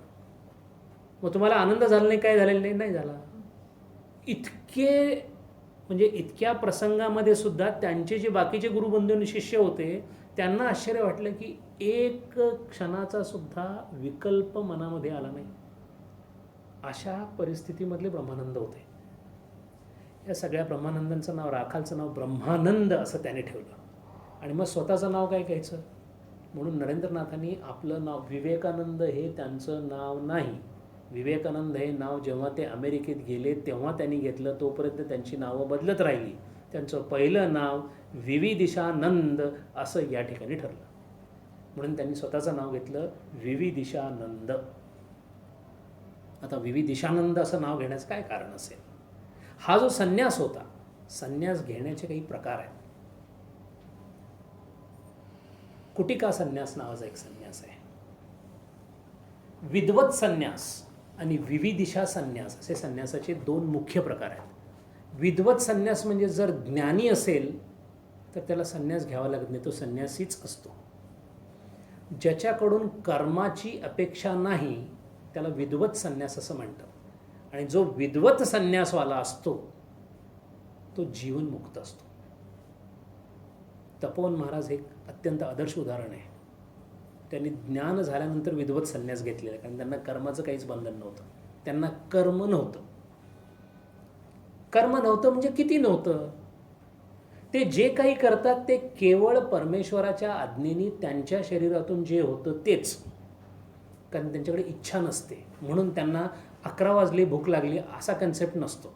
मग तुम्हाला आनंद झाला नाही? काय झालेलं नाही? नाही झाला. इतक्या प्रसंगामध्ये सुद्धा त्यांचे जे बाकीचे गुरुबंधू आणि शिष्य होते त्यांना आश्चर्य वाटलं की एक क्षणाचा सुद्धा विकल्प मनामध्ये आला नाही. अशा परिस्थितीमधले ब्रह्मानंद होते. या सगळ्या ब्रह्मानंदांचं नाव, राखालचं नाव ब्रह्मानंद असं त्याने ठेवलं. आणि मग स्वतःचं नाव काय घ्यायचं? म्हणून नरेंद्रनाथांनी आपलं नाव, विवेकानंद हे त्यांचं नाव नाही. विवेकानंद हे नाव जेव्हा ते अमेरिकेत गेले तेव्हा त्यांनी घेतलं. तोपर्यंत त्यांची नावं बदलत राहिली. त्यांचं पहिलं नाव विविदिशानंद असं या ठिकाणी ठरलं. म्हणून त्यांनी स्वतःचं नाव घेतलं विविदिशानंद. आता विविदिशानंद असं नाव घेण्याचं काय कारण असेल? हा जो संन्यास होता, संन्यास घेण्याचे काही प्रकार आहेत. कुटिका संन्यास नावाचा एक संन्यास आहे. विद्वत संन्यास आणि विविदिशा संन्यास असे संन्यासाचे दोन मुख्य प्रकार आहेत. विद्वत संन्यास म्हणजे जर ज्ञानी असेल तर त्याला संन्यास घ्यावा लागत नाही, तो संन्यासीच असतो. ज्याच्याकडून कर्माची अपेक्षा नाही त्याला विद्वत संन्यास असं म्हणतात. आणि जो विद्वत संन्यासवाला असतो तो जीवनमुक्त असतो. तपोवन महाराज हे अत्यंत आदर्श उदाहरण आहे. त्यांनी ज्ञान झाल्यानंतर विद्वत संन्यास घेतलेला आहे, कारण त्यांना कर्माचं काहीच बंधन नव्हतं. त्यांना कर्म नव्हतं. कर्म नव्हतं म्हणजे किती नव्हतं? ते जे काही करतात ते केवळ परमेश्वराच्या आज्ञेने त्यांच्या शरीरातून जे होतं तेच. कारण त्यांच्याकडे इच्छा नसते. म्हणून त्यांना 11 वाजले भूक लागली असा कन्सेप्ट नसतो.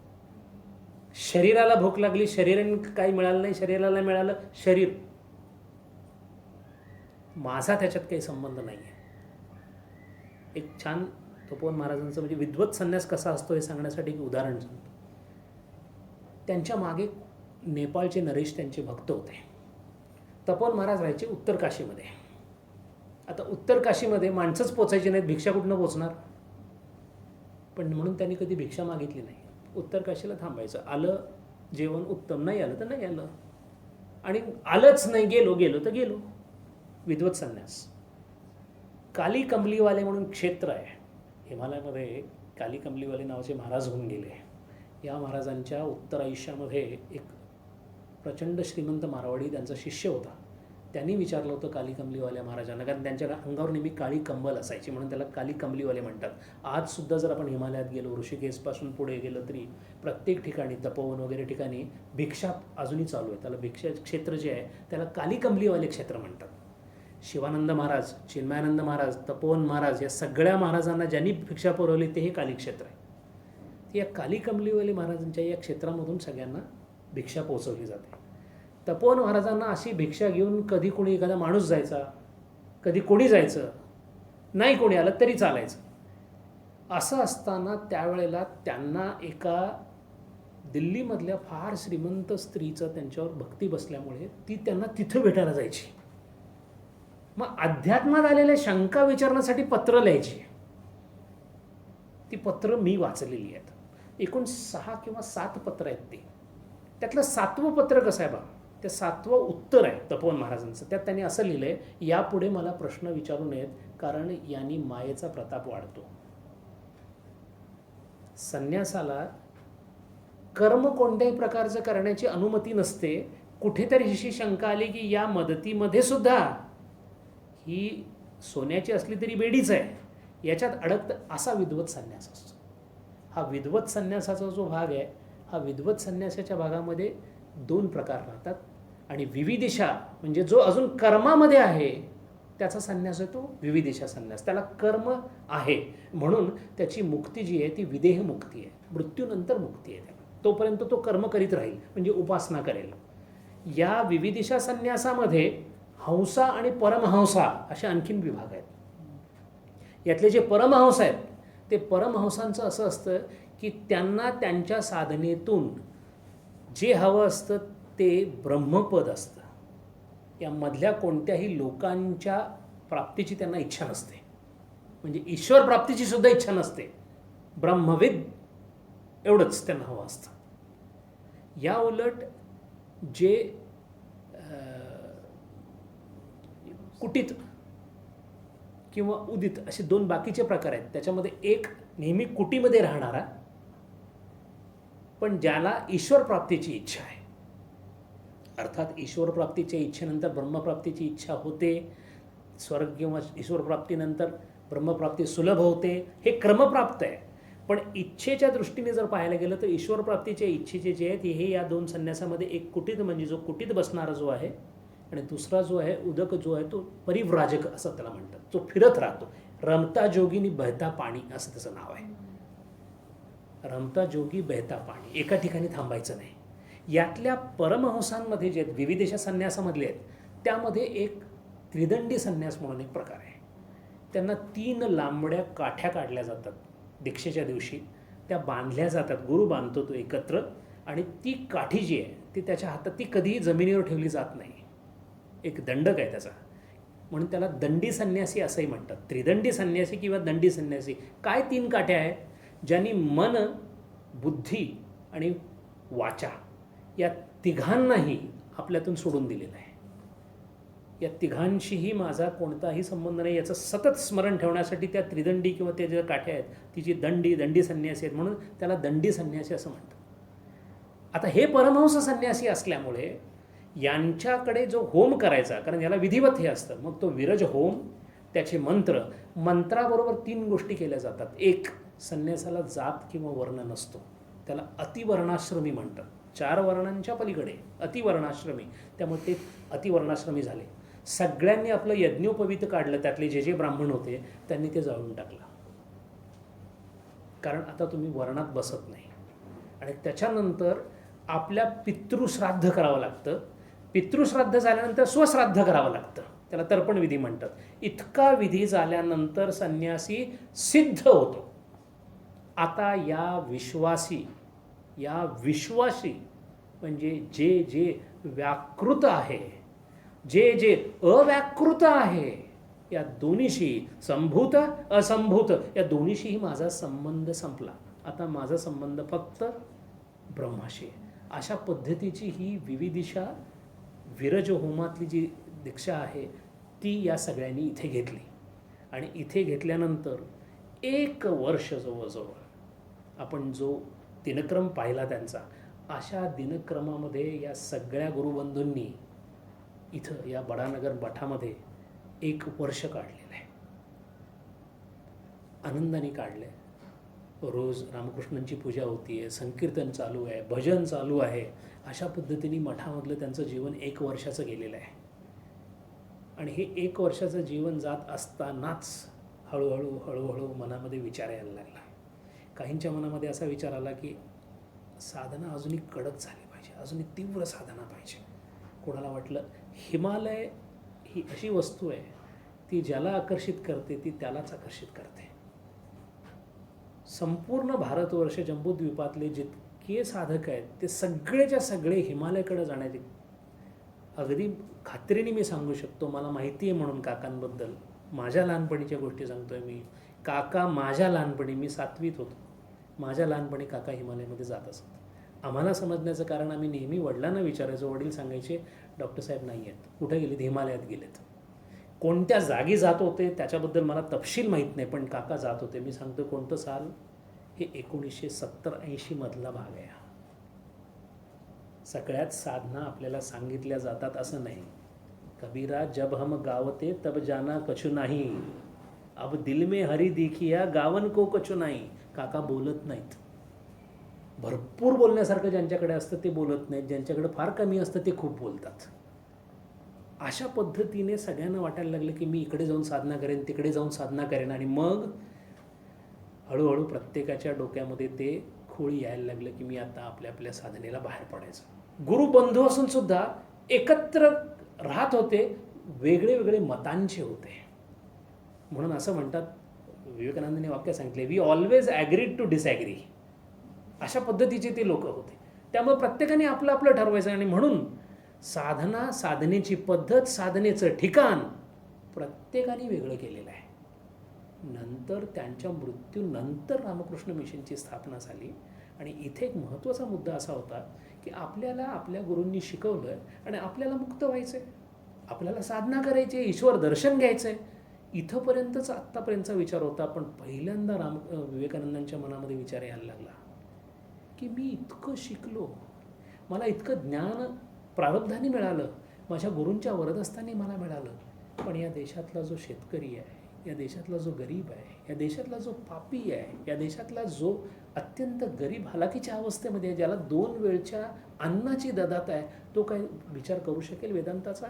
शरीराला भूक लागली, शरीराने काही मिळालं नाही, शरीराला मिळालं शरीर, माझा त्याच्यात काही संबंध नाही आहे. एक छान तपोवन महाराजांचं म्हणजे विद्वत संन्यास कसा असतो हे सांगण्यासाठी एक उदाहरण सांगतो. त्यांच्या मागे नेपाळचे नरेश त्यांचे भक्त होते. तपोवन महाराज राहायचे उत्तर काशीमध्ये. आता उत्तर काशीमध्ये माणसंच पोचायची नाहीत, भिक्षा कुठनं पोचणार? पण म्हणून त्यांनी कधी भिक्षा मागितली नाही. उत्तर काशीला थांबायचं. आलं जेवण उत्तम, नाही आलं तर नाही आलं. आणि आलंच नाही, गेलो तर गेलो. विद्वत संन्यास. काली कमलीवाले म्हणून क्षेत्र आहे हिमालयामध्ये. काली कमलीवाले नावाचे महाराज होऊन गेले. या महाराजांच्या उत्तर आयुष्यामध्ये एक प्रचंड श्रीमंत मारवाडी त्यांचा शिष्य होता. त्यांनी विचारलं होतं काली कमलीवाल्या महाराजांना, कारण त्यांच्या अंगावर नेहमी काळी कंबल असायची म्हणून त्याला काली कमलीवाले म्हणतात. आजसुद्धा जर आपण हिमालयात गेलो, ऋषिकेशपासून पुढे गेलं तरी प्रत्येक ठिकाणी तपोवन वगैरे ठिकाणी भिक्षा अजूनही चालू आहे. त्याला भिक्षा क्षेत्र जे आहे त्याला काली कमलीवाले क्षेत्र म्हणतात. शिवानंद महाराज, चिन्मयानंद महाराज, तपोवन महाराज या सगळ्या महाराजांना ज्यांनी भिक्षा पुरवली ते हे काली क्षेत्र आहे. या काली कमलीवाले महाराजांच्या या क्षेत्रामधून सगळ्यांना भिक्षा पोचवली जाते. तपोवन महाराजांना अशी भिक्षा घेऊन कधी कोणी एखादा माणूस जायचा, कधी कोणी जायचं, नाही कोणी आलं तरी चालायचं. असं असताना त्यावेळेला त्यांना एका दिल्लीमधल्या फार श्रीमंत स्त्रीचं त्यांच्यावर भक्ती बसल्यामुळे ती त्यांना तिथं भेटायला जायची. मग अध्यात्मात आलेल्या शंका विचारण्यासाठी पत्र लिहायची. ती पत्र मी वाचलेली आहेत. एकूण 6 किंवा 7 पत्र आहेत ते. त्यातलं 7वं पत्र कसं आहे बा, ते 7वं उत्तर आहे तपोवन महाराजांचं. त्यात त्यांनी असं लिहिलं आहे, यापुढे मला प्रश्न विचारू नयेत कारण यांनी मायेचा प्रताप वाढतो. संन्यासाला कर्म कोणत्याही प्रकारचं करण्याची अनुमती नसते. कुठेतरी अशी शंका आली की या मदतीमध्ये सुद्धा ही सोन्याची असली तरी बेडीच आहे, याच्यात अडकतं, असा विद्वत संन्यास असतो. हा विद्वत संन्यासाचा जो भाग आहे, हा विद्वत संन्यासाच्या भागामध्ये 2 प्रकार राहतात. आणि विविदिशा म्हणजे जो अजून कर्मामध्ये आहे त्याचा संन्यास आहे तो विविदिशा संन्यास. त्याला कर्म आहे म्हणून त्याची मुक्ती जी आहे ती विदेह मुक्ती आहे. मृत्यूनंतर मुक्ती आहे त्याला. तोपर्यंत तो कर्म करीत राहील म्हणजे उपासना करेल. या विविदिशा संन्यासामध्ये हंसा आणि परमहंसा असे आणखीन विभाग आहेत. यातले जे परमहंस आहेत ते परमहंसांचं असं असतं की त्यांना त्यांच्या साधनेतून जे हवं असतं ते ब्रह्मपद असतं. यामधल्या कोणत्याही लोकांच्या प्राप्तीची त्यांना इच्छा नसते. म्हणजे ईश्वर प्राप्तीची सुद्धा इच्छा नसते. ब्रह्मविद एवढंच त्यांना हवं असतं. या उलट जे कुटीत किंवा उदित असे 2 बाकीचे प्रकार आहेत. त्याच्यामध्ये एक नेहमी कुटीमध्ये राहणारा, पण ज्याला ईश्वर प्राप्तीची इच्छा आहे. अर्थात ईश्वर प्राप्तीच्या इच्छेनंतर ब्रह्मप्राप्तीची इच्छा होते. स्वर्ग किंवा ईश्वर प्राप्तीनंतर ब्रह्मप्राप्ती सुलभ होते. हे क्रमप्राप्त आहे. पण इच्छेच्या दृष्टीने जर पाहायला गेलं तर ईश्वर प्राप्तीच्या इच्छेचे जे आहेत हे या 2 संन्यासामध्ये एक कुटीत म्हणजे जो कुटीत बसणारा जो आहे, आणि दुसरा जो आहे उदक जो आहे तो परिव्राजक असं त्याला म्हणतात, जो फिरत राहतो. रमता जोगीनी बहता पाणी असं त्याचं नाव आहे. रमता जोगी बहता पाणी, एका ठिकाणी थांबायचं नाही. यातल्या परमहंसांमध्ये जे आहेत विविधेश संन्यासामधले आहेत त्यामध्ये एक त्रिदंडी संन्यास म्हणून एक प्रकार आहे. त्यांना 3 लांबड्या काठ्या काढल्या जातात दीक्षेच्या दिवशी. त्या बांधल्या जातात, गुरु बांधतो तो एकत्र, आणि ती काठी जी आहे ती त्याच्या हातात, ती कधीही जमिनीवर ठेवली जात नाही. एक दंडक आहे त्याचा, म्हणून त्याला दंडी संन्यासी असंही म्हणतात. त्रिदंडी संन्यासी किंवा दंडी संन्यासी. काय 3 काठ्या आहेत? ज्यांनी मन, बुद्धी आणि वाचा या तिघांनाही आपल्यातून सोडून दिलेलं आहे. या तिघांशीही माझा कोणताही संबंध नाही याचं सतत स्मरण ठेवण्यासाठी त्या त्रिदंडी किंवा त्या ज्या काठ्या आहेत तिची दंडी संन्यासी आहेत, म्हणून त्याला दंडी संन्यासी असं म्हणतात. आता हे परमहंस संन्यासी असल्यामुळे यांच्याकडे जो होम करायचा, कारण याला विधिवत हे असतं, मग तो विरज होम, त्याचे मंत्राबरोबर 3 गोष्टी केल्या जातात. एक, संन्यासाला जात किंवा वर्ण नसतो, त्याला अतिवर्णाश्रमी म्हणतात. 4 वर्णांच्या पलीकडे अतिवर्णाश्रमी, त्यामुळे ते अतिवर्णाश्रमी झाले. सगळ्यांनी आपलं यज्ञोपवीत काढलं, त्यातले जे जे ब्राह्मण होते त्यांनी ते जाळून टाकलं, कारण आता तुम्ही वर्णात बसत नाही. आणि त्याच्यानंतर आपल्या पितृश्राद्ध करावं लागतं. पितृश्राद्ध झाल्यानंतर स्वश्राद्ध करावं लागतं, त्याला तर्पण विधी म्हणतात. इतका विधी झाल्यानंतर संन्यासी सिद्ध होतो. आता या विश्वासी म्हणजे जे जे व्याकृत आहे, जे जे अव्याकृत आहे, या दोन्हीशी संभूत असंभूत या दोन्हीशीही माझा संबंध संपला. आता माझा संबंध फक्त ब्रह्माशी. अशा पद्धतीची ही विविदिशा विरज होमातली जी दीक्षा आहे ती या सगळ्यांनी इथे घेतली. आणि इथे घेतल्यानंतर 1 वर्ष जवळजवळ आपण जो दिनक्रम पाहिला त्यांचा, अशा दिनक्रमामध्ये या सगळ्या गुरुबंधूंनी इथं या बडानगर मठामध्ये 1 वर्ष काढलेलं आहे. आनंदाने काढलं आहे. रोज रामकृष्णांची पूजा होती आहे, संकीर्तन चालू आहे, भजन चालू आहे. अशा पद्धतीने मठामधलं त्यांचं जीवन 1 वर्षाचं गेलेलं आहे. आणि हे 1 वर्षाचं जीवन जात असतानाच हळूहळू मनामध्ये विचार यायला लागला. काहींच्या मनामध्ये असा विचार आला की साधना अजूनही कडक झाली पाहिजे, अजूनही तीव्र साधना पाहिजे. कोणाला वाटलं हिमालय ही अशी वस्तू आहे ती ज्याला आकर्षित करते ती त्यालाच आकर्षित करते. संपूर्ण भारतवर्ष जम्बूद्वीपातले जितके साधक आहेत ते सगळेच्या सगळे हिमालयाकडे जाण्याचे, अगदी खात्रीने मी सांगू शकतो, मला माहिती आहे म्हणून काकांबद्दल. माझ्या लहानपणीच्या गोष्टी सांगतोय मी. काका माझ्या लहानपणी, मी 7वीत होतो, माझ्या लहानपणी काका हिमालयामध्ये जात असत. आम्हाला समजण्याचं कारण आम्ही नेहमी वडिलांना विचारायचो. वडील सांगायचे डॉक्टर साहेब नाही आहेत. कुठे गेलेत? हिमालयात गेलेत. कोणत्या जागी जात होते त्याच्याबद्दल मला तपशील माहीत नाही, पण काका जात होते. मी सांगतो कोणतं साल? हे 1970-80 मधला भाग आहे. सगळ्यात साधना आपल्याला सांगितल्या जातात असं नाही. कबीरा जब हम गावते तब जाना कछु नाही, अब दिल में हरी दिखिया गावन को कछु नाही. काका बोलत नाहीत. भरपूर बोलण्यासारखं ज्यांच्याकडे असतं ते बोलत नाहीत, ज्यांच्याकडे फार कमी असतं ते खूप बोलतात. अशा पद्धतीने सगळ्यांना वाटायला लागलं की मी इकडे जाऊन साधना करेन, तिकडे जाऊन साधना करेन. आणि मग हळूहळू प्रत्येकाच्या डोक्यामध्ये ते खोळी यायला लागलं की मी आता आपल्या आपल्या साधनेला बाहेर पडायचं. गुरुबंधू असून सुद्धा एकत्र राहत होते, वेगळे वेगळे मतांचे होते. म्हणून असं म्हणतात, विवेकानंदांनी वाक्य सांगितले, we always agreed to disagree. अशा पद्धतीचे ते लोक होते. त्यामुळे प्रत्येकाने आपलं आपलं ठरवायचं. आणि म्हणून साधना, साधनेची पद्धत, साधनेचं ठिकाण प्रत्येकाने वेगळं केलेलं आहे. नंतर त्यांच्या मृत्यूनंतर रामकृष्ण मिशनची स्थापना झाली. आणि इथे एक महत्त्वाचा मुद्दा असा होता की आपल्याला आपल्या गुरूंनी शिकवलं आहे आणि आपल्याला मुक्त व्हायचं आहे, आपल्याला साधना करायची आहे, ईश्वर दर्शन घ्यायचं आहे. इथंपर्यंतच आत्तापर्यंतचा विचार होता. पण पहिल्यांदा विवेकानंदांच्या मनामध्ये विचार यायला लागला की मी इतकं शिकलो, मला इतकं ज्ञान प्रारब्धाने मिळालं, माझ्या गुरूंच्या वरदहस्ताने मला मिळालं, पण या देशातला जो शेतकरी आहे, या देशातला जो गरीब आहे, या देशातला जो पापी आहे, या देशातला जो अत्यंत गरीब हालाकीच्या अवस्थेमध्ये आहे, ज्याला 2 वेळच्या अन्नाची ददात आहे, तो काय विचार करू शकेल वेदांताचा?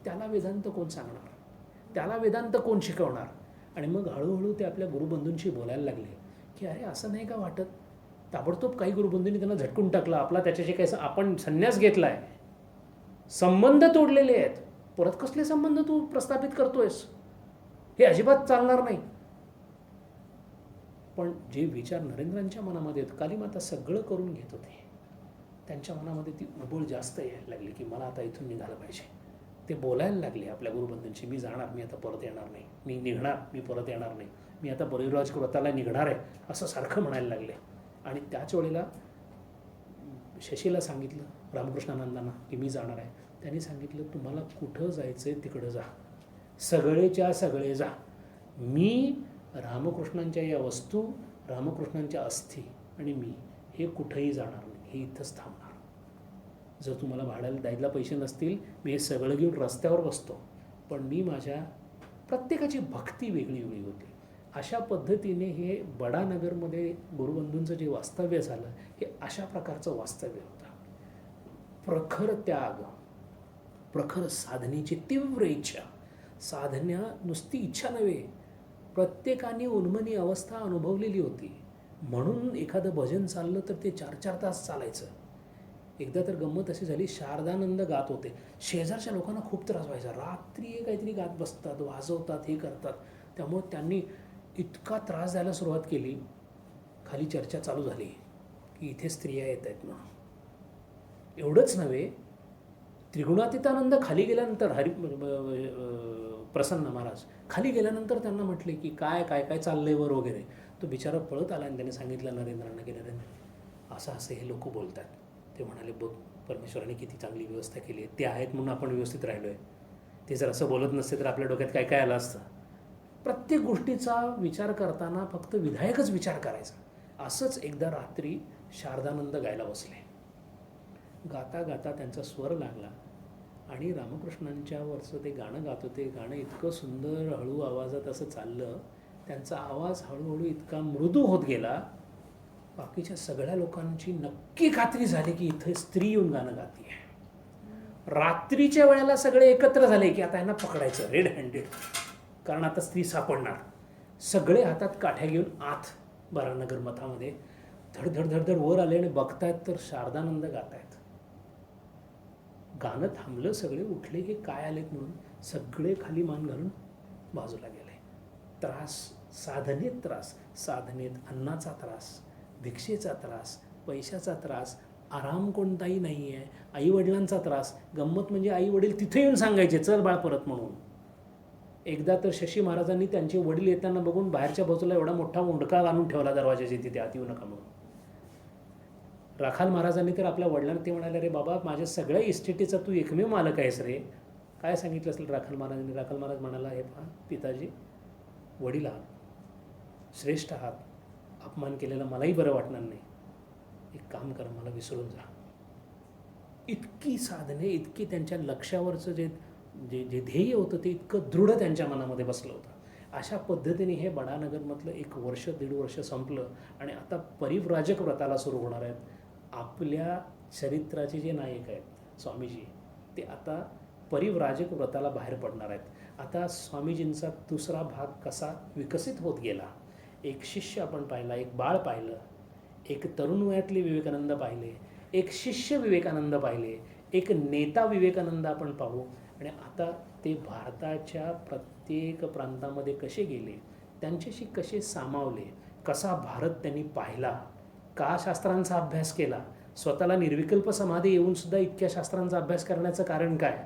त्याला वेदांत कोण सांगणार? त्याला वेदांत कोण शिकवणार? आणि मग हळूहळू ते आपल्या गुरुबंधूंशी बोलायला लागले की अरे असं नाही का वाटत? ताबडतोब काही गुरुबंधूंनी त्यांना झटकून टाकला. आपला त्याच्याशी काही आपण संन्यास घेतला आहे, संबंध तोडलेले आहेत, परत कसले संबंध तू प्रस्थापित करतोयस? हे अजिबात चालणार नाही. पण जे विचार नरेंद्रांच्या मनामध्ये आहेत, कालीमाता सगळं करून घेत होते, त्यांच्या मनामध्ये ती उबळ जास्त यायला लागली की मला आता इथून निघालं पाहिजे. ते बोलायला लागले आपल्या गुरुबंधूंशी, मी जाणार, मी आता परत येणार नाही, मी निघणार, मी परत येणार नाही, मी आता परिव्राजक व्रताला निघणार आहे, असं सारखं म्हणायला लागले. आणि त्याच वेळेला शशीला सांगितलं रामकृष्णानंदांना की मी जाणार आहे. त्यांनी सांगितलं तुम्हाला कुठं जायचं आहे तिकडं जा, सगळेच्या सगळे जा, मी रामकृष्णांच्या या वस्तू, रामकृष्णांच्या अस्थी आणि मी हे कुठंही जाणार नाही, हे इथंच थांबणार. जर तुम्हाला भाड्याला द्यायला पैसे नसतील, मी हे सगळं घेऊन रस्त्यावर बसतो, पण मी माझ्या प्रत्येकाची भक्ती वेगळी वेगळी होती. अशा पद्धतीने हे बडानगरमध्ये गुरुबंधूंचं जे वास्तव्य झालं, हे अशा प्रकारचं वास्तव्य होतं. प्रखर त्याग, प्रखर साधनेची तीव्र इच्छा. साधना नुसती इच्छा नव्हे, प्रत्येकाने उन्मनी अवस्था अनुभवलेली होती. म्हणून एखादं भजन चाललं तर ते 4-4 तास चालायचं. एकदा तर गंमत अशी झाली, शारदानंद गात होते, शेजारच्या लोकांना खूप त्रास व्हायचा. रात्री काहीतरी गात बसतात, वाजवतात, हे करतात. त्यामुळे त्यांनी इतका त्रास द्यायला सुरुवात केली. खाली चर्चा चालू झाली की इथे स्त्रिया येत आहेत म्हणून. एवढंच नव्हे, त्रिगुणातीतानंद खाली गेल्यानंतर प्रसन्न महाराज खाली गेल्यानंतर त्यांना म्हटले की काय काय काय चाललंय वर वगैरे. तो बिचारा पळत आला आणि त्याने सांगितलं नरेंद्रांना की नरेंद्र असं असं हे लोक बोलतात. ते म्हणाले बघ परमेश्वराने किती चांगली व्यवस्था केली आहे, ते आहेत म्हणून आपण व्यवस्थित राहिलो आहे. ते जर असं बोलत नसते तर आपल्या डोक्यात काय काय आलं असतं. प्रत्येक गोष्टीचा विचार करताना फक्त विधायकच विचार करायचा. असंच एकदा रात्री शारदानंद गायला बसले. गाता गाता त्यांचा स्वर लागला आणि रामकृष्णांच्यावरचं ते गाणं गात होते. गाणं इतकं सुंदर हळू आवाजात असं चाललं, त्यांचा आवाज हळूहळू इतका मृदू होत गेला, बाकीच्या सगळ्या लोकांची नक्की खात्री झाली की इथे स्त्री येऊन गाणं गाते. रात्रीच्या वेळेला सगळे एकत्र झाले की आता यांना पकडायचं रेड हँडेड, कारण आता स्त्री सापडणार. सगळे हातात काठ्या घेऊन आत बरानगर मठामध्ये धडधड धडधड वर आले आणि बघतायत तर शारदानंद गातायत. गाणं थांबलं, सगळे उठले की काय आलेत म्हणून सगळे खाली मान घालून बाजूला गेले. त्रास, साधनेत त्रास, साधनेत अन्नाचा त्रास, भिक्षेचा त्रास, पैशाचा त्रास, आराम कोणताही नाही आहे, आईवडिलांचा त्रास. गंमत म्हणजे आईवडील तिथे येऊन सांगायचे चल बाळ परत म्हणून. एकदा तर शशी महाराजांनी त्यांचे वडील येताना बघून बाहेरच्या बाजूला एवढा मोठा मुंडका आणून ठेवला दरवाजाच्या तिथे, आत येऊ नका म्हणून. राखाल महाराजांनी तर आपल्या वडिलांना ते म्हणाले, रे बाबा माझ्या सगळ्या इस्टेटीचा तू एकमेव मालक आहेस रे. काय सांगितलं असेल राखाल महाराजांनी? राखाल महाराज म्हणाला, हे पहा पिताजी, वडील आहात, श्रेष्ठ आहात, अपमान केलेला मलाही बरं वाटणार नाही, एक काम करा, मला विसरून जा. इतकी साधने, इतकी त्यांच्या लक्ष्यावरचं जे जे जे ध्येय होतं ते इतकं दृढ त्यांच्या मनामध्ये बसलं होतं. अशा पद्धतीने हे बडानगरमधलं 1 वर्ष 1.5 वर्ष संपलं आणि आता परिव्राजक व्रताला सुरू होणार आहेत. आपल्या चरित्राचे जे नायक आहेत स्वामीजी, ते आता परिव्राजक व्रताला बाहेर पडणार आहेत. आता स्वामीजींचा दुसरा भाग कसा विकसित होत गेला. एक शिष्य आपण पाहिला, एक बाळ पाहिलं, एक तरुण वयातले विवेकानंद पाहिले, एक शिष्य विवेकानंद पाहिले, एक नेता विवेकानंद आपण पाहू. आणि आता ते भारताच्या प्रत्येक प्रांतामध्ये कसे गेले, त्यांच्याशी कसे सामावले, कसा भारत त्यांनी पाहिला, का शास्त्रांचा अभ्यास केला, स्वतःला निर्विकल्प समाधी येऊनसुद्धा इतक्या शास्त्रांचा अभ्यास करण्याचं कारण काय,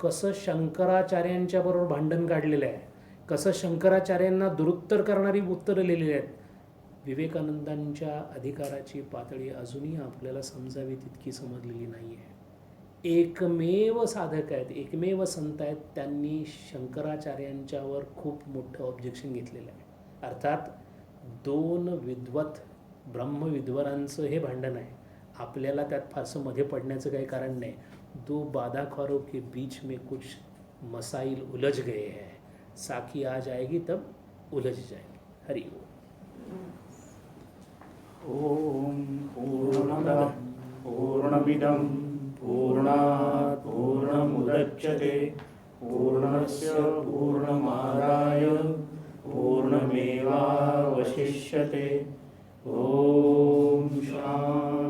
कसं शंकराचार्यांच्या बरोबर भांडण काढलेलं आहे, कसं शंकराचार्यांना दुरुत्तर करणारी उत्तरं लिहिलेली आहेत. विवेकानंदांच्या अधिकाराची पातळी अजूनही आपल्याला समजावी तितकी समजलेली नाही आहे. एकमेव साधक आहेत, एकमेव संत आहेत, त्यांनी शंकराचार्यांच्यावर खूप मोठं ऑब्जेक्शन घेतलेलं आहे. अर्थात दोन विद्वत ब्रह्मविद्वरांचं हे भांडण आहे. आपल्याला त्यात फारसं मध्ये पडण्याचं काही कारण नाही. दो बादाखोरों के बीच में कुछ मसाइल उलझ गए हैं, साखी आ जाएगी तब उलझ जाएगी. हरि ॐ पूर्णमदः पूर्णमिदं पूर्णात् पूर्णमुदच्यते पूर्णस्य पूर्णमादाय पूर्णमेवावशिष्यते. ॐ शान्ति